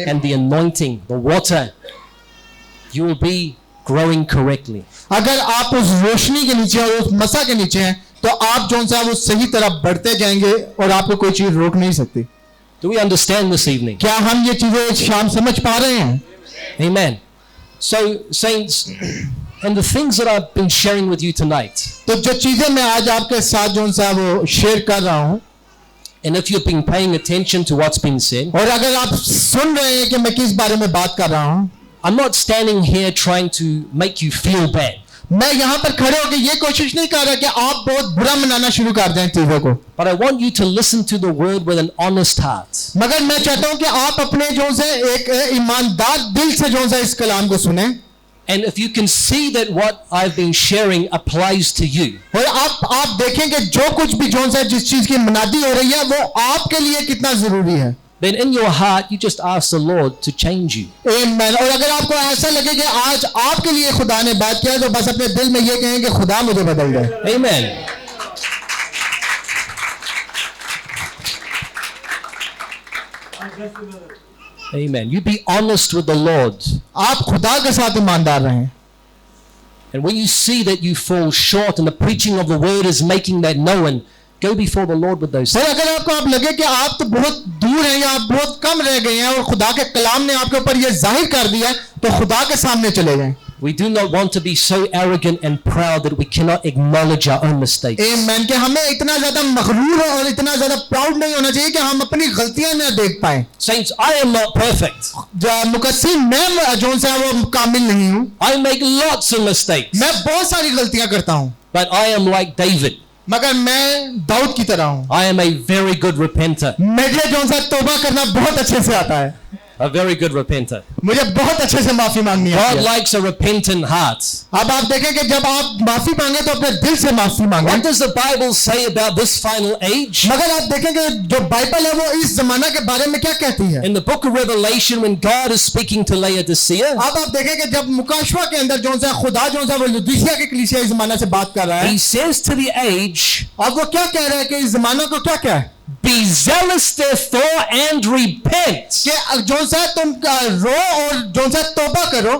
and the anointing, the water, you will be growing correctly. अगर आप उस रोशनी के नीचे और उस मसा के नीचे हैं तो आप जो सा वो सही तरह बढ़ते जाएंगे और आपको कोई चीज रोक नहीं सकती। Do we understand this evening? क्या हम ये चीजें शाम समझ पा रहे हैं? Amen. So, saints, and the things that I've been sharing with you tonight, तो जो चीजें मैं आज आपके साथ जो सा वो शेयर कर रहा हूँ, and if you've been paying attention to what's been said, और अगर आप सुन रहे हैं कि मैं किस बारे में बात कर रहा हूँ, I'm not standing here trying to make you feel bad. मैं यहाँ पर खड़े होकर ये कोशिश नहीं कर रहा कि आप बहुत बुरा मनाना शुरू कर दें चीजों को, But I want you to listen to the word with an honest heart. मगर मैं चाहता हूँ कि आप अपने जो से एक ईमानदार दिल से जो से इस कलाम को सुने। And if you can see that what I've been sharing applies to you, और आप देखेंगे जो कुछ भी जोन सा जिस चीज की मुनादी हो रही है वो आपके लिए कितना जरूरी है। then in your heart you just ask the Lord to change you. आमीन। और अगर आपको ऐसा लगे कि आज आपके लिए खुदा ने बात किया तो बस अपने दिल में ये कहें कि खुदा मुझे बदल दे। Amen. Amen. You be honest with the Lord. आप खुदा के साथ ईमानदार रहें। And when you see that you fall short and the preaching of the word is making that known, go before the Lord with those और things. अगर आपको आप लगे कि आप तो बहुत दूर हैं या आप बहुत कम रह गए हैं और खुदा के कलाम ने आपके ऊपर ये जाहिर कर दिया तो खुदा के सामने चले जाएं। We do not want to be so arrogant and proud that we cannot acknowledge our own mistakes. आमीन। कि हमें इतना ज्यादा मगरूर और इतना ज्यादा प्राउड नहीं होना चाहिए कि हम अपनी गलतियां न देख पाएं। Saints, I am not perfect. मुकस्सिर मैं जोन सा वो कामिल नहीं हूँ। I make lots of mistakes. मैं बहुत सारी गलतियां करता हूँ But I am like David. मगर मैं दाऊद की तरह हूँ। I am a very good repenter. मुझे जोन सा तौबा करना बहुत अच्छे से आता है। A very good repenter. मुझे बहुत अच्छे से माफी मांगनी आती God है। likes a repentant heart. अब आप देखें कि जब आप माफी मांगे तो अपने दिल से माफी मांगे। What does the Bible say about this final age? मगर आप देखेंगे जो बाइबल है वो इस जमाना के बारे में क्या कहती है। In the book of Revelation, when God is speaking to Laodicea, अब आप देखेंगे जब मुकाशवा के अंदर जोन सा खुदा जोन सा वो लुदीसिया के कलीसिया इस जमाना से बात कर रहा है। he says to the age, अब वो क्या कह रहा है कि इस जमाना को क्या क्या है be zealous therefore and repent. कि जोन सा तुम रो और जोन सा तौबा करो।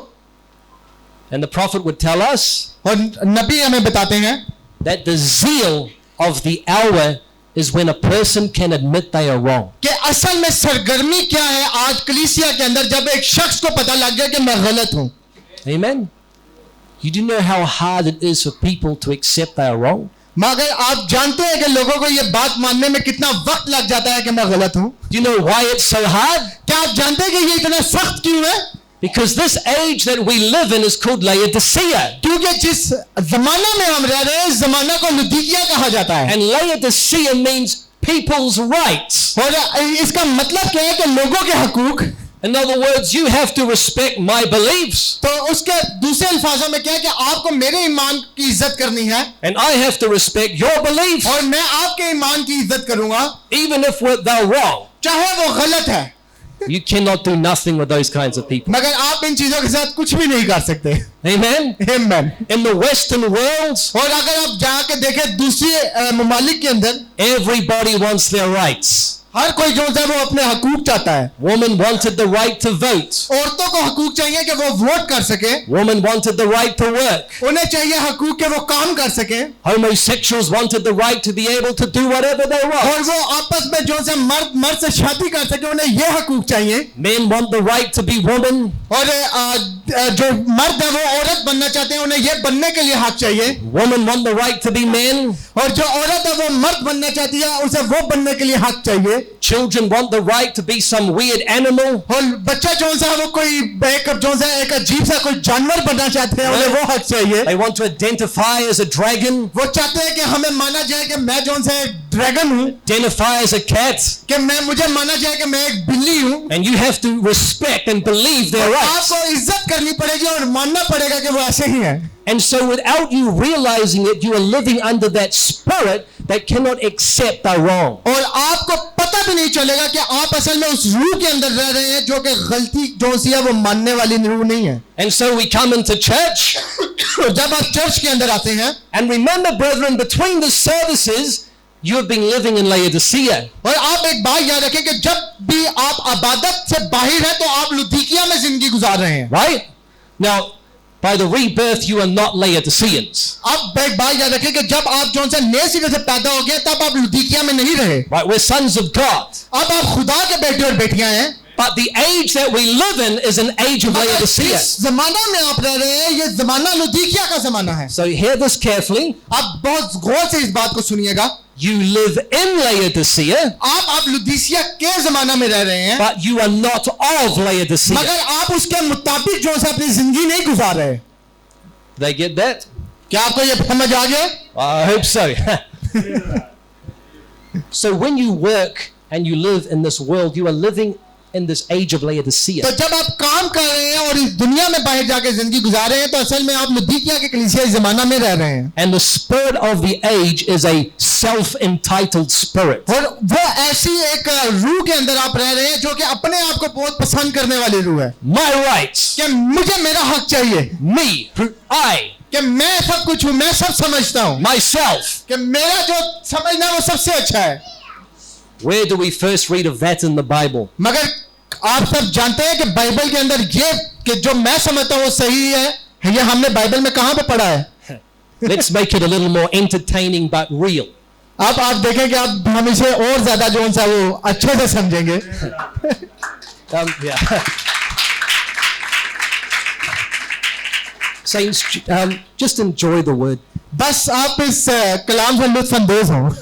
And the prophet would tell us और नबी हमें बताते हैं that the zeal of the hour is when a person can admit they are wrong. कि असल में सरगर्मी क्या है आज कलीसिया के अंदर जब एक शख्स को पता लग गया कि मैं गलत हूं। Amen. You do know how hard it is for people to accept they are wrong? मगर आप जानते हैं कि लोगों को ये बात मानने में कितना वक्त लग जाता है कि मैं गलत हूं। Do you know why it's so hard? क्या आप जानते हैं कि ये इतना सख्त क्यों है? Because this age that we live in is called Laodicea. क्योंकि जिस जमाना में हम रह रहे हैं इस जमाना को लुदीकिया कहा जाता है। And Laodicea means people's rights. और इसका मतलब क्या है कि लोगों के हकूक। In other words, you have to respect my beliefs. तो उसके दूसरे अल्फाजों में क्या है कि आपको मेरे ईमान की इज्जत करनी है And I have to respect your beliefs. और मैं आपके ईमान की इज्जत करूंगा Even if they're wrong. चाहे वो गलत है। You cannot do nothing with those kinds of people. मगर आप इन चीजों के साथ कुछ भी नहीं कर सकते। Amen. आमीन। In the Western world, और अगर आप जाके देखें दूसरे ममालिक के अंदर everybody wants their rights. हर कोई जो है वो अपने हकूक चाहता है। Women wanted the right to vote. औरतों को हकूक चाहिए कि वो वोट कर सके। Women wanted the right to work. उन्हें चाहिए हकूक कि वो काम कर सके। Homosexuals wanted the right to be able to do whatever they और want. वो आपस में जो से मर्द से शादी कर सके उन्हें ये हकूक चाहिए। Men want the right to be women. और जो मर्द है वो औरत बनना चाहते हैं उन्हें ये बनने के लिए हक चाहिए। Women want the right to be men. और जो औरत है वो मर्द बनना चाहती है उसे वो बनने के लिए हक चाहिए। Children want the right to be some weird animal. और बच्चा जो सा वो कोई एक अजीब सा कोई जानवर बनना चाहते हैं उन्हें वो हक चाहिए। They want to identify as a dragon. वो चाहते हैं कि हमें माना जाए कि मैं जो सा एक ड्रैगन हूँ Identify as a cat. कि मुझे माना जाए कि मैं एक बिल्ली हूँ। And you have to respect and believe their rights. आपको इज्जत करनी पड़ेगी और मानना पड़ेगा कि वो ऐसे ही हैं। And so without you realizing it, you are living under that spirit that cannot accept the wrong. और आपको पता भी नहीं चलेगा कि आप असल में उस रूह के अंदर रह रहे हैं जो कि गलती जो सी है वो मानने वाली रूह नहीं है। And so we come into church. और जब आप चर्च के अंदर आते हैं And remember, brethren, between the services, you have been living in Laodicea. और आप एक बात याद रखें कि जब भी आप इबादत से बाहर हैं तो आप लुदीकिया में जिंदगी गुजार रहे हैं। Right? Now, by the rebirth, you are not Laodiceans. अब एक बात याद रखें कि जब आप जो सा नए सिरे से पैदा हो गए तब आप लुदीकिया में नहीं रहे। Right? We're sons of God. अब आप खुदा के बेटे और बेटियां हैं। But the age that we live in is an age of Laodicea. इस जमाना में आप रह रहे हैं ये जमाना लुदीकिया का जमाना है। So hear this carefully. आप बहुत गौर से इस बात को सुनिएगा। You live in Laodicea, आप लुदीसिया के जमाना में रह रहे हैं but you are not of Laodicea. मगर आप उसके मुताबिक जो है अपनी जिंदगी नहीं गुजार रहे। They get that? क्या आपको ये समझ आ गया? I hope so. So when you work and you live in this world, you are living in this age of Laodicea. तो जब आप काम कर रहे हैं और इस दुनिया में बाहर जाके जिंदगी गुजार रहे हैं तो असल में आप लुदीकिया के कलीसियाई ज़माना में रह रहे हैं। And the spirit of the age is a self-entitled spirit. और वो ऐसी एक रूह के अंदर आप रह रहे हैं जो कि अपने आप को बहुत पसंद करने वाली रूह है My rights, कि मुझे मेरा हक चाहिए, me, I, कि मैं सब कुछ हूं, मैं सब समझता हूं, myself. कि मेरा जो समझना है वो सबसे अच्छा है। Where do we first read of that in the Bible? मगर आप सब जानते हैं कि बाइबल के अंदर ये कि जो मैं समझता हूं वो सही है, ये हमने बाइबल में कहां पे पढ़ा है? Let's make it a little more entertaining but real. अब आप देखें कि अब हम इसे और ज्यादा जो सा वो अच्छे से समझेंगे। Yeah. Saints, just enjoy the word बस आप इस कलाम से लुत्फानंदोज हो।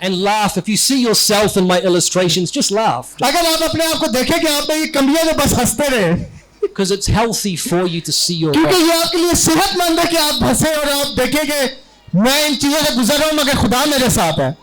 and laugh. If you see yourself in my illustrations, just laugh. अगर आप अपने आप को देखें कि आप में ये कमियां, तो बस हंसते रहे, Because it's healthy for you to see your क्योंकि life. ये आपके लिए सेहतमंद है कि आप हंसे और आप देखें कि मैं इन चीजों से गुजर रहा हूं मगर खुदा मेरे साथ है।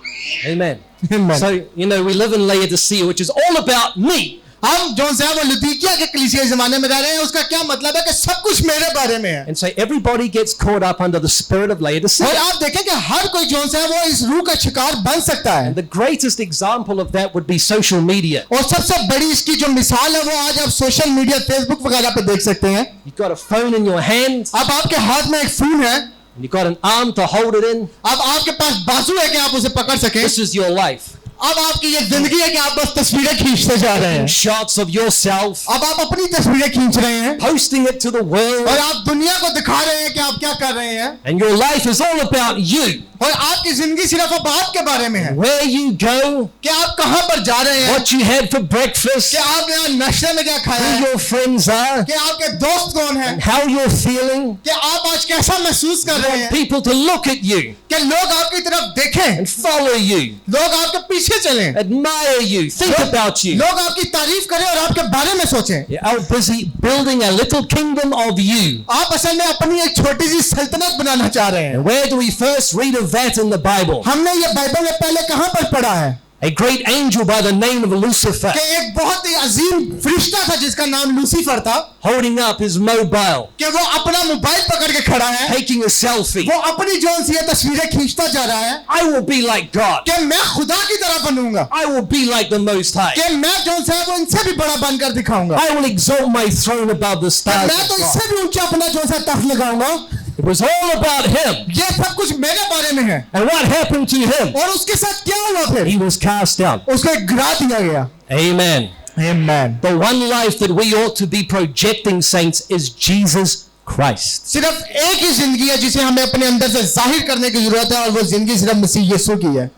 Amen. Amen. So, you know, we live in Laodicea, which is all about me. हम जो है वो लुदीकिया के कलीसियाई ज़माने में रह रहे हैं, उसका क्या मतलब है कि सब कुछ मेरे बारे में है। And so everybody gets caught up under the spirit of और Laodicea. आप देखें कि हर कोई जो है वो इस रूह का शिकार बन सकता है। And the greatest example of that would be social media. और सबसे बड़ी इसकी जो मिसाल है वो आज आप सोशल मीडिया, फेसबुक वगैरह पे देख सकते हैं। You've got a phone in your hand, अब आपके हाथ में एक फोन है, and you've got an arm to hold it in. अब आपके पास बाजू है कि आप उसे पकड़ सकें। This is your life. अब आपकी ये जिंदगी है कि आप बस तस्वीरें खींचते जा रहे हैं। Shots of yourself, अब आप अपनी तस्वीरें खींच रहे हैं posting it to the world. और आप दुनिया को दिखा रहे हैं कि आप क्या कर रहे हैं। And your life is all about you. और आपकी जिंदगी सिर्फ अब आपके बारे में है Where you go, कि आप कहां पर जा रहे हैं, what you had for breakfast, कि आपने आज नाश्ते में क्या खाया who है, your friends are, कि आपके दोस्त कौन हैं, how you're feeling. कि आप आज कैसा महसूस कर रहे हैं, People to look at you कि लोग आपकी तरफ देखें, and follow you, लोग आपके पीछे चलें, admire you, think about you. लोग आपकी तारीफ करें और आपके बारे में सोचें। You're out busy building a little kingdom of you. आप असल में अपनी एक छोटी सी सल्तनत बनाना चाह रहे हैं। And where do we first read of that in the Bible? हमने ये बाइबल में पहले कहां पर पढ़ा है A great angel by the name of Lucifer कि एक बहुत ही अजीम फरिश्ता था जिसका नाम लूसीफर था, holding up his mobile, कि वो अपना मोबाइल पकड़ के खड़ा है, taking a selfie. वो अपनी जोन सी तस्वीरें खींचता जा रहा है I will be like God. कि मैं खुदा की तरह बनूंगा, I will be like the Most High. कि मैं जोन सा है वो इनसे भी बड़ा बनकर दिखाऊंगा, I will exalt my throne above the कि stars मैं तो of God. इससे भी ऊंचा अपना जोन सा तख्त लगाऊंगा। It was all about him. ये सब कुछ मेरे बारे में है। And what happened to him? और उसके साथ क्या हुआ फिर? He was cast down. उसको एक गिरा दिया गया। Amen. Amen. The one life that we ought to be projecting, saints, is Jesus Christ. सिर्फ एक ही जिंदगी है जिसे हमें अपने अंदर से जाहिर करने की जरूरत है और वो जिंदगी सिर्फ मसीह यीशु की है।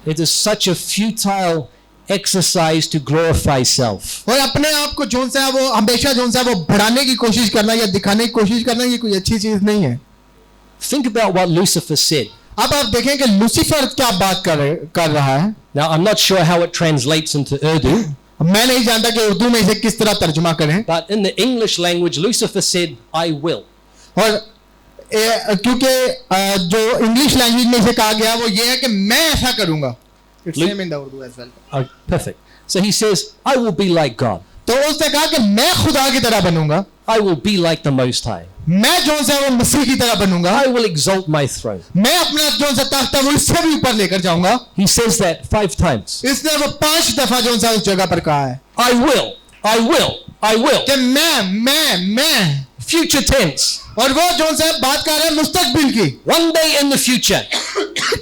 It is such a futile exercise to glorify self. और अपने आप को जोन सा है वो हमेशा जोन सा है वो बढ़ाने की कोशिश करना या दिखाने की कोशिश करना ये कोई अच्छी चीज नहीं है। Think about what Lucifer said. अब आप देखें कि लूसीफर क्या बात कर रहा है। Now, I'm not sure how it translates into Urdu, मैं नहीं जानता कि उर्दू में इसे किस तरह तर्जुमा करें, but in the English language, Lucifer said, I will. और क्योंकि जो इंग्लिश लैंग्वेज में इसे कहा गया वो ये है कि मैं ऐसा करूंगा। It's same in the Urdu as well. Oh, perfect. So he says, I will be like God. तो उसने कहा कि मैं खुदा की तरह बनूंगा, I will be like the Most High. मैं जो है वो मसीह की तरह बनूंगा, I will exalt my throne. मैं अपना जो सा तख्त है वो इससे भी ऊपर लेकर जाऊंगा। He says that 5 times. इसने वो 5 दफा जो सा उस जगह पर कहा है I will, I will, I will. कि मैं Future tense. और वो जो सा बात कर रहे हैं मुस्तकबिल की, One day in the future,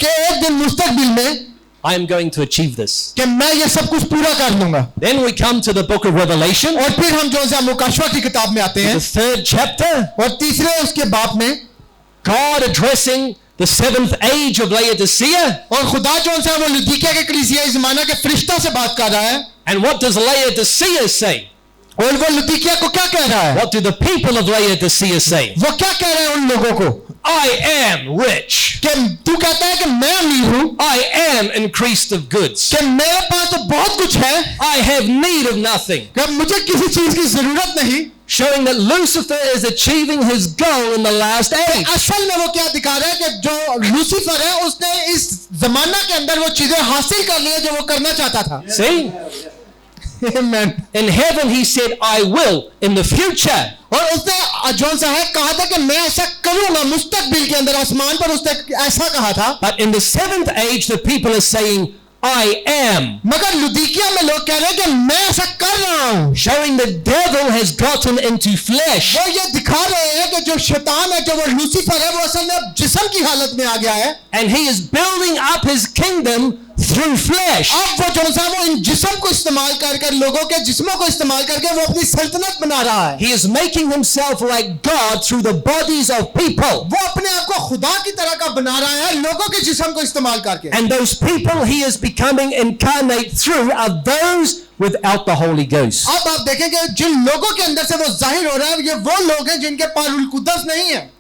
कि एक दिन मुस्तकबिल में I am going to achieve this. कि मैं ये सब कुछ पूरा कर लूंगा। Then we come to the book of Revelation, और फिर हम जो सा मुकाशवा की किताब में आते हैं the 3rd chapter, और तीसरे उसके बाप में God addressing the 7th age of Laodicea. और खुदा जो सा वो लुदीकिया के कलीसियाई ज़माना के फरिश्ता से बात कर रहा है। And what does Laodicea say? और वो लुदीकिया को क्या कह रहा है? What do the people of Laodicea say? वो क्या कह रहे हैं उन लोगों को I am rich. कि तू कहता है कि मैं अमीर हूं, I am increased of goods. कि मेरे पास तो बहुत कुछ है, I have need of nothing. कि मुझे किसी चीज की जरूरत नहीं। Showing that Lucifer is achieving his goal in the last age. असल में वो क्या दिखा रहा है कि जो लूसीफर है उसने इस जमाना के अंदर वो चीजें हासिल कर ली है जो वो करना चाहता था। See? Amen. In heaven, he said, I will in the future. और उसने जो सा है कहा था कि मैं ऐसा करूंगा मुस्तकबिल के अंदर, आसमान पर उसने ऐसा कहा था. But in the seventh age, the people are saying, I am. मगर लुदीकिया में लोग कह रहे हैं कि मैं ऐसा कर रहा हूं. Showing the devil has gotten into flesh. वो ये दिखा रहे हैं कि जो शैतान है, जो वो लूसीफर है, वो असल में जिस्म की हालत में आ गया है. And he is building up his kingdom through flesh. अब वो जो सा वो इन जिस्म को इस्तेमाल करके, लोगों के जिस्मों को इस्तेमाल करके वो अपनी सल्तनत बना रहा है. He is making himself like God through the bodies of people. वो अपने आप को खुदा की तरह का बना रहा है लोगों के जिस्म को इस्तेमाल करके. And those people he is becoming incarnate through are those without the Holy Ghost. अब आप देखेंगे जिन लोगों के अंदर से वो जाहिर हो रहा है, ये वो लोग हैं जिनके पास रूह कुद्दस नहीं है.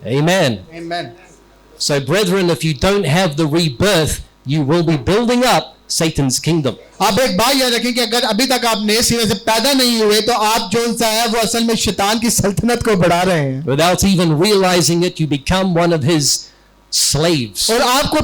Amen. Amen. So brethren, if you don't have the rebirth, you will be building up Satan's kingdom. आप एक बात याद रखें कि अगर अभी तक आप नए सिरे से पैदा नहीं हुए तो आप जो सा है वो असल में शैतान की सल्तनत को बढ़ा रहे हैं. Without even realizing it, you become one of his slaves. और आपको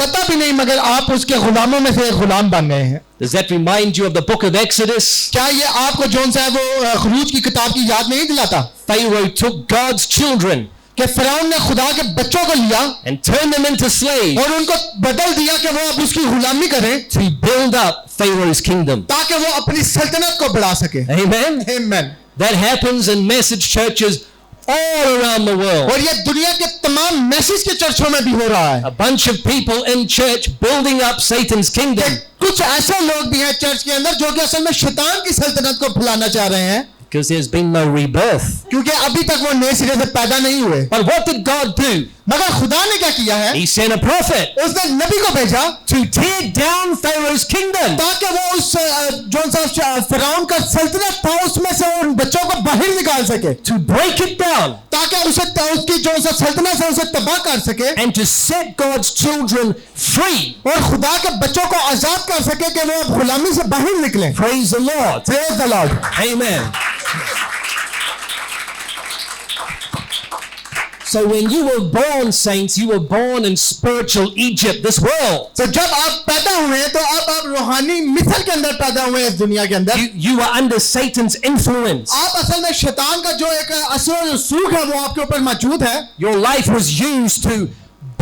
पता भी नहीं मगर आप उसके गुलामों में से एक गुलाम बन गए हैं. Does that remind you of the book of Exodus? क्या ये आपको जो सा है वो खरूज की किताब की याद नहीं दिलाता? Pharaoh took God's children कि फिरौन ने खुदा के बच्चों को लिया and turned them into slaves और उनको बदल दिया कि वो अब उसकी गुलामी करें to build up Pharaoh's kingdom. ताकि वो अपनी सल्तनत को बढ़ा सके. Amen. Amen. That happens in message churches all around the world. और ये दुनिया के तमाम मैसेज के चर्चों में भी हो रहा है. A bunch of people in church building up Satan's kingdom कुछ ऐसे लोग भी हैं चर्च के अंदर जो कि असल में शैतान की सल्तनत को फैलाना चाह रहे हैं because there's been no rebirth. क्योंकि अभी तक वो नए सिरे से पैदा नहीं हुए. But what did God do? मगर खुदा ने क्या किया है? He sent a prophet उसने नबी को भेजा to tear down Pharaoh's kingdom. ताकि वो उस जो सा फिरौन का सल्तनत था उसमें से उन बच्चों को बाहर निकाल सके, To break it down ताकि उसे उसकी जो सा सल्तनत है उसे तबाह कर सके and to set God's children free. और खुदा के बच्चों को आजाद कर सके कि वो अब गुलामी से बाहर निकले. Praise the Lord. Praise the Lord. Amen. So when you were born, saints, you were born in spiritual Egypt, this world. तो जब आप पैदा हुए तो आप रूहानी मिस्र के अंदर पैदा हुए इस दुनिया के अंदर. You were under Satan's influence. आप असल में शैतान का जो एक असर सूख है वो आपके ऊपर मौजूद है. Your life was used to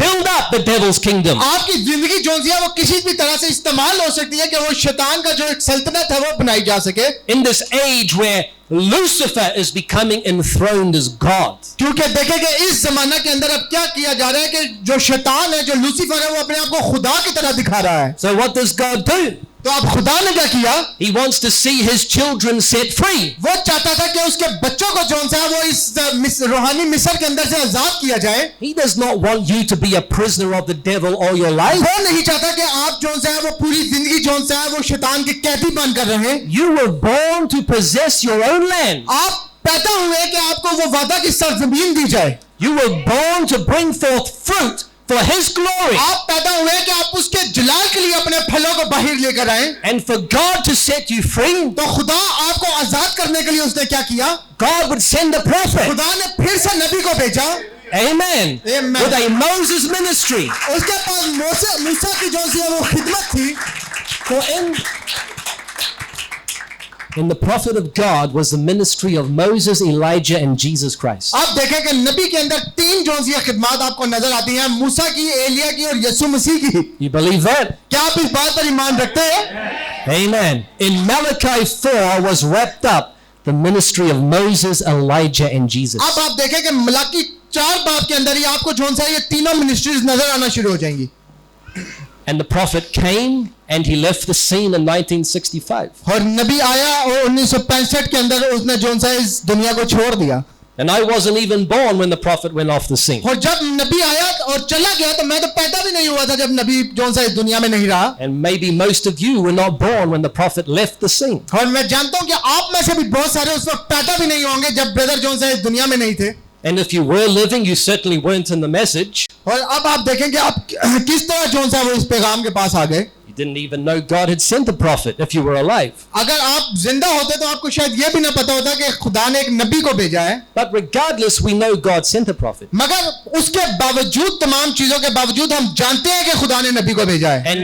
build up the devil's kingdom. आपकी जिंदगी जो है वो किसी भी तरह से इस्तेमाल हो सकती है कि वो शैतान का जो एक सल्तनत है वो बनाई जा सके. In this age where Lucifer is becoming enthroned as God. क्योंकि देखें कि इस जमाने के अंदर अब क्या किया जा रहा है कि जो शैतान है, जो लूसीफर है, वो अपने आप को खुदा की तरह दिखा रहा है. So what does God do? तो अब खुदा ने क्या किया? He wants to see his children set free. वो चाहता था कि उसके बच्चों को जो है वो इस रूहानी मिस्र के अंदर से आजाद किया जाए. He does not want you to be a prisoner of the devil all your life. वो नहीं चाहता कि आप जो है वो पूरी जिंदगी जो है वो शैतान के कैदी बनकर रहें. You were born to possess your own land. आप पैदा हुए कि आपको वो वादा की सरजमीन दी जाए. You were born to bring forth fruit for his glory. आप पैदा हुए कि आप उसके जलाल के लिए अपने फलों को बाहर लेकर आए. And for God to set you free, तो खुदा आपको आजाद करने के लिए उसने क्या किया? God would send a prophet. खुदा ने फिर से नबी को भेजा. Amen. Amen. With a Moses ministry. उसके पास मूसा की जो सी वो खिदमत थी. For in the prophet of God was the ministry of Moses, Elijah, and Jesus Christ. आप देखें कि नबी के अंदर तीन जो सी खिदमत आपको नजर आती हैं, मूसा की, एलिया की और यीशु मसीह की. You believe that? क्या आप इस बात पर ईमान रखते हैं? Amen. In Malachi 4 was wrapped up the ministry of Moses, Elijah, and Jesus. अब आप देखें कि मलाकी 4 बाब के अंदर ही आपको जो सा ये तीनों मिनिस्ट्रीज नजर आना शुरू हो जाएंगी. And the prophet came and he left the scene in 1965. और नबी आया और 1965 के अंदर उसने जो सा इस दुनिया को छोड़ दिया. And I wasn't even born when the prophet went off the scene. और जब नबी आया और चला गया तो मैं तो पैदा भी नहीं हुआ था जब नबी जो सा इस दुनिया में नहीं रहा. And maybe most of you were not born when the prophet left the scene. और मैं जानता हूं कि आप में से भी बहुत सारे उस वक्त पैदा भी नहीं होंगे जब ब्रदर जो सा इस दुनिया में नहीं थे. And if you were living, you certainly weren't in the message. और अब आप देखें कि आप किस तरह जो सा वो इस पैगाम के पास आ गए. You didn't even know God had sent a prophet if you were alive. अगर आप जिंदा होते तो आपको शायद ये भी ना पता होता कि खुदा ने एक नबी को भेजा है. But regardless, we know God sent a prophet. मगर उसके बावजूद, तमाम चीजों के बावजूद हम जानते हैं कि खुदा ने नबी को भेजा है.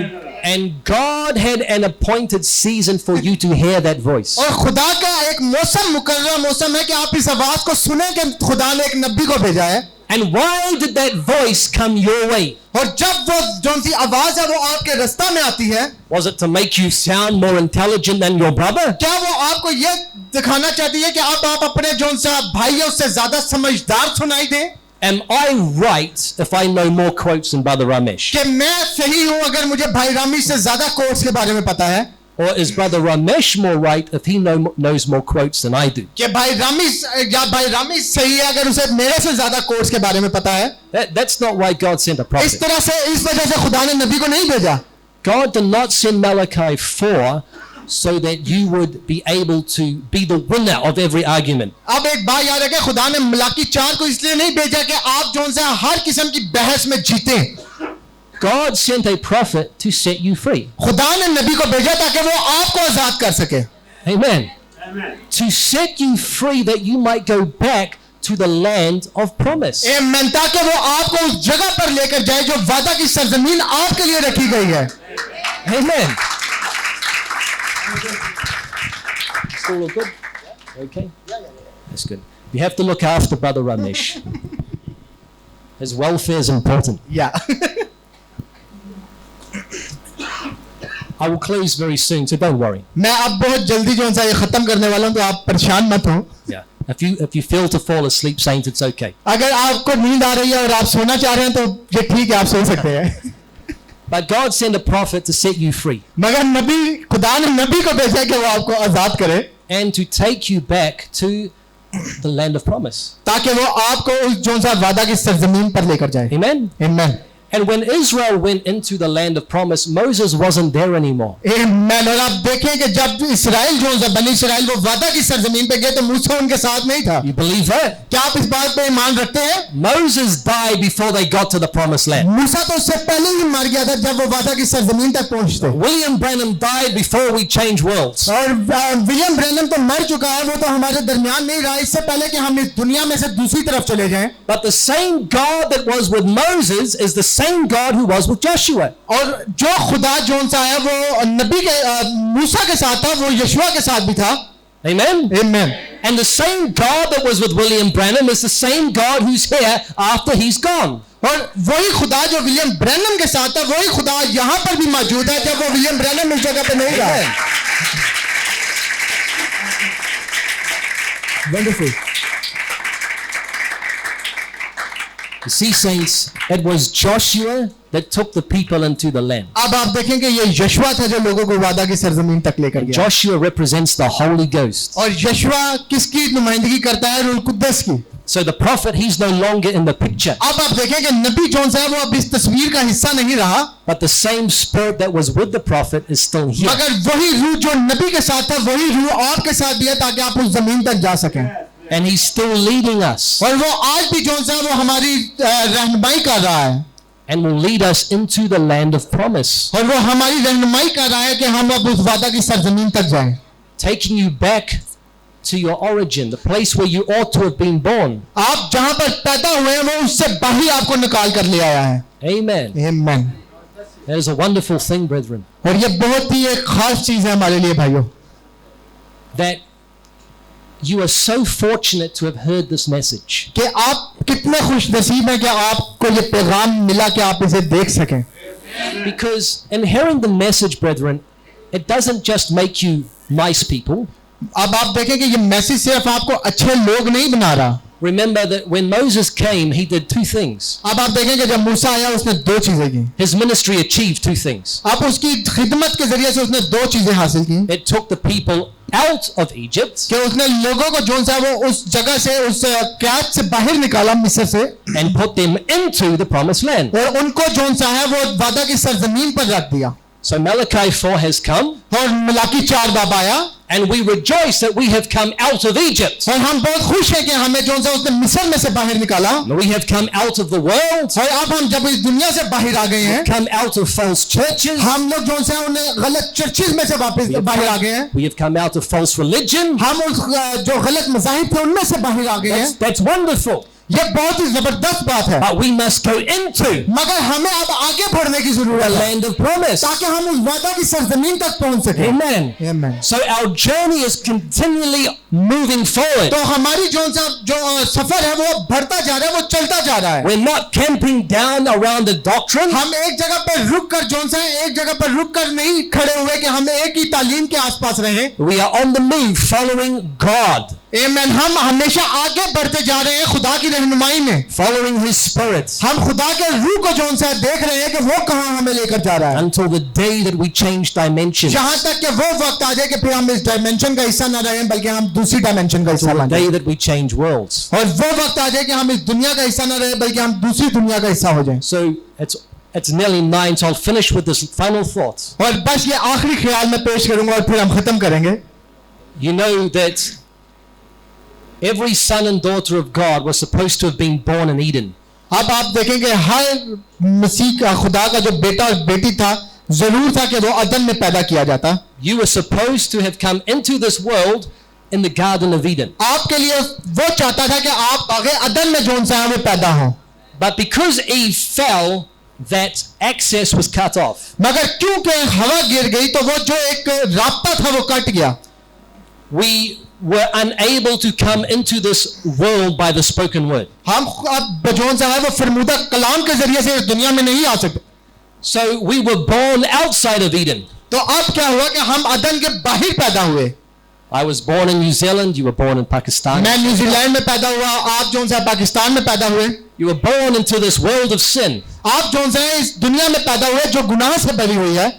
And God had an appointed season for you to hear that voice. और खुदा का एक मौसम मुकर्रर मौसम है कि आप इस आवाज को सुने कि खुदा ने एक नबी को भेजा है. And why did that voice come your way? और जब वो जो सी आवाज है वो आपके रास्ता में आती है, Was it to make you sound more intelligent than your brother? क्या वो आपको ये दिखाना चाहती है कि आप अपने जो सा भाई है उससे ज्यादा समझदार सुनाई दें? Am I right if I know more quotes than Brother Ramesh? कि मैं सही हूं अगर मुझे भाई रामेश से ज्यादा कोर्स के बारे में पता है? Or is Brother Ramesh more right if he knows more quotes than I do? कि भाई रामेश सही है अगर उसे मेरे से ज्यादा कोर्स के बारे में पता है? That's not why God sent a इस prophet. तरह से इस वजह से खुदा ने नबी को नहीं भेजा. God did not send Malachi 4 so that you would be able to be the winner of every argument. अब एक बात याद रखें, खुदा ने मलाकी 4 को इसलिए नहीं भेजा कि आप जो से हर किस्म की बहस में जीते. God sent a prophet to set you free. खुदा ने नबी को भेजा ताकि वो आपको आजाद कर सके. Amen. To set you free that you might go back to the land of promise. आमीन. ताकि वो आपको उस जगह पर लेकर जाए जो वादा की सरजमीन आपके लिए रखी गई है. Amen. Still all good? Okay? That's good. You have to look after Brother Ramesh. His welfare is important. या I will close very soon, so don't worry. मैं अब बहुत जल्दी जो सा ये खत्म करने वाला हूं, तो आप परेशान मत हो. Yeah. If you feel to fall asleep, saints, it's okay. अगर आपको नींद आ रही है और आप सोना चाह रहे हैं तो ये ठीक है, आप सो सकते हैं. But God sent a prophet to set you free मगर नबी खुदा ने नबी को भेजा कि वो आपको आजाद करे and to take you back to the land of promise. ताकि वो आपको उस जो सा वादा की सरजमीन पर लेकर जाए. Amen. आमीन. And when Israel went into the land of promise, Moses wasn't there anymore. आमीन. और आप देखें कि जब इस्राएल जो सा बनी इस्राएल वो वादा की सरजमीन पे गए तो मूसा उनके साथ नहीं था. You believe that? क्या आप इस बात पे ईमान रखते हैं? Moses died before they got to the promised land. मूसा तो उससे पहले ही मर गया था जब वो वादा की सरजमीन तक पहुंचते. William Branham died before we changed worlds. और विलियम ब्रैनम तो मर चुका है, वो तो हमारे दरमियान नहीं रहा इससे पहले कि हम इस दुनिया में से दूसरी तरफ चले जाएं. But the same God that was with Moses is the same God who was with Joshua. और जो खुदा जोन सा है वो नबी के मूसा के साथ था, वो यशुआ के साथ भी था. Amen. आमीन. And the same God that was with William Branham is the same God who's here after he's gone. और वही खुदा जो विलियम ब्रैनम के साथ था वही खुदा यहाँ पर भी मौजूद है जब वो विलियम ब्रैनम इस जगह पे नहीं रहा. Wonderful. You see, saints, it was Joshua that took the people into the land. अब आप देखेंगे ये यशुआ था जो लोगों को वादा की सरजमीन तक लेकर गया. Joshua represents the Holy Ghost. और यशुआ किसकी नुमाइंदगी करता है? रूह कुद्दस की. So the prophet, he's no longer in the picture. अब आप देखें कि नबी जोन सा है वो अब इस तस्वीर का हिस्सा नहीं रहा. But the same spirit that was with the prophet is still here. मगर वही रूह जो नबी के साथ था वही रूह आपके साथ भी है ताकि आप उस जमीन तक जा सकें. And he's still leading us. और वो आज भी जो सा वो हमारी रहनुमाई कर रहा है. And will lead us into the land of promise. और वो हमारी रहनुमाई कर रहा है कि हम अब उस वादा की सरजमीन तक जाएं. Taking you back to your origin, the place where you ought to have been born. आप जहां पर पैदा हुए हैं वो उससे बाहर आपको निकाल कर ले आया है. Amen. आमीन. That is a wonderful thing, brethren. और ये बहुत ही एक खास चीज है हमारे लिए भाइयों. That you are so fortunate to have heard this message. कि आप कितने खुश नसीब हैं कि आपको ये पैगाम मिला कि आप इसे देख सकें. Because in hearing the message, brethren, it doesn't just make you nice people. अब आप देखें कि ये मैसेज सिर्फ आपको अच्छे लोग नहीं बना रहा. Remember that when Moses came, he did two things. अब आप देखें कि जब मूसा आया उसने दो चीजें की. His ministry achieved two things. आप उसकी खिदमत के जरिए से उसने दो चीजें हासिल की. It took the people out of Egypt कि उसने लोगों को जो सा वो उस जगह से उस कैद से बाहर निकाला मिस्र से and put them into the promised land. और उनको जो सा है वो वादा की सरजमीन पर रख दिया. So Malachi 4 has come. और मलाकी 4 बाब आया. And we rejoice that we have come out of Egypt. और हम बहुत खुश हैं कि हमें जो सा उसने मिस्र में से बाहर निकाला. We have come out of the world. और अब हम जब इस दुनिया से बाहर आ गए हैं, Come out of false churches. हम लोग जो सा उन्हें गलत चर्चिज में से वापस बाहर आ गए हैं. We have come out of false religion. हम उस जो गलत मज़ाहिब थे उनमें से बाहर आ गए हैं. That's wonderful. ये बहुत ही जबरदस्त बात है, but we must go into मगर हमें अब आगे बढ़ने की जरूरत the है land of promise. ताकि हम उस वादा की सरजमीन तक पहुंच सके। Amen. Amen. So our journey is continually moving forward. तो हमारी जो सफर है वो बढ़ता जा रहा है, वो चलता जा रहा है। We're not camping down around a doctrine. हम एक जगह पर रुक कर एक जगह पर रुक कर नहीं खड़े हुए कि हम एक ही तालीम के आसपास रहें। We are on the move following God, Amen. हम हमेशा आगे बढ़ते जा रहे हैं खुदा की रहनुमाई में, following His Spirit हम खुदा के रूह को जो है देख रहे हैं कि वो कहाँ हमें लेकर जा रहा है, until the day that we change dimensions. जहां तक कि वो वक्त आ जाए कि फिर हम इस डायमेंशन का हिस्सा ना रहें बल्कि हम दूसरी डायमेंशन का हिस्सा The बन day जाएं, that we change worlds. और वो वक्त आ जाए कि हम इस दुनिया का हिस्सा ना रहें बल्कि हम दूसरी दुनिया का हिस्सा हो जाएं। So it's nearly 9, so I'll finish with this final thought. और बस ये आखिरी ख्याल मैं पेश करूंगा और फिर हम खत्म करेंगे। You know that every son and daughter of God was supposed to have been born in Eden. अब आप देखेंगे हर मसीह का खुदा का जो बेटा और बेटी था जरूर था कि वो अदन में पैदा किया जाता। You were supposed to have come into this world in the Garden of Eden. आपके लिए वो चाहता था कि आप आगे अदन में जो सा है वो पैदा हो, But because Eve fell, that access was cut off. मगर क्योंकि हवा गिर गई तो वो जो एक रास्ता था वो कट गया। We were unable to come into this world by the spoken word. हम अब जो सा है वो फरमूदा कलाम के जरिए से इस दुनिया में नहीं आ सकते। So we were born outside of Eden. तो अब क्या हुआ कि हम अदन के बाहर पैदा हुए। I was born in New Zealand, you were born in Pakistan. मैं न्यूजीलैंड में पैदा हुआ, आप जो सा पाकिस्तान में पैदा हुए। You were born into this world of sin. आप जो सा इस दुनिया में पैदा हुए जो गुनाह से भरी हुई है।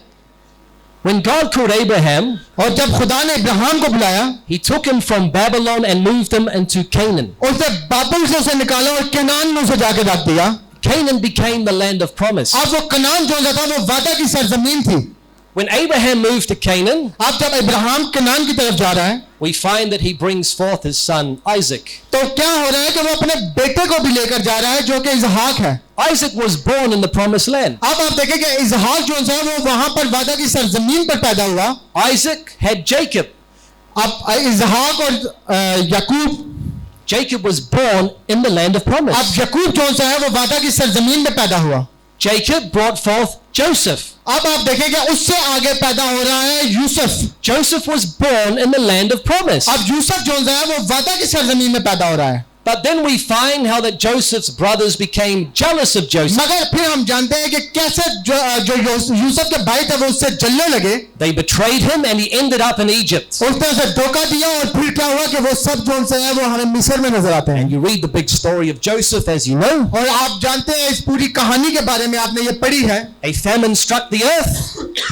When God called Abraham, और जब खुदा ने इब्राहिम को बुलाया, He took him from Babylon and moved him into Canaan. उसने बाबुल से उसे निकाला और कनान में उसे जाके रख दिया। Canaan became the land of promise. अब वो कनान जो था वो वादा की सरजमीन थी। When Abraham moved to Canaan, अब जब इब्राहिम कनान की तरफ जा रहा है we find that he brings forth his son Isaac. तो क्या हो रहा है कि वो अपने बेटे को भी लेकर जा रहा है जो कि इसहाक है। Isaac was born in the promised land. अब आप देखें कि इसहाक जो है वो वहां पर वादा की सरजमीन पर पैदा हुआ। Isaac had Jacob. अब इसहाक और याकूब, Jacob was born in the land of promise. अब याकूब जो है वो वादा की सरजमीन में पैदा हुआ। Jacob brought forth Joseph. अब आप देखेंगे उससे आगे पैदा हो रहा है Yusuf. Joseph was born in the land of promise. अब यूसुफ जो है वो वादा की सरजमीन में पैदा हो रहा है। But then we find how that Joseph's brothers became jealous of Joseph. मगर फिर हम जानते हैं कि कैसे जो यूसुफ के भाई थे वो उससे जलने लगे। They betrayed him and he ended up in Egypt. उसने उसे धोखा दिया और फिर क्या हुआ कि वो सब जो से है वो हमें मिस्र में नजर आते हैं। And you read the big story of Joseph, as you know. और आप जानते हैं इस पूरी कहानी के बारे में, आपने ये पढ़ी है। A famine struck the earth.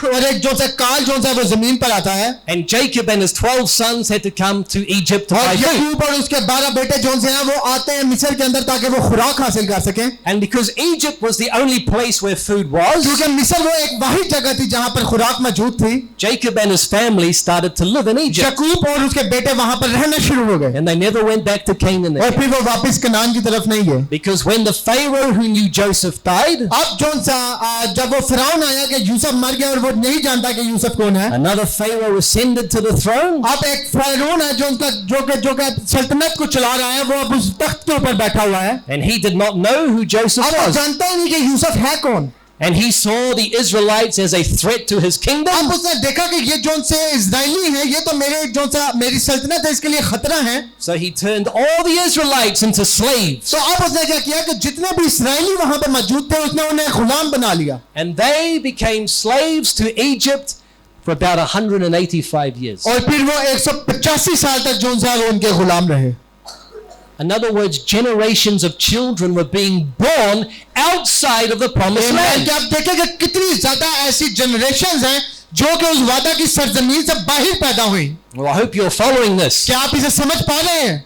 और एक जो से काल जो है वो जमीन पर आता है। And Jacob and his 12 sons had to come to Egypt to और buy food. याकूब और उसके 12 बेटे जो से हैं वो आते हैं मिस्र के अंदर ताकि वो खुराक हासिल कर सकें। And because Egypt was the only place where food was, क्योंकि मिस्र वो एक वाहिद जगह थी जहां पर खुराक मौजूद थी। Jacob and his family started to live in Egypt. याकूब और उसके बेटे वहां पर रहना शुरू हो गए And they never went back to Canaan और again. फिर वो वापस कनान की तरफ नहीं गए। Because when the Pharaoh who knew Joseph died, अब जो जब वो फिरौन आया कि यूसुफ मर गया और वो नहीं जानता कि यूसुफ कौन है। another Pharaoh ascended to the throne. अब एक फिरौन है जो कि सल्तनत को चला रहा है, वो अब उस तख्त के ऊपर बैठा हुआ है। And he did not know who Joseph अब वो was. जानता ही नहीं कि यूसुफ है कौन। And he saw the Israelites as a threat to his kingdom. अब उसने देखा कि ये जो से इजराइली है, ये तो मेरी सल्तनत है, इसके लिए खतरा है। So he turned all the Israelites into slaves. तो अब उसने क्या किया कि जितने भी इसराइली वहां पर मौजूद थे उसने उन्हें गुलाम बना लिया। And they became slaves to Egypt for about 185 years. और फिर वो 185 साल तक जो है वो उनके गुलाम रहे। In other words, generations of children were being born outside of the promised land. आप देखेंगे कितनी ज्यादा ऐसी जनरेशंस हैं जो कि उस वादा की सरजमीन से बाहर पैदा हुई। Well, I hope you're following this. क्या आप इसे समझ पा रहे हैं?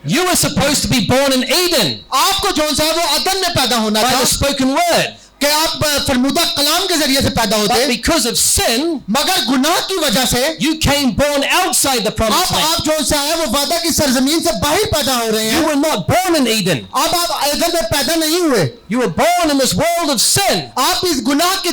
You were supposed to be born in Eden आपको जो सा वो अदन में पैदा होना by था the spoken word. कि आप फरमूदा कलाम के जरिए से पैदा but होते, because of sin, मगर गुनाह की वजह से you came born outside the promised land. आप जो से आए वो वादा की सरजमीन से बाहर पैदा हो रहे You हैं. were not born in Eden. अब आप एदन में पैदा नहीं हुए, You were born in this world of sin. आप इस गुनाह की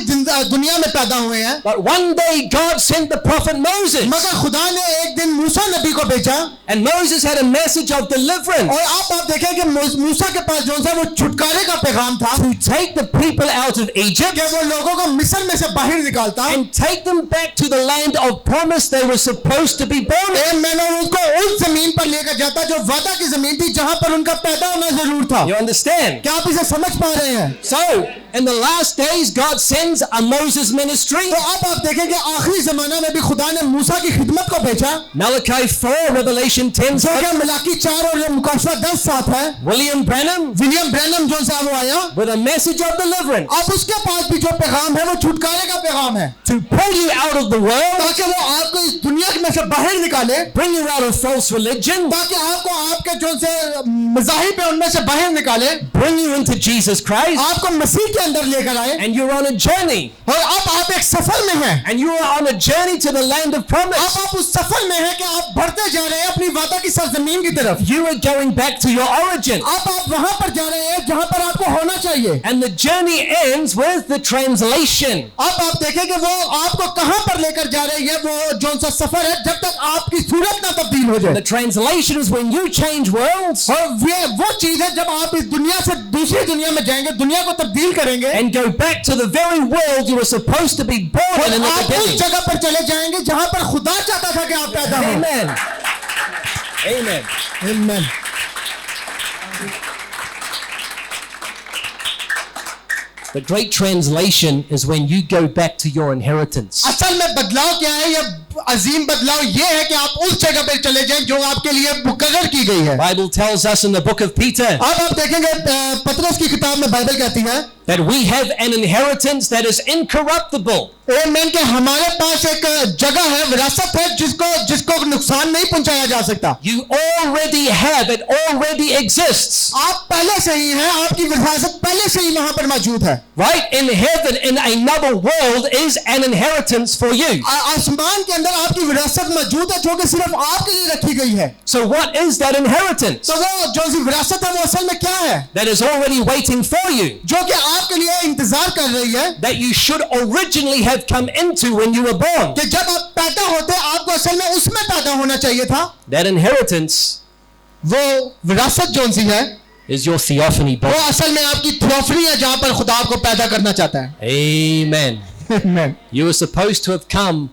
दुनिया में पैदा हुए हैं. But one day God sent the prophet Moses. मगर खुदा ने एक दिन मूसा नबी को भेजा, And Moses had a message of deliverance और आप देखें कि मूसा के पास जो था वो छुटकारे का पैगाम था to take the people out of Egypt कि वो लोगों को मिस्र में से बाहर निकालता and take them back to the land of promise they were supposed to be born in. मैंने उनको उस जमीन पर लेकर जाता जो वादा की जमीन थी जहां पर उनका पैदा होना जरूर था. You understand? क्या आप इसे समझ पा रहे हैं? So, in the last days, God sends a Moses ministry. तो अब आप देखें कि आखिरी जमाना में भी खुदा ने मूसा की खिदमत को भेजा. Malachi 4, Revelation 10. जो कि मिलाकी 4 और मुकाशवा 10 साथ है. William Branham विलियम ब्रैनम जो सा वो आया, with a message of deliverance अब उसके पास भी जो पैगाम है वो छुटकारे का पैगाम है, to pull you out of the world, ताकि वो आपको इस दुनिया में से बाहर निकाले, bring you out of false religion, ताकि आपको आपके जो से मज़ाहिब है उनमें से बाहर निकाले, bring you into Jesus Christ, आपको मसीह के अंदर लेकर आए. and you're on a journey. और अब आप एक सफर में हैं. And you are on a journey to the land of promise. अब आप उस सफर में हैं कि आप बढ़ते जा रहे हैं अपनी वादा की सरजमीन की तरफ. You are going back to your origin. अब आप वहां पर जा रहे हैं जहां पर आपको होना चाहिए. And the journey ends with the translation. अब आप देखें कि वो आपको कहां पर लेकर जा रहे हैं. वो जो सा सफर है जब तक आपकी सूरत ना तब्दील हो The जाए. translation is when you change worlds और ये वो चीज है जब आप इस दुनिया से दूसरी दुनिया में जाएंगे, दुनिया को तब्दील करेंगे and go back to the very world you were supposed to be born in the और आप उस beginning. जगह पर चले जाएंगे जहां पर खुदा चाहता था कि आप पैदा हो. Amen. Amen. Amen. The great translation is when you go back to your inheritance. असल में बदलाव क्या है? ये अजीम बदलाव ये है कि आप उस जगह पर चले जाएं जो आपके लिए मुकर्रर की गई है. Bible tells us in the book of Peter अब आप देखेंगे पतरस की किताब में बाइबल कहती है that we have an inheritance that is incorruptible. आमीन कि हमारे पास एक जगह है, विरासत है जिसको नुकसान नहीं पहुंचाया जा सकता. You already have it, already exists. आप पहले से ही हैं, आपकी विरासत पहले से ही वहां पर मौजूद है. Right in heaven, in another world, is an inheritance for you. आसमान के अंदर आपकी विरासत मौजूद है जो कि सिर्फ आपके लिए रखी गई है. So what is that inheritance? तो वो जो सी विरासत है वो असल में क्या है? That is already waiting for you. जो कि आपके लिए इंतजार कर रही है That you should originally have come into when you were born. कि जब आप पैदा होते आपको असल में उसमें पैदा होना चाहिए था. That inheritance वो विरासत जो सी है is your theophany वो body. असल में आपकी थियोफनी है जहां पर खुदा आपको पैदा करना चाहता है. Amen. Amen. You were supposed to have come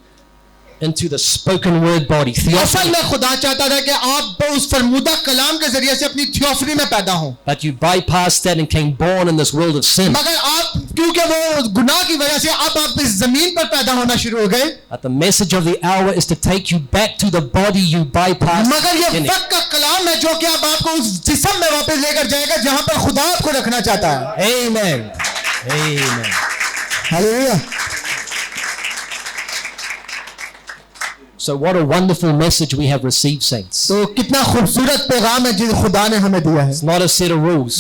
into the spoken word body. असल Theophany. में खुदा चाहता था कि आप उस फरमूदा कलाम के जरिए से अपनी थियोफनी में पैदा हों, But you bypassed that and came born in this world of sin. मगर आप क्योंकि वो गुनाह की वजह से अब आप इस जमीन पर पैदा होना शुरू हो गए. But the message of the hour is to take you back to the body you bypassed. मगर ये in it. वक्त का कलाम है जो कि अब आपको उस जिस्म में वापस लेकर जाएगा जहां पर खुदा आपको रखना चाहता है. Amen. Amen. Hallelujah. So what a wonderful message we have received, saints. तो कितना खूबसूरत पैगाम है जिस खुदा ने हमें दिया है. It's not a set of rules.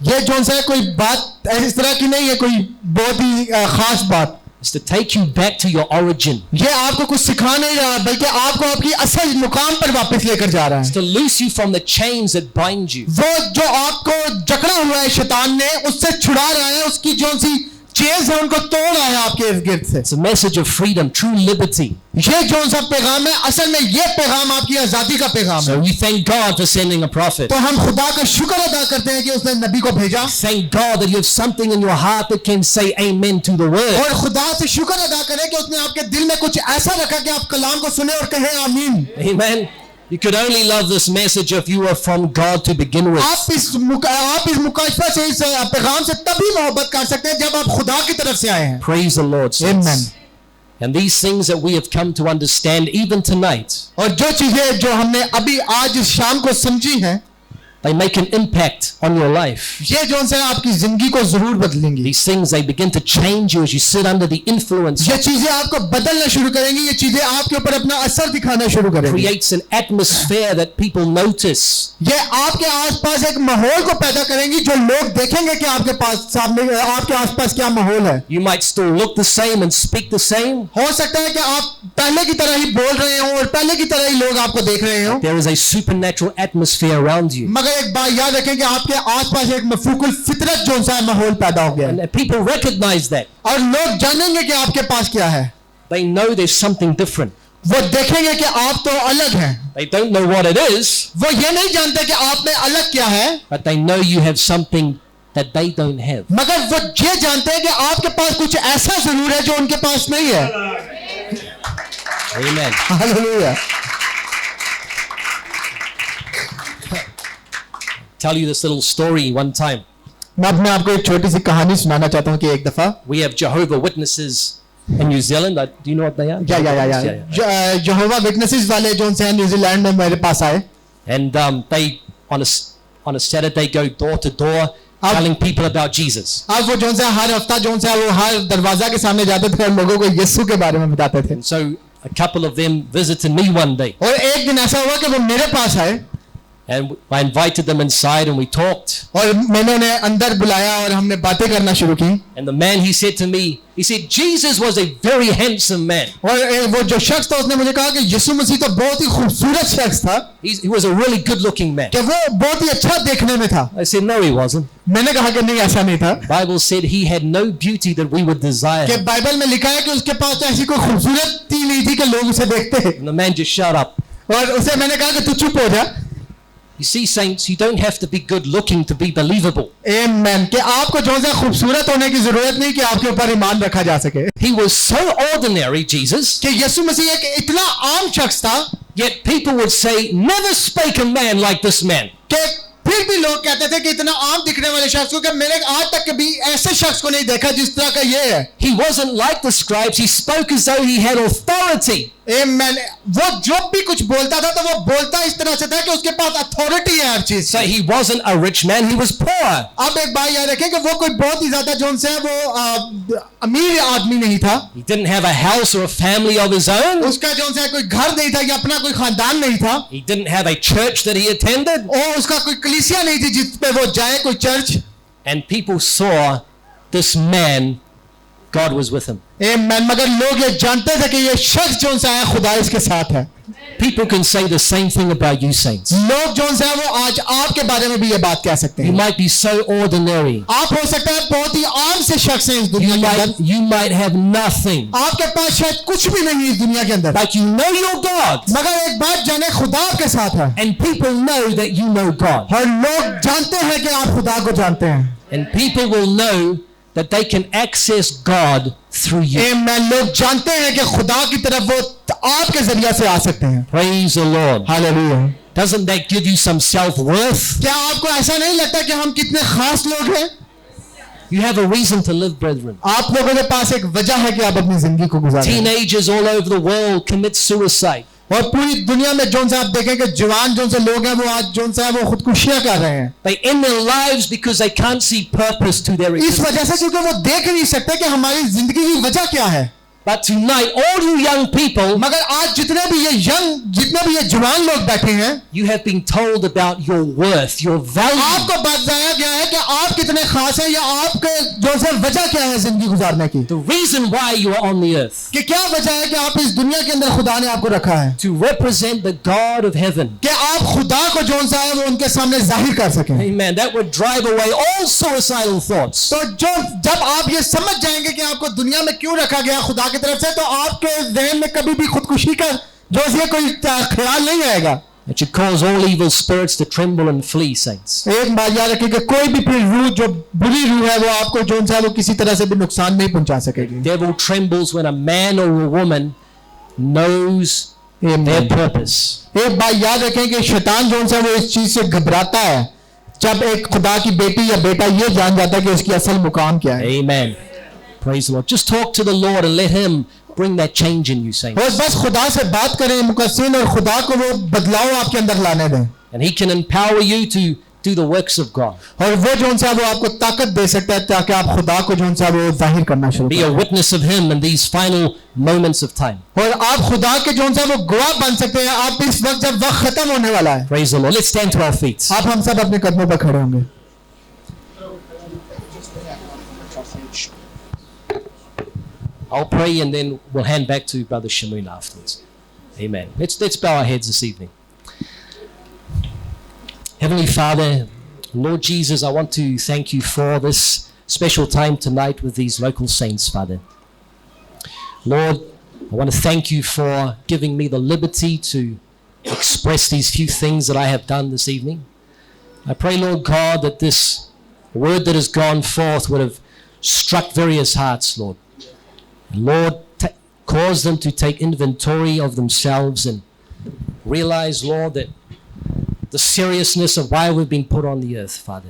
ये जो है कोई बात इस तरह की नहीं है, कोई बहुत ही खास बात. It's to take you back to your origin. ये आपको कुछ सिखा नहीं रहा बल्कि आपको आपकी असल मुकाम पर वापस लेकर जा रहा It's है. to loose you from the chains that bind you. वो जो आपको जकड़ा हुआ है शैतान ने उससे छुड़ा रहा है, उसकी जो सी चेज है उनको तोड़ रहा है आपके इर्द गिर्द से. It's a message of freedom, true liberty. ये जो सा पैगाम है असल में ये पैगाम आपकी आजादी का पैगाम So है. we thank God for sending a prophet. तो हम खुदा का शुक्र अदा करते हैं कि उसने नबी को भेजा, Thank God that you have something in your heart that can say amen to the word. और खुदा से शुक्र अदा करें कि उसने आपके दिल में कुछ ऐसा रखा कि आप कलाम को सुने और कहें आमीन. Amen. You could only love this message if you were from God to begin with. आप इस मुकाशफा से इस पैगाम से तभी मोहब्बत कर सकते हैं जब आप खुदा की तरफ से आए हैं. Praise the Lord. saints. Amen. And these things that we have come to understand even tonight, और जो चीजें जो हमने अभी आज इस शाम को समझी हैं, they make an impact on your life. ये जो है आपकी जिंदगी को जरूर बदलेंगी. These things, they begin to change you as you sit under the influence. ये चीजें आपको बदलना शुरू करेंगी. ये चीजें आपके ऊपर अपना असर दिखाना शुरू करेंगी. Creates an atmosphere that people notice. ये आपके आसपास एक माहौल को पैदा करेंगी जो लोग देखेंगे कि आपके पास सामने आपके आसपास क्या माहौल है. You might still look the same and speak the same. हो सकता है कि आप पहले की तरह ही बोल रहे हो और पहले की तरह ही लोग आपको देख रहे हो. There is a supernatural atmosphere around you. मगर एक बात याद रखें कि आपके आसपास एक मफूकुल फितरत जो सा माहौल पैदा हो गया है. And people recognize that. और लोग जानेंगे कि आपके पास क्या है. They know there's something different. वो देखेंगे कि आप तो अलग हैं. They don't know what it is, वो ये नहीं जानते कि आप में अलग क्या है. but they know you have something that they don't have. मगर वो ये जानते हैं कि आपके पास कुछ ऐसा जरूर है जो उनके पास नहीं है. Amen. Hallelujah. Tell you this little story one time. मैं अपने आपको एक छोटी सी कहानी सुनाना चाहता हूँ कि एक दफा We have Jehovah Witnesses in New Zealand. Do you know what they are? या यहोवा विटनेसेस वाले जो हैं न्यूजीलैंड में मेरे पास आए. And they on a Saturday go door to door telling people about Jesus. अब वो जो है हर हफ्ता जो है वो हर दरवाजा के सामने जाते थे और लोगों को यीशु के बारे में बताते थे. And so a couple of them visited me one day. और एक दिन ऐसा हुआ कि वो मेरे पास आए. And I invited them inside and we talked. और मैंने उन्हें अंदर बुलाया और हमने बातें करना शुरू की. And the man, he said to me, he said, Jesus was a very handsome man. और वो जो शख्स था उसने मुझे कहा कि यीशु मसीह तो बहुत ही खूबसूरत शख्स था. He was a really good looking man. कि वो बहुत ही अच्छा देखने में था. I said, no, he wasn't. मैंने कहा कि नहीं ऐसा नहीं था. Bible said he had no beauty that we would desire. कि बाइबल में लिखा है कि उसके पास तो ऐसी कोई खूबसूरती नहीं थी कि लोग उसे देखते. And the man just shut up. और उसे मैंने कहा कि तू चुप हो जा. You see, saints, you don't have to be good looking to be believable. आमेन. कि आपको जो है खूबसूरत होने की जरूरत नहीं कि आपके ऊपर ईमान रखा जा सके. He was so ordinary, Jesus. कि यीशु मसीह एक इतना आम शख्स था. Yet people would say, never spake a man like this man. कि फिर भी लोग कहते थे कि इतना आम दिखने वाले शख्स को कि मैंने आज तक कभी ऐसे शख्स को नहीं देखा जिस तरह का ये है. He wasn't like the scribes. He spoke as though he had authority. आमेन. वो जो भी कुछ बोलता था तो वो बोलता इस तरह से था कि उसके पास अथॉरिटी है हर चीज. So he wasn't a rich man. He was poor. अब एक बात याद रखें कि वो कोई बहुत ही ज्यादा जो है वो अमीर आदमी नहीं था. He didn't have a house or a family of his own. उसका जो है कोई घर नहीं था या अपना कोई खानदान नहीं था. He didn't have a church that he attended. और उसका कोई कलीसिया नहीं थी जिस पे वो जाए कोई church. And people saw this man, God was with him. आमेन. मगर लोग ये जानते थे कि ये शख्स जो है खुदा इसके साथ है. People can say the same thing about you, saints. लोग जो है वो आज आपके बारे में भी ये बात कह सकते You हैं. might be so ordinary. आप हो सकता है बहुत ही आम से शख्स हैं इस दुनिया के अंदर. You might have nothing. आपके पास शायद कुछ भी नहीं है इस दुनिया के अंदर. But you know your God. मगर एक बात जाने खुदा आपके साथ है. And people know that you know God. और लोग जानते हैं कि आप खुदा को जानते हैं. And people will know that they can access God through you. आमेन. लोग जानते हैं कि खुदा की तरफ वो आपके जरिए से आ सकते हैं. Praise the Lord. Hallelujah. Doesn't that give you some self-worth? क्या आपको ऐसा नहीं लगता कि हम कितने खास लोग हैं? You have a reason to live, brethren. आप लोगों के पास एक वजह है कि आप अपनी जिंदगी को गुजारें. Teenagers all over the world commit suicide. और पूरी दुनिया में जो आप देखें कि जवान जो से लोग हैं वो आज जो है वो खुदकुशियां कर रहे हैं. They end their lives because they can't see purpose to their इस existence. वजह से क्योंकि वो देख नहीं सकते कि हमारी जिंदगी की वजह क्या है. But tonight, all you young people, मगर आज जितने भी ये जवान लोग बैठे हैं, you have been told about your worth, your value. आपको बताया गया है कि आप कितने खास हैं या आपके जो है वजह क्या है जिंदगी गुजारने की. The reason why you are on the earth. कि क्या वजह है कि आप इस दुनिया के अंदर खुदा ने आपको रखा है. To represent the God of heaven. कि आप खुदा को जो है वो उनके सामने जाहिर कर सकें. Amen. That would drive away all suicidal thoughts. तो जब आप ये समझ जाएंगे कि आपको दुनिया में क्यों रखा गया खुदा की तरफ से, तो आपके जहन में कभी भी खुदकुशी का जो है कोई ख्याल नहीं आएगा. It should cause all evil spirits to tremble and flee, saints. एक बात याद रखिए कि कोई भी फिर रूह जो बुरी रूह है वो आपको जो है वो किसी तरह से भी नुकसान नहीं पहुंचा सकेगी. Devil trembles when a man or a woman knows their purpose. एक बात याद रखें कि शैतान जो है वो इस चीज से घबराता है जब एक खुदा की बेटी या बेटा ये जान जाता है कि उसकी असल मुकाम क्या है. Amen. Praise the Lord. Just talk to the Lord and let Him bring that change in you, saints. और बस खुदा से बात करें मुकस्सिन और खुदा को वो बदलाव आपके अंदर लाने दें. And He can empower you to do the works of God. और वो जो सा वो आपको ताकत दे सकता है ताकि आप खुदा को जो सा वो जाहिर करना शुरू Be a करें witness of Him in these final moments of time. और आप खुदा के जो सा वो गवाह बन सकते हैं आप इस वक्त जब वक्त खत्म होने वाला है Praise the Lord. Let's stand to our feet. आप हम सब अपने कदमों पर खड़े होंगे I'll pray and then we'll hand back to Brother Shamoon afterwards. Amen. Let's bow our heads this evening. Heavenly Father, Lord Jesus, I want to thank you for this special time tonight with these local saints, Father. Lord, I want to thank you for giving me the liberty to express these few things that I have done this evening. I pray, Lord God, that this word that has gone forth would have struck various hearts, Lord. And Lord, cause them to take inventory of themselves and realize, Lord, that the seriousness of why we've been put on the earth, Father,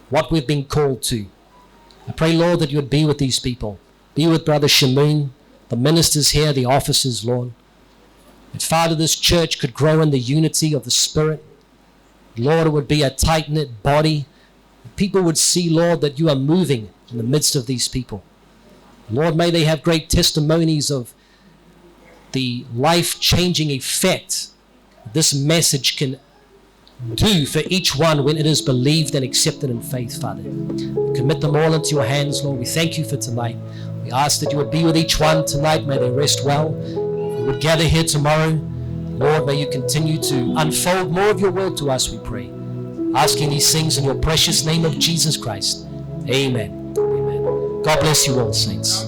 what we've been called to. I pray, Lord, that you would be with these people. Be with Brother Shamoon, the ministers here, the officers, Lord. That, Father, this church could grow in the unity of the Spirit. Lord, it would be a tight-knit body. People would see, Lord, that you are moving in the midst of these people. Lord, may they have great testimonies of the life-changing effect this message can do for each one when it is believed and accepted in faith, Father. We commit them all into your hands, Lord. We thank you for tonight. We ask that you would be with each one tonight. May they rest well. We would gather here tomorrow. Lord, may you continue to unfold more of your word to us, we pray. Asking these things in your precious name of Jesus Christ. Amen. Amen. God bless you all, saints.